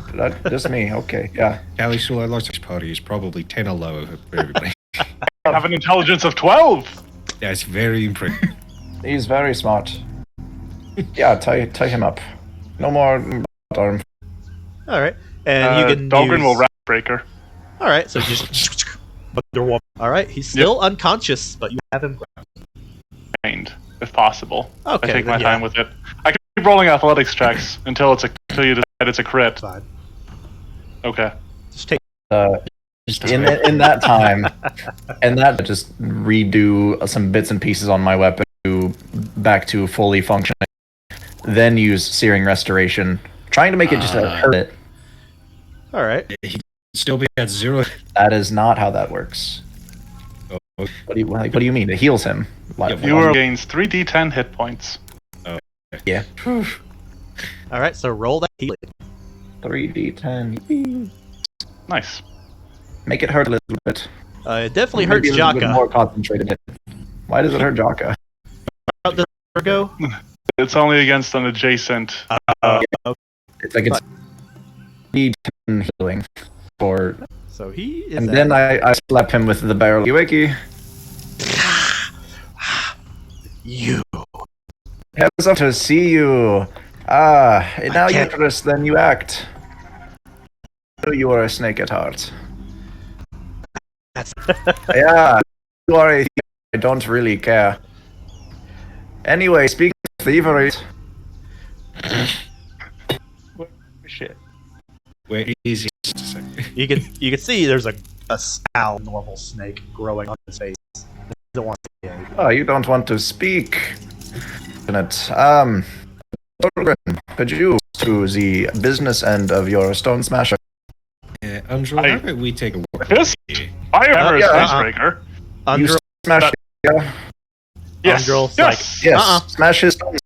just me. Okay, yeah. Callie Sula Logics Party is probably 10 or lower for everybody. Have an intelligence of 12. That's very impressive. He's very smart. Yeah, tie him up. No more arm. all right, and you can Dahlgren use... will wrap breaker. All right, so just underwater. All right, he's still unconscious, but you have him. Trained, if possible. Okay, I take my then, time with it. I can keep rolling athletics checks until you decide it's a crit. Fine. Okay. Just take. In that time, and that just redo some bits and pieces on my weapon back to fully functioning. Then use Searing Restoration, trying to make it just hurt it. All right. Still be at 0. That is not how that works. Oh, What do you mean? It heals him. Like, Viewer gains 3d10 hit points. yeah. All right. So roll that healing. 3d10. Nice. Make it hurt a little bit. It definitely hurts Maybe a little bit Jaka. more concentrated hit. Why does it hurt Jaka? How does it go? It's only against an adjacent. It's like it's d10 healing for, So he is. and at- then I slap him with the barrel. Wiki. you. It's up to see you. Now you can't- interest, then you act. You are a snake at heart. That's Yeah, you are a thief. I don't really care. Anyway, speaking of thievery, Shit. Wait, easy. Just a second. you can see there's a scowl normal snake growing on his face. He doesn't want to see anything. you don't want to speak. Dahlgren, could you to the business end of your stone smasher? Andrew, how about we take a walk? Fist? Fire hammer is yeah, icebreaker. You Undril, smash. Yeah. Yes. Undril's Yes. Yes. Smash his stones.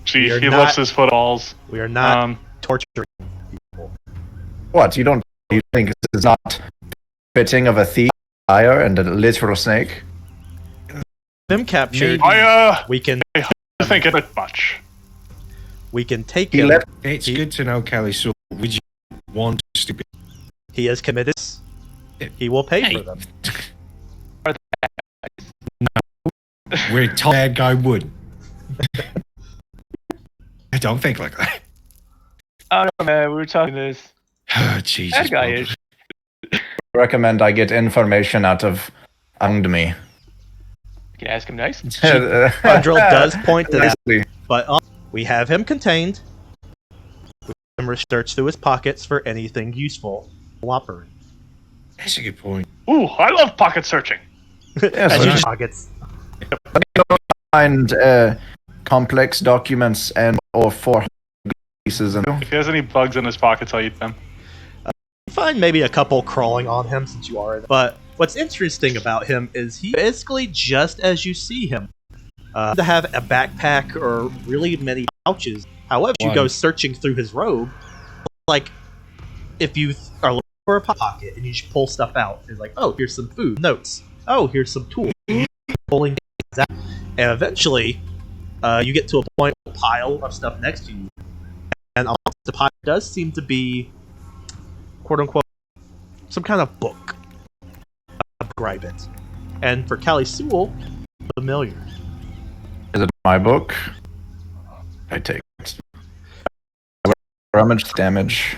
He You're lifts not- his footballs. We are not Um, torturing people. What? You think this is not fitting of a thief, fire, and a literal snake? Them captured. We can I think it bit much. take He him. left. It's good to know, Callie Sula. Would you want to be? He has committed. He will pay Hey. for them. We're a bad guy would. I don't think like that. I don't know, man. We were talking this. Oh, Jesus. That guy Bob. is. Recommend I get information out of me. You can ask him nice. Undril does point to that, Nicely. but we have him contained. We have him research through his pockets for anything useful. Whopper. That's a good point. Ooh, I love pocket searching. As so you just- pockets. Find complex documents and or 4 pieces and If he has any bugs in his pockets, I'll eat them. Find maybe a couple crawling on him since you are. But what's interesting about him is he basically just as you see him. To have a backpack or really many pouches. However, you go searching through his robe, like if you are looking for a pocket and you just pull stuff out, it's like, oh, here's some food, notes. Oh, here's some tools. Pulling things out, and eventually, you get to a point with a pile of stuff next to you, and amongst the pile does seem to be, quote unquote, some kind of book. Describe it. And for Callie Sewell, familiar. is it my book? I take it. Rummage damage.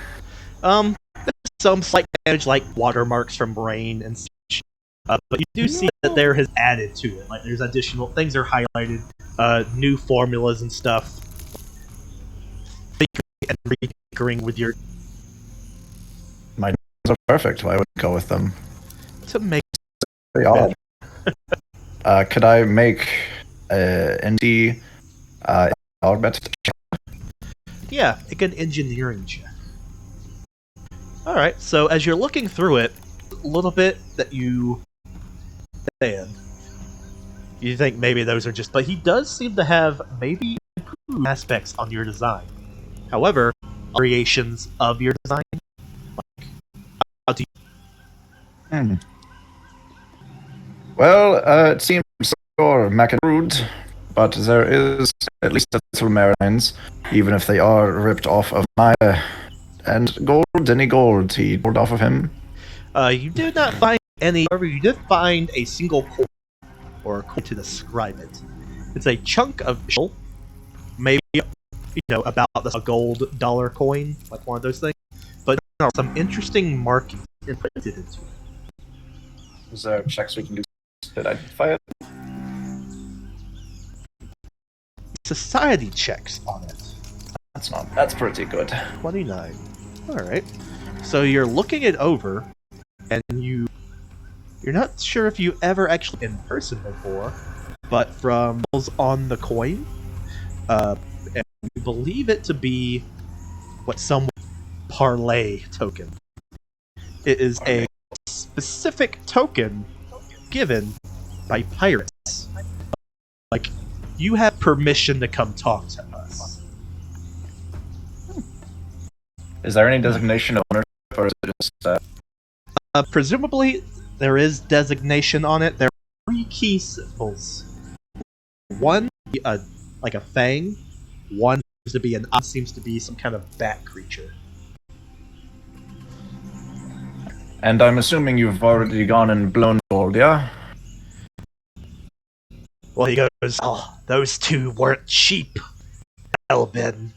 Some slight damage like watermarks from rain and such. But you do see that there has added to it. Like there's additional things are highlighted, new formulas and stuff. And retinkering with your My names are perfect. Why would I go with them? to make Very odd. Could I make ND augment? make an engineering check. All right. So as you're looking through it, a little bit that you understand, you think maybe those are just, but he does seem to have maybe improved aspects on your design. However, variations of your design, like how do you Well, it seems you're rude, but there is at least a little marines, even if they are ripped off of my and gold. Any gold he pulled off of him. You did not find any. However, you did find a single coin, or a coin to describe it. It's a chunk of metal, maybe about a gold dollar coin, like one of those things. But there are some interesting markings imprinted into it. Is there checks we can do to identify it? Society checks on it. That's pretty good. 29. All right. So you're looking it over, and you're not sure if you ever actually in person before, but from on the coin, and you believe it to be what some parlay token. It is a specific token given by pirates. Like, you have permission to come talk to us. Is there any designation of ownership, or is it just Presumably, there is designation on it. There are 3 key symbols. One, like a fang. One seems to be some kind of bat creature. And I'm assuming you've already gone and blown gold, yeah? Well, he goes, "Oh, those 2 weren't cheap, Elbin."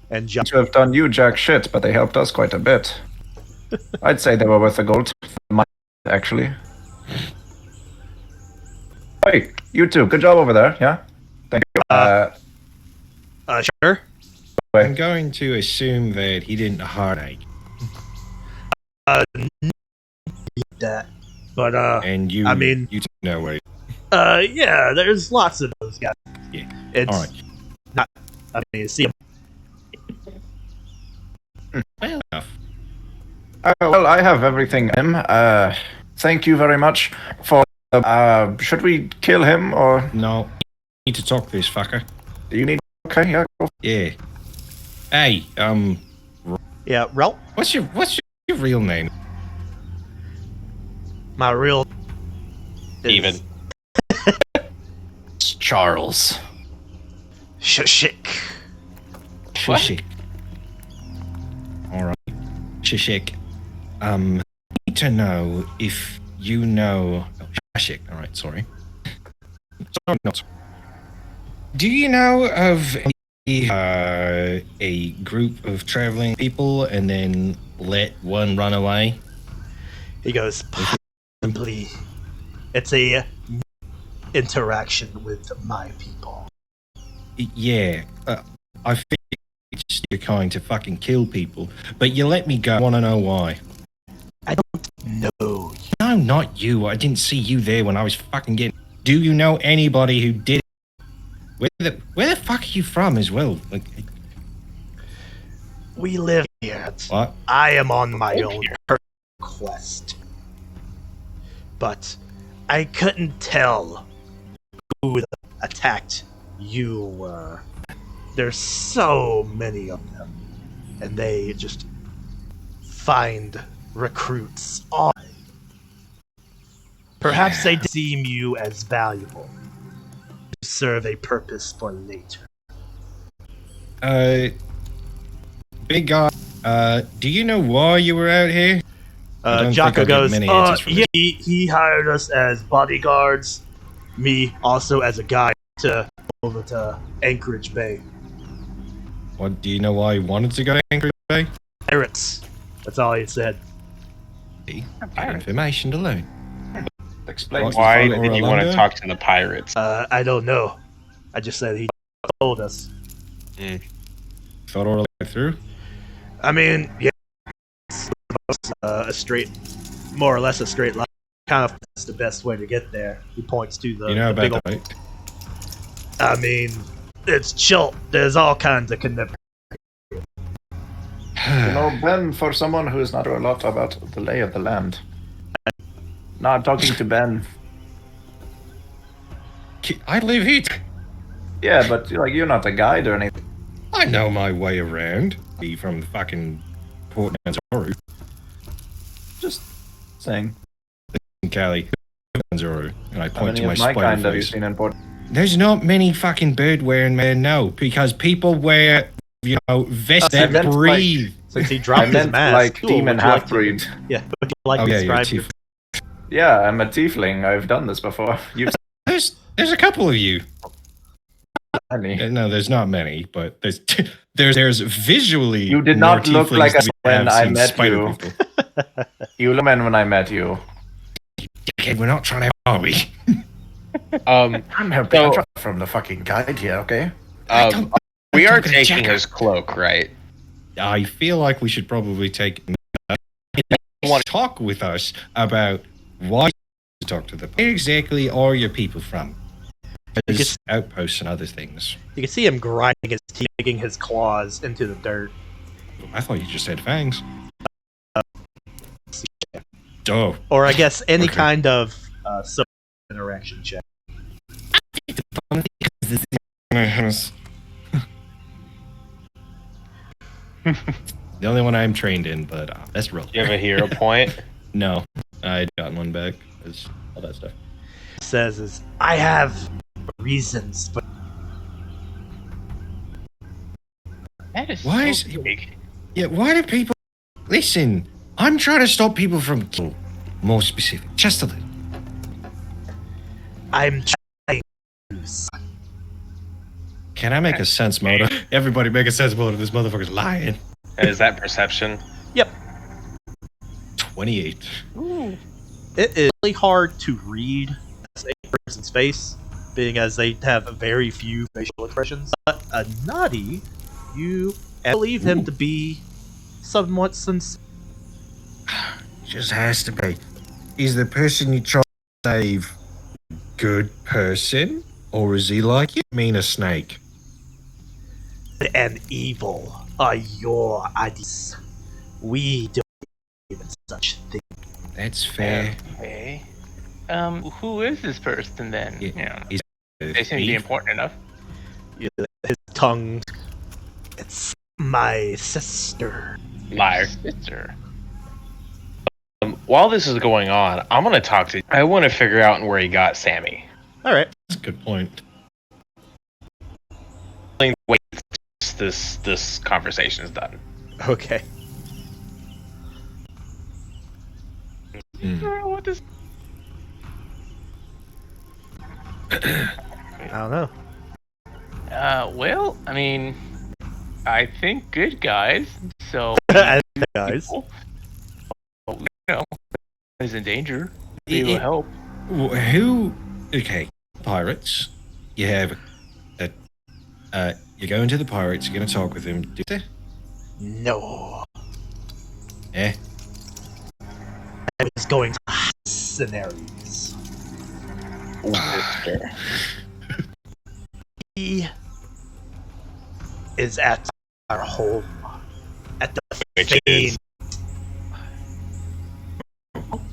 And John, To have done you jack shit, but they helped us quite a bit. I'd say they were worth the gold. Actually. Hey, you two, good job over there, yeah? Thank you. Sure. I'm going to assume that he didn't heartache. That, but And you, I mean, you know where. yeah, there's lots of those guys. Yeah. It's All right. not. I mean, see, Well enough. well, I have everything in. Thank you very much for. Should we kill him or No, need to talk to this fucker. do you need? Okay, yeah. Go. Yeah. Hey, yeah, Ralph. what's your real name? My real Even. It's Charles. Shishik. Shishik. All right, Shishik. Need to know if you know. Oh, Shishik. All right, sorry. Sorry, not. Do you know of a group of traveling people and then let one run away? He goes, possibly. It's a interaction with my people. Yeah, I think you're going to fucking kill people, but you let me go. I want to know why. I don't know. No, not you. I didn't see you there when I was fucking getting. Do you know anybody who did it? Where the fuck are you from as well? Like, We live here. what? I am on my own quest. But I couldn't tell who attacked you were. There's so many of them. And they just find recruits on. Perhaps they deem you as valuable to serve a purpose for later. Big guy. Do you know why you were out here? I don't think Jocko I'll get goes, many answers from yeah, he hired us as bodyguards. Me also as a guide to over to Anchorage Bay. What? Do you know why he wanted to go to Anchorage Bay? Pirates. That's all he said. Get information to learn. Explain. What? Why follow did you want to Orlando? talk to the pirates? I don't know. I just said he told us. Thought all the way through. I mean, yeah, it's a straight, more or less a straight line. Kind of that's the best way to get there. He points to the, You know the big about old. that, I right? mean, it's chill. There's all kinds of connections. You know, Ben, for someone who is not a lot about the lay of the land. No, I'm talking to Ben. I live here. Yeah, but like you're not a guide or anything. I know my way around. Be from fucking Port Manzaru Just saying. in Cali. Manzaru. And I How point many to my of my spider kind have you face. seen in Port? There's not many fucking bird wearing men, no, because people wear, vests I that meant, like, breathe. Since he I dropped his meant mask, like cool, demon would you like half to- breed. Yeah, would you like Oh to yeah, you're a describe your tief. Yeah, I'm a tiefling. I've done this before. You've There's a couple of you. seen me. No, there's not many, but there's visually. You did more not look tieflings like than us we when have I seen met spider you. people. You look when I met you. Okay, we're not trying to, are we? Um, I'm helping So- from the fucking guide here, okay? um, we are talking to taking Jack. his cloak, right? I feel like we should probably take Want- talk with us about why you talk to them. Where exactly are your people from? There's outposts and other things. You can see him grinding his teeth, digging his claws into the dirt. I thought you just said fangs. Oh, Or I guess any Okay. kind of social interaction check. the only one I'm trained in, but that's real. Do you have a hero point? No, I'd gotten one back. 'Cause all that stuff. Says is, I have reasons, but That is Why so is- big. Yeah, why do people listen? I'm trying to stop people from more specific, just a little. I'm trying. Can I make a sense motor? Everybody make a sense motor. This motherfucker's lying. And is that perception? 28. It is really hard to read a person's face, being as they have very few facial expressions. But a naughty, you believe him to be somewhat sincere. Just has to be. Is the person you try to save a good person? Or is he like you mean a snake? And evil are your ideas. We don't believe in such things. That's fair. Okay. Who is this person then? Yeah. Yeah. He's They seem to be important enough. His tongue. It's my sister. Liar. Sister. While this is going on, I'm gonna talk to. I want to figure out where he got Sammy. All right. That's a good point. Wait, this conversation is done. Okay. What is? I don't know. Well, I mean, I think good guys. So, Guys. people, you know, is in danger. They will help. Who? Okay, pirates. You have you go into the pirates. You're gonna talk with them. Do they? No. Eh? I was going to scenarios. He is at our home. At the Which is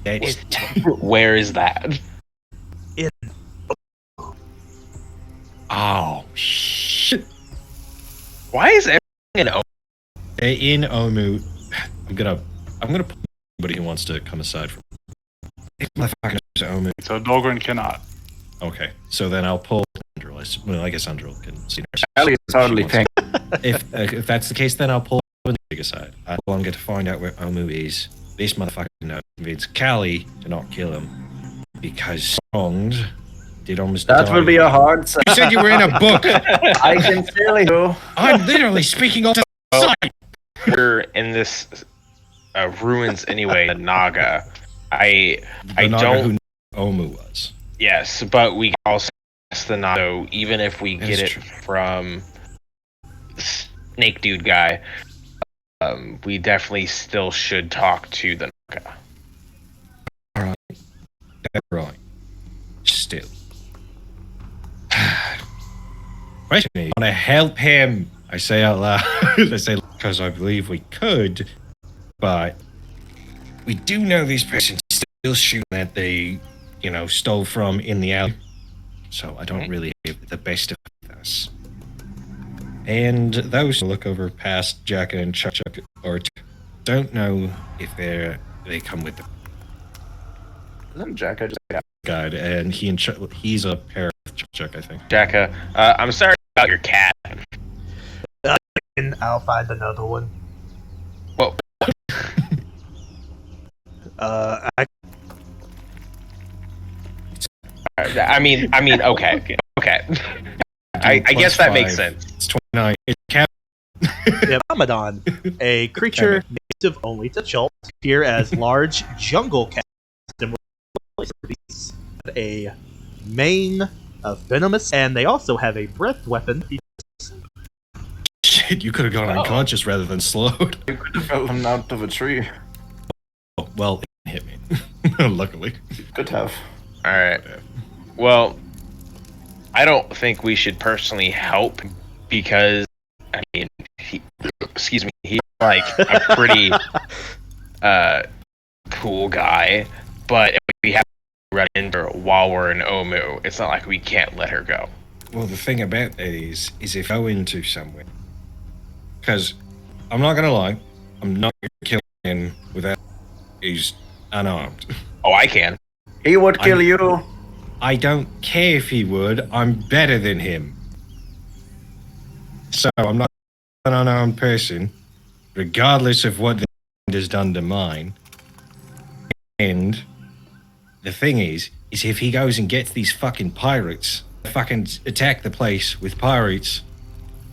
That's where is that? in oh shit. Why is everything in O? They're in Omu. I'm gonna put anybody who wants to come aside from. Motherfuckers Omu. So Dogrin cannot. Okay, so then I'll pull Andrel. Well, I guess Andrel can see. Ellie is hardly She wants- think. If that's the case, then I'll pull the big aside. I'll get to find out where Omu is. This motherfucker knows. Convince Callie to not kill him because wronged. Did almost. That die. will be a hard sell. You said you were in a book. I can tell you. I'm literally speaking off the side. We're in this ruins anyway. The Naga. I The Naga don't. who Omu was. Yes, but we also ask the Naga. So even if we That's get it true. from Snake Dude guy, we definitely still should talk to the Naga. Right. Still. Question is, I want to help him. I say out loud. I say because I believe we could, but we do know these persons still shooting that they, stole from in the alley. So I don't really have the best of us. And those who look over past Jack and Chuck or don't know if they come with the Isn't Jack just guide, and he's a pair of Chuck, I think. Jacka, I'm sorry about your cat. And I'll find another one. Well, I mean, okay. I guess that makes sense. It's 29. It's cat. Yeah, Ramadan, a creature native only to Chult, appear as large jungle cats and a mane of venomous, and they also have a breath weapon. Shit, you could have gone unconscious rather than slowed. You could have fell him out of a tree. Oh, well, it hit me. Luckily. Could have. All right. Well, I don't think we should personally help because, I mean, he's like a pretty cool guy, but if we have to run into her while we're in Omu, it's not like we can't let her go. Well, the thing about that is if I go into somewhere, because I'm not gonna lie, I'm not gonna kill him without he's unarmed. Oh, I can. He would kill you. I don't care if he would. I'm better than him. So I'm not an unarmed person, regardless of what the has done to mine. And the thing is if he goes and gets these fucking pirates, fucking attack the place with pirates,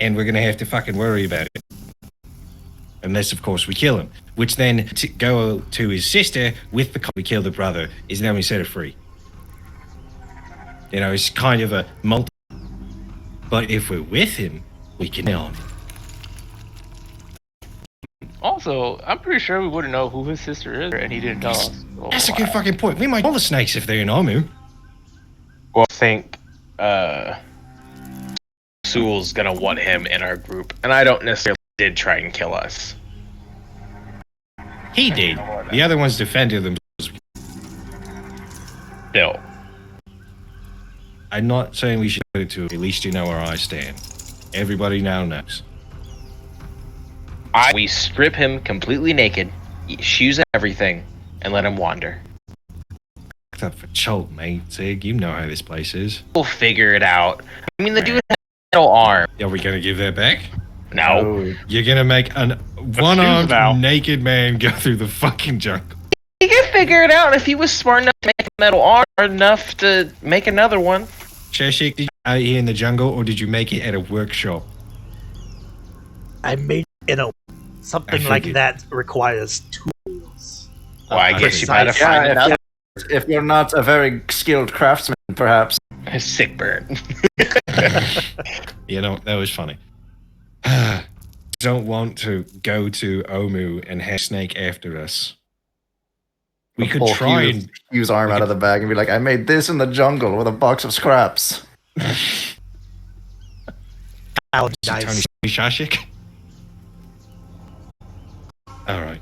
and we're gonna have to fucking worry about it. Unless, of course, we kill him. Which then to go to his sister with the we kill the brother is then we set her free. It's kind of a multi. But if we're with him, we can kill him. Also, I'm pretty sure we wouldn't know who his sister is, and he didn't tell us. That's a good fucking point. We might kill the snakes if they're in Omu. Well, I think Sewell's gonna want him in our group, and I don't necessarily did try and kill us. He did. The other ones defended themselves. Still. I'm not saying we should do it to him. At least you know where I stand. Everybody now knows. We strip him completely naked, shoes and everything, and let him wander. Fucked up for Cholt, mate. Zig, you know how this place is. We'll figure it out. I mean, the dude has a metal arm. Are we gonna give that back? No. You're gonna make an now. one-armed naked man go through the fucking jungle. He could figure it out if he was smart enough to make a metal arm, enough to make another one. Cheshik, did you out here in the jungle, or did you make it at a workshop? I made something I like figured. that requires tools. Well, I guess you gotta find another If you're not a very skilled craftsman, perhaps. sick burn. That was funny. Don't want to go to Omu and have Snake after us. We could try and use arm out of the bag and be like, I made this in the jungle with a box of scraps. How Tony nice. Shashik. Alright.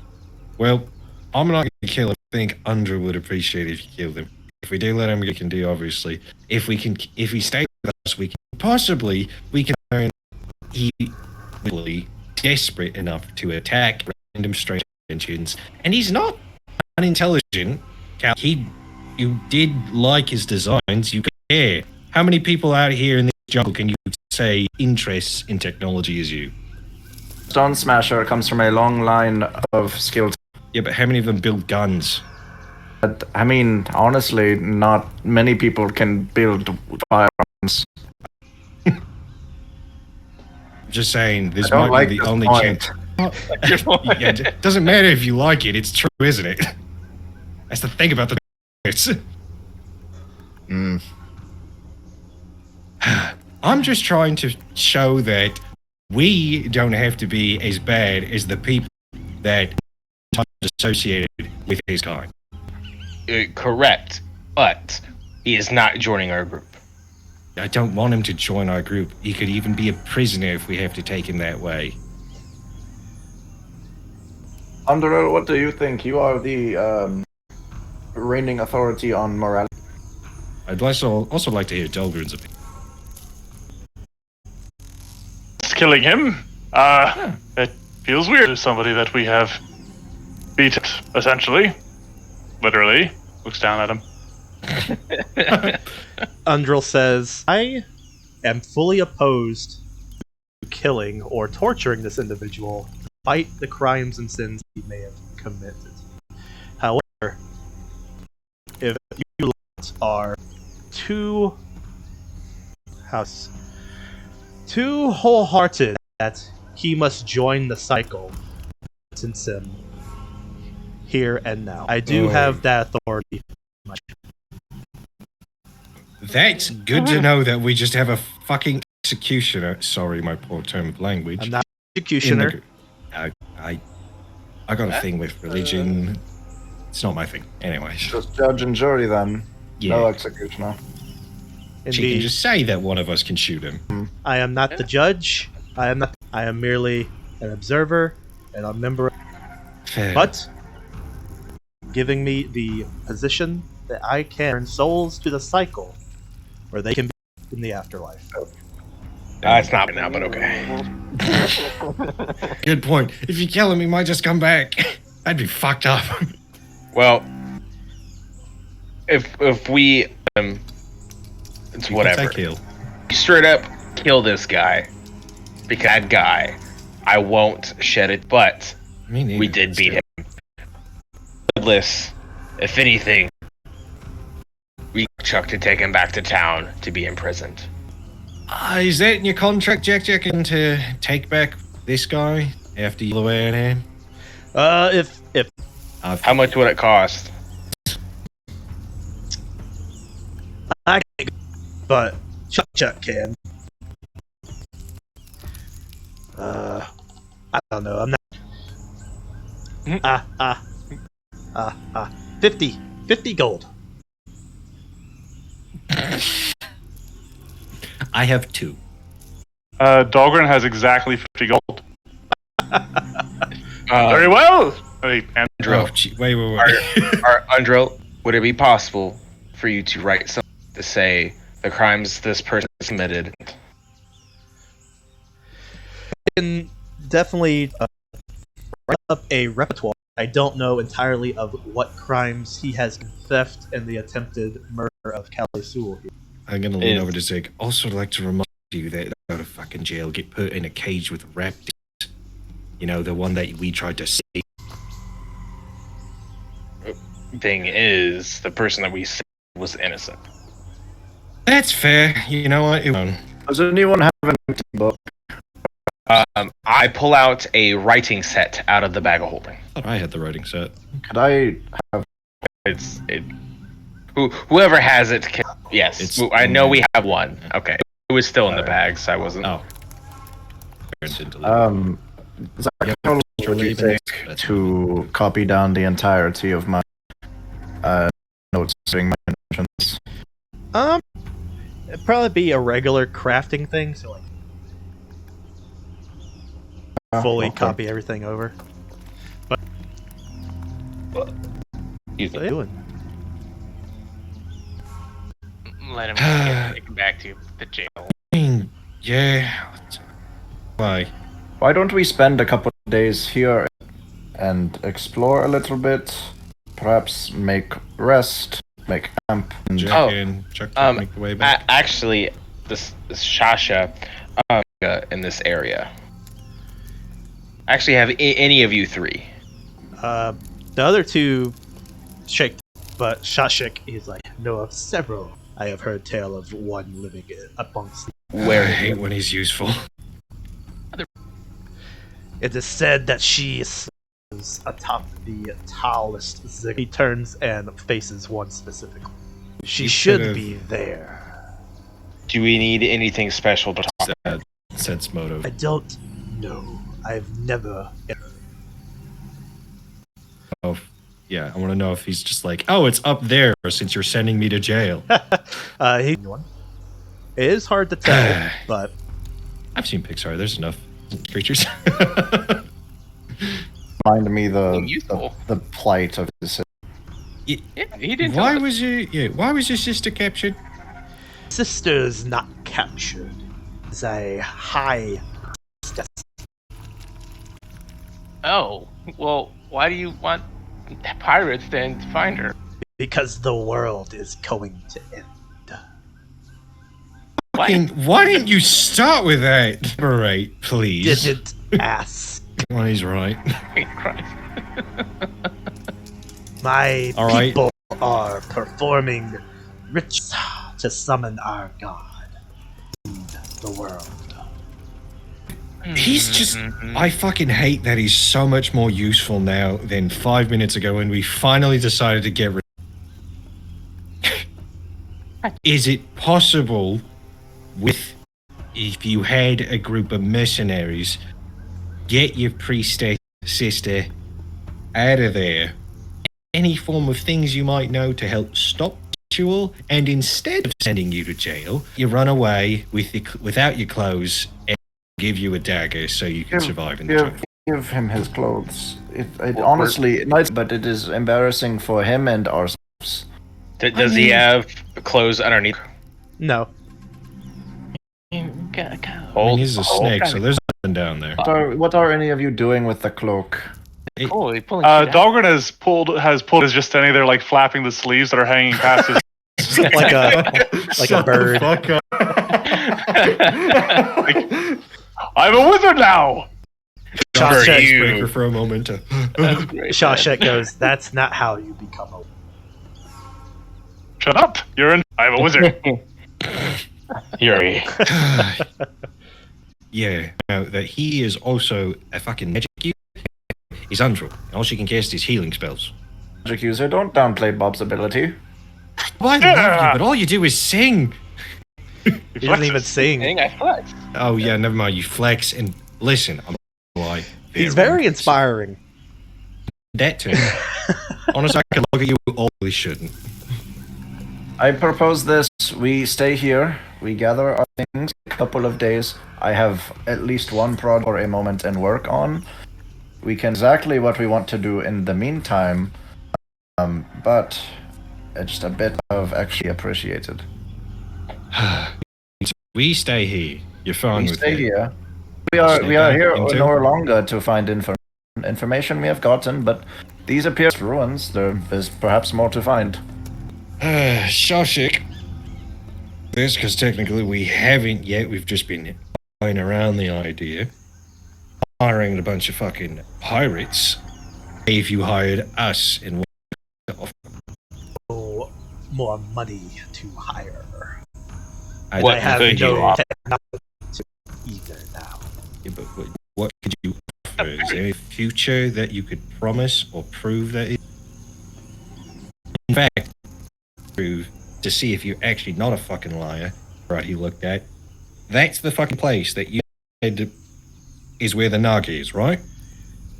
Well, I'm not gonna kill him. I think Andrew would appreciate it if you killed him. If we do let him, we can do obviously. If he stays with us, we can learn he really desperate enough to attack random strangers, and he's not unintelligent. You did like his designs. You care. How many people out here in this jungle can you say interests in technology as you? Stone Smasher comes from a long line of skilled. Yeah, but how many of them build guns? But, I mean, honestly, not many people can build firearms. Just saying, this I don't might like be the this only point. chance. Yeah, it doesn't matter if you like it. It's true, isn't it? That's the thing about the. Mm. I'm just trying to show that we don't have to be as bad as the people that are associated with his kind. Correct, but he is not joining our group. I don't want him to join our group. He could even be a prisoner if we have to take him that way. Andrew, what do you think? You are the reigning authority on morality. I'd also like to hear Delgrin's opinion. Killing him? It feels weird to somebody that we have beat, essentially. Literally. Looks down at him. Undril says, I am fully opposed to killing or torturing this individual, despite the crimes and sins he may have committed. However, if you are too wholehearted that he must join the cycle, sentence him here and now. I do have that authority. That's good to know that we just have a fucking executioner. Sorry, my poor term of language. I'm not an executioner. I got a thing with religion. It's not my thing. Anyways. Just judge and jury then. Yeah. No executioner. She can just say that one of us can shoot him. I am not the judge. I am merely an observer and a member. Fair. But giving me the position that I can turn souls to the cycle, where they can be in the afterlife. It's not right now, but okay. Good point. If you kill him, he might just come back. I'd be fucked up. Well, if we it's whatever. Kill. Straight up kill this guy. Because that guy, I won't shed it, but we did beat him. Regardless, if anything, we Chuck to take him back to town to be imprisoned. Is that in your contract, Jack? To take back this guy after you away at him? If How much would it cost? I can't, but Chuck can. I don't know. I'm not. 50 gold. I have 2. Dahlgren has exactly 50 gold. Very well. Hey, Oh, gee, wait. Undril, would it be possible for you to write something to say the crimes this person has committed? I can definitely write up a repertoire. I don't know entirely of what crimes he has theft and the attempted murder of Callie Sewell. I'm gonna lean over to Zig. Also, like to remind you that out of fucking jail, get put in a cage with raptors. You know, the one that we tried to save. Thing is, the person that we saved was innocent. That's fair. You know what? Does anyone have an empty book? I pull out a writing set out of the bag of holding. I thought I had the writing set. Could I have... Whoever has it can... Yes, I know we have one. Yeah. Okay. It was still in the bag, so I wasn't... Oh. Zach, how long would you take to copy down the entirety of my notes during my entrance? It'd probably be a regular crafting thing, so like fully okay. copy everything over. But what are you doing? Let him get taken back to the jail. Yeah. Why? Why don't we spend a couple of days here and explore a little bit? Perhaps make rest, make camp. And Chuck can make the way back. Actually, this Shasha in this area. Actually, have any of you 3? The other 2 shake, but Shashik is like, know of several. I have heard tale of one living amongst. I hate when he's useful. It is said that she is atop the tallest zig. He turns and faces one specifically. She You should could've- be there. Do we need anything special to talk? Sense motive. I don't know. I've never. Oh, yeah, I want to know if he's just like, oh, it's up there since you're sending me to jail. It is hard to tell, but I've seen Pixar. There's enough creatures. Remind me Useful. the plight of the city. Yeah, he didn't. Why tell us. was you? Yeah, why was your sister captured? sister is not captured. It's a high. Oh, well, why do you want pirates then to find her? Because the world is going to end. Why didn't you start with that? Right, please. Didn't ask. Well, he's right. My All right. people are performing rituals to summon our god in the world. He's just. I fucking hate that he's so much more useful now than 5 minutes ago when we finally decided to get rid. Is it possible, if you had a group of mercenaries, get your priestess sister out of there? Any form of things you might know to help stop the ritual, and instead of sending you to jail, you run away without your clothes and give you a dagger so you can survive in the jungle. Give him his clothes. Honestly, it might, but it is embarrassing for him and ourselves. Does he have clothes underneath? No. I mean, he's a snake, so there's nothing down there. What are any of you doing with the cloak? Oh, they pulling shit out. Dahlgren has pulled is just standing there like flapping the sleeves that are hanging past his like a bird. Fuck up. I'm a wizard now! Shawshank, Icebreaker for a moment. Shawshank goes, that's not how you become a Shut up! You're in. I'm a wizard. Yuri. Yeah, that he is also a fucking magic user. He's untrue. All she can cast is healing spells. Magic user, don't downplay Bob's ability. Well, I love you, but all you do is sing. He doesn't even sing. Thing I flex. Oh yeah, never mind. You flex and listen. I'm why. He's very inspiring. That too. Honestly, I could look at you. Always shouldn't. I propose this. We stay here. We gather our things. A couple of days. I have at least one prod or a moment and work on. We can exactly what we want to do in the meantime. But it's just a bit of actually appreciated. We stay here. You're fine We with stay that. here. We are back here into- no longer to find information we have gotten, but these appear ruins. There is perhaps more to find. Shawshank. This because technically we haven't yet. We've just been going around the idea. Hiring a bunch of fucking pirates. If you hired us and Oh, more money to hire. I What I have could you no offer? technology either now. Yeah, but what could you offer? Is there any future that you could promise or prove that it... In fact, prove to see if you're actually not a fucking liar, right, he looked at. That's the fucking place that you said is where the Nog is, right?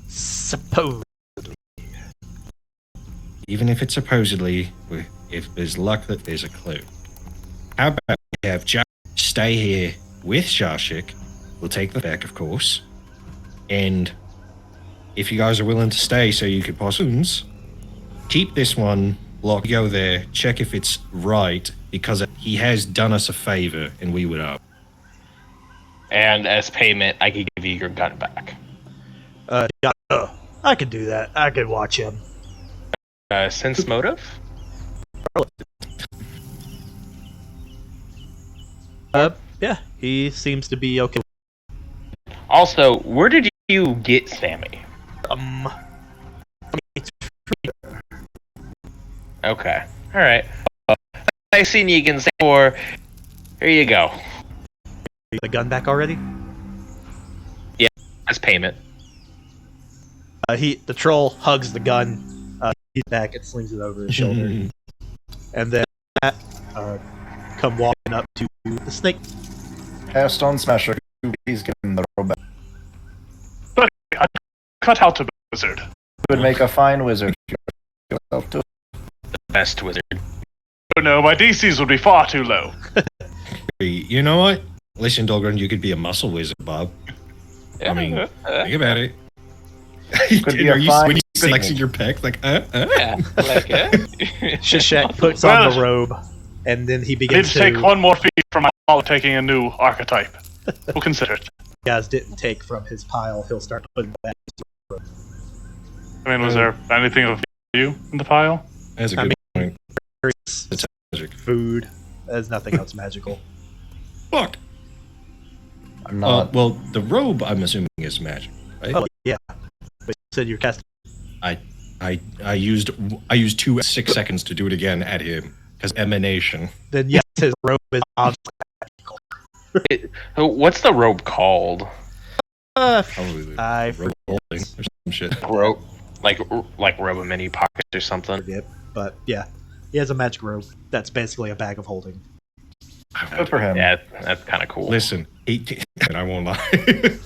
Suppose. Even if it's supposedly, if there's luck that there's a clue. How about we have Jack stay here with Shawshank? We'll take the back, of course. And if you guys are willing to stay so you could possibly keep this one locked, go there, check if it's right, because he has done us a favor and we would up. And as payment, I could give you your gun back. Yeah, I could do that. I could watch him. Sense motive? Yeah, he seems to be okay. Also, where did you get Sammy? Okay. Alright. I've seen you again before. Here you go. The gun back already? As payment. The troll hugs the gun. He's back and slings it over his shoulder, and then come walking up to the snake. Stone Smasher, please give him the robe back. But I cut out a wizard. You would make a fine wizard. Yourself too. The best wizard. Oh no, my DCs would be far too low. You know what? Listen, Dolgren, you could be a muscle wizard, Bob. I mean, think about it. Could be Are a you fine when you wizard. flexing your pec like Yeah, like Shishak puts on the robe, and then he I need begins to take one more feat from my pile of taking a new archetype. We'll consider it. Guys didn't take from his pile. He'll start putting back. I mean, was there anything of you in the pile? That's a I good mean- point. It's magic. Food. There's nothing else magical. Fuck. I'm not. Well, the robe, I'm assuming, is magic, right? Oh yeah, but you said you're casting. I used 6 seconds to do it again at him because emanation. Then yes, his robe is obviously magical. What's the robe called? Probably I robe holding or some shit. Robe, like robe of many pockets or something. forget, but yeah, he has a magic robe. That's basically a bag of holding. Good for him. Yeah, that's kind of cool. Listen, 18, and I won't lie.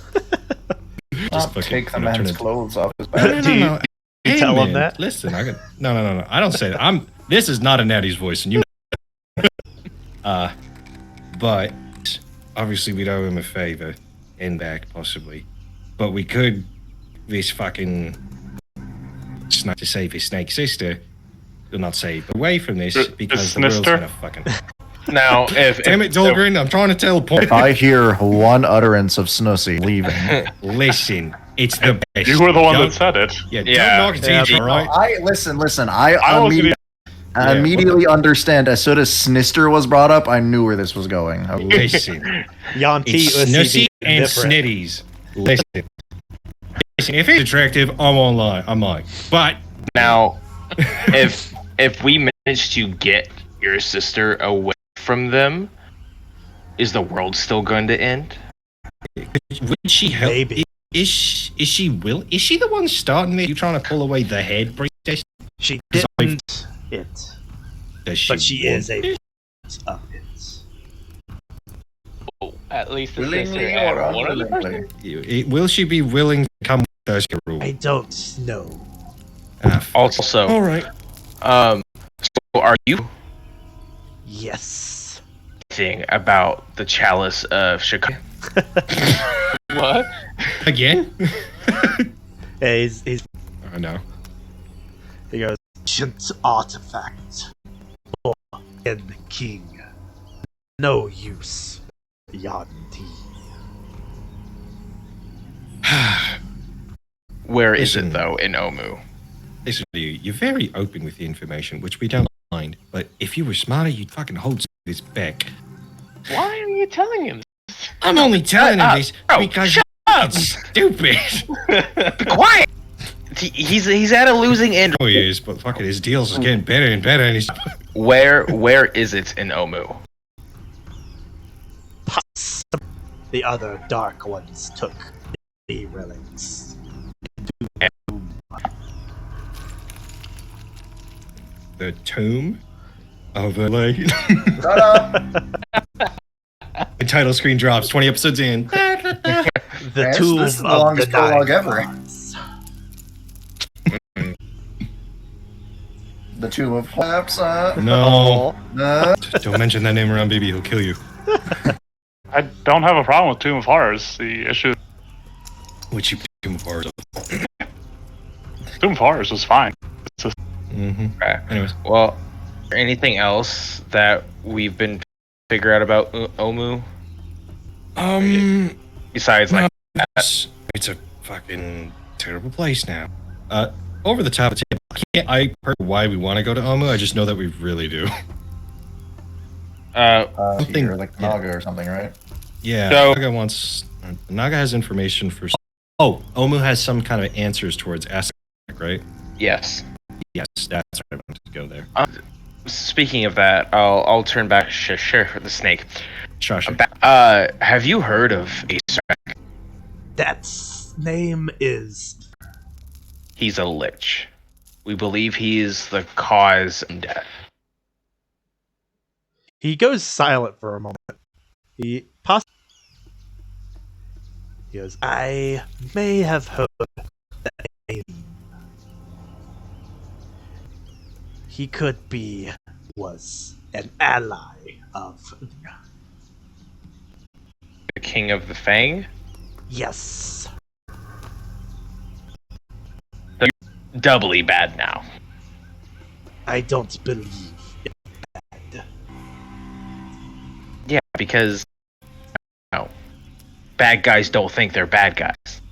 Not fucking, take the I'm gonna turn man's it- clothes off his No, back. no, Do you- no. you Hey, tell him man, that? Listen, no. I don't say that. This is not a Natty's voice, and you know. But obviously we owe him a favor in back, possibly. But we could this fucking to save his snake sister. Do not save away from this because the world's Sinister? gonna fucking. Now, if Damn it, Dolgren! I'm trying to tell a point. If I hear one utterance of Snussy leaving, Listen, it's the best. You were the one Don't- that said it. Yeah, Yeah. don't knock it Yeah, each, all right? I listen. I wasn't even- I immediately understand. As soon as Snister was brought up, I knew where this was going. Listen, Yanti it's Snussy and Snitties. Listen, if it's attractive, I won't lie. I might, but now, if we manage to get your sister away from them, is the world still going to end? would she help? Maybe. Is she the one starting this? You trying to pull away the head priestess? She Does didn't it, Does but she is want a it? of it. oh, at least the Willingly sister or and one of the unwillingly? Will she be willing to come with us, Garou? I don't know. Also, All right. So are you Yes. thinking about the chalice of Chicago? What? Again? Yeah, he's I know. he goes ancient artifact for the king. No use. Yanti. Where is Listen. it though in Omu? Listen to you. You're very open with the information, which we don't mind. But if you were smarter, you'd fucking hold this back. Why are you telling him? I'm only telling him up, this bro. because Shut you're up. stupid. Be quiet. He's at a losing end. Oh, he is, but fucking his deals is getting better and better, and he's. Where is it in Omu? The other dark ones took the relics. The tomb of the lake. The title screen drops 20 episodes in. The Yes, tomb this is the of longest the nine prologue ever. gods. The Tomb of Collapse. No. Uh, Don't mention that name around baby, he'll kill you. I don't have a problem with Tomb of Horrors. The issue, Which you tomb of horrors. Tomb of Horrors was fine. Mm-hmm. Right. Anyways. Well, anything else that we've been figure out about Omu besides like It's a fucking terrible place now. Over the top of the table, I heard why we want to go to Omu, I just know that we really do. Something- here, like Naga or something, right? Yeah, So- Naga wants. Naga has information for. Oh, Omu has some kind of answers towards Asak, right? yes. Yes, that's right. I wanted to go there. Speaking of that, I'll turn back to Sheriff the Snake. Shasha. Have you heard of Asak? That name is He's a lich. We believe he is the cause of death. He goes silent for a moment. He goes, I may have heard that he could be was an ally of The King of the Fang? yes. Doubly bad now. I don't believe it bad. Yeah, because bad guys don't think they're bad guys.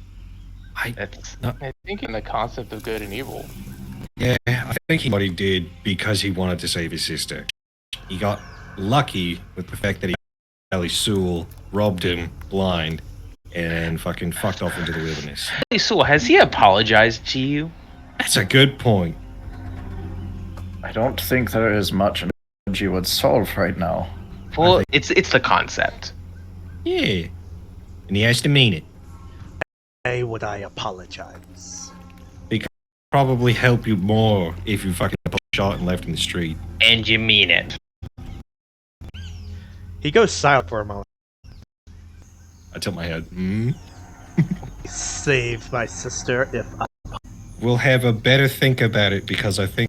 That's I think in the concept of good and evil. Yeah, I think what he did because he wanted to save his sister. He got lucky with the fact that Ali Sewell robbed him blind and fucking fucked off into the wilderness. Hey, Sewell, has he apologized to you? That's a good point. I don't think there is much you would solve right now. Well, it's the concept. Yeah. And he has to mean it. Why would I apologize? Probably help you more if you fucking pulled a shot and left in the street. And you mean it. He goes silent for a moment. I tilt my head. Save my sister if I... We'll have a better think about it because I think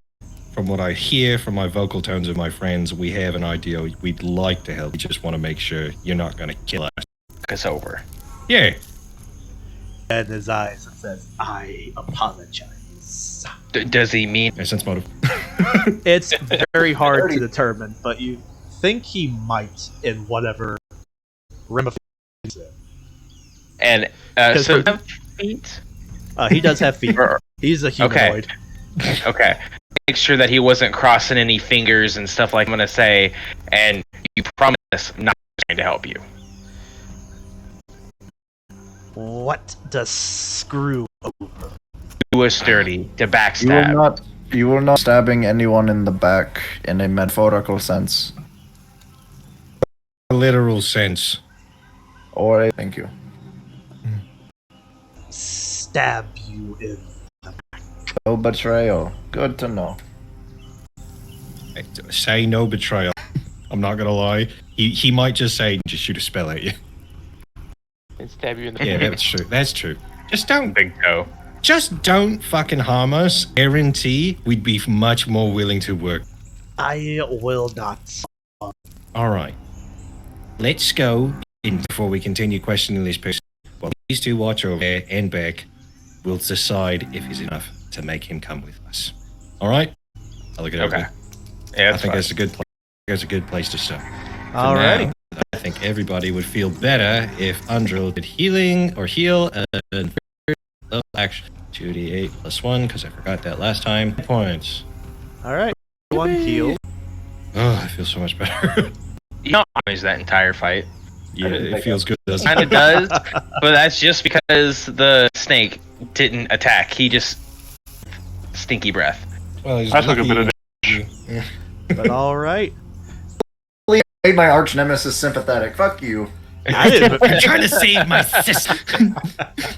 from what I hear from my vocal tones of my friends, we have an idea we'd like to help. We just want to make sure you're not going to kill us. It's over. Yeah. in his eyes and says, I apologize. Does he mean? A sense motive. It's very hard to determine, but you think he might in whatever ramifications. And so feet. He does have feet. He's a humanoid. Okay. Make sure that he wasn't crossing any fingers and stuff like I'm gonna say, and you promise not trying to help you. What does screw over? Do a sturdy to backstab. You were not stabbing anyone in the back in a metaphorical sense. A literal sense. Or a thank you. Stab you in. No betrayal. Good to know. Say no betrayal. I'm not gonna lie. He might just say, just shoot a spell at you. And stab you in the Yeah, that's true. That's true. Just don't. Big toe. Just don't fucking harm us. Guarantee we'd be much more willing to work. I will not. All right. Let's go in before we continue questioning this person. Well, these two watch over there and back. We'll decide if he's enough to make him come with us. All right. I'll look at Okay. it. Yeah, I think that's a good. That's a good place to start. Alrighty. Now, I think everybody would feel better if Andril did healing or heal and action 2d8 plus 1 because I forgot that last time. Points. Alright. One heal. Oh, I feel so much better. You don't manage that entire fight. Yeah, it feels good, doesn't Kind it? of does, but that's just because the snake didn't attack. He just stinky breath. Well, he's I took a bit of lucky. Yeah. But alright. Made my arch nemesis sympathetic. Fuck you. I didn't. I'm trying to save my sister.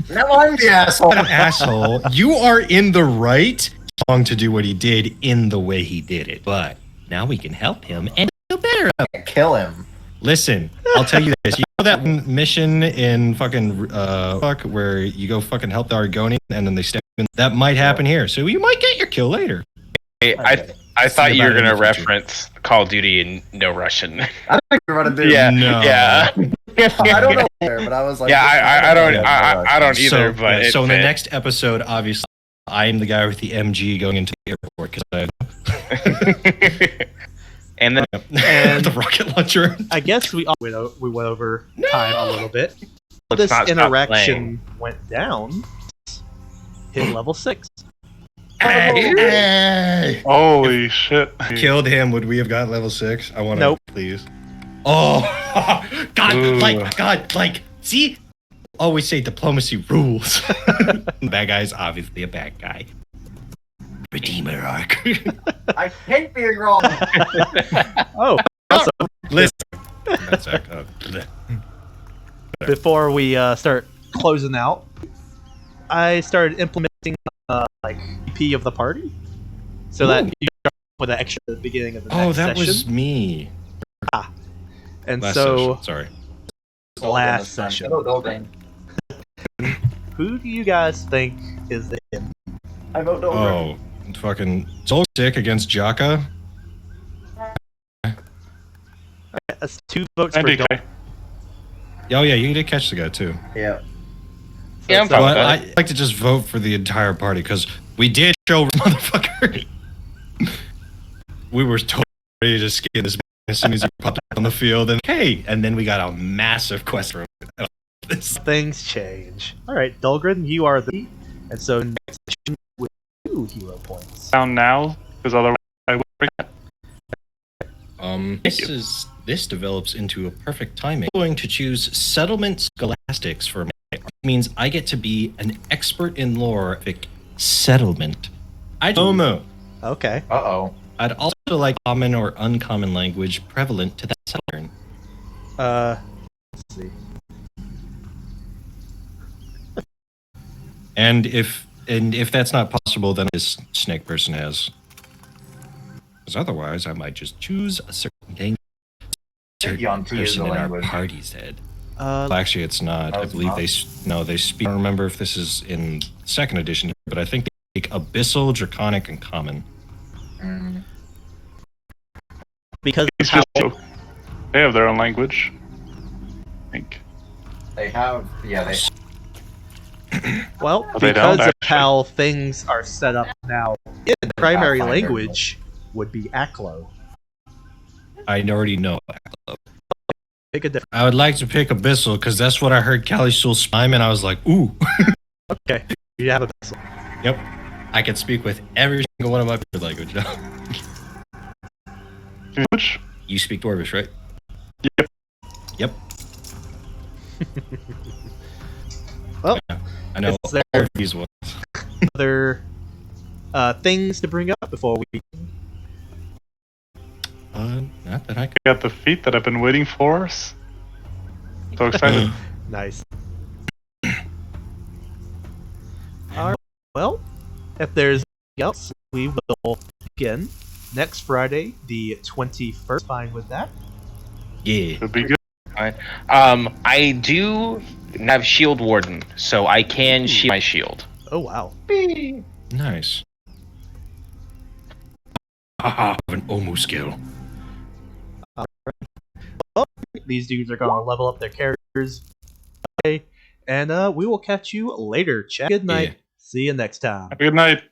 Now I'm the asshole. What an asshole. You are in the right song to do what he did in the way he did it. But Now we can help him and feel better. Kill him. listen, I'll tell you this. You know that mission in fucking fuck where you go fucking help the Argonian and then they step in? That might happen here. So you might get your kill later. Hey, I See thought you were about it in gonna the future. reference Call of Duty and no Russian. I think we're gonna do. Yeah, No. yeah. I don't know there, but I was like. Yeah, I don't either. So, But so in the it next episode, obviously, I am the guy with the MG going into the airport because fit. And then And- the rocket launcher. I guess we went over time a little bit. let's This not stop interaction went down. Hit level 6. Hey! Holy shit. Killed him. Would we have got level 6? I want to, Nope. please. Oh, God, Ooh. see? Always say diplomacy rules. Bad guy's obviously a bad guy. Redeemer arc. I hate being wrong. Oh, Listen. That's before we start closing out, I started implementing like EP of the party, so that you start with an extra at the beginning of the next that session. was me. And Last so session, sorry. last session, who do you guys think is the in? I vote Dolgren. Oh, fucking Soul Sick against Jaka. That's 2 votes for And Dol- DK. Oh yeah, you did catch the guy too. Yeah. Yeah, I'm so- fine But with that. I like to just vote for the entire party because we did show motherfucker. We were totally ready to skin this as soon as he popped up on the field, and hey, and then we got a massive quest for this. things change. All right, Dolgren, you are the, and so next session with 2 hero points. Down now, because otherwise I would bring it. This develops into a perfect timing. I'm going to choose Settlement Scholastics for my means I get to be an expert in lore. Settlement. I don't know. Okay. I'd also like common or uncommon language prevalent to that settlement. Let's see. And if that's not possible, then this snake person has. Because otherwise, I might just choose a certain Yanti is person a in our language. party's head. Uh, Well, actually, it's not. Oh, I it's believe not? they speak. I don't remember if this is in second edition, but I think they speak Abyssal, Draconic, and Common. Mm. because of It's how, just they have their own language. I think. They have, well, Oh, they because don't, of actually. how things are set up now, the primary Pathfinder, language would be Aklo. I already know. Pick a different. I would like to pick Abyssal because that's what I heard Callie Soul spime, and I was like, ooh. Okay, you have a vessel. Yep. I can speak with every single one of my favorite language now. Which? You speak Dwarvish, right? Yep. Yep. Well, I know is there all of these ones. other things to bring up before we? Not that I could. Got the feat that I've been waiting for. So excited. Nice. All right. Well, if there's nothing else, we will begin next Friday, the 21st. Fine with that. Yeah. It'd be good. I do have Shield Warden, so I can shield my shield. Oh wow. Nice. Haha, an Omu skill. These dudes are gonna level up their characters. Okay, and we will catch you later. Chat. Good night. Yeah. See you next time. Have a good night.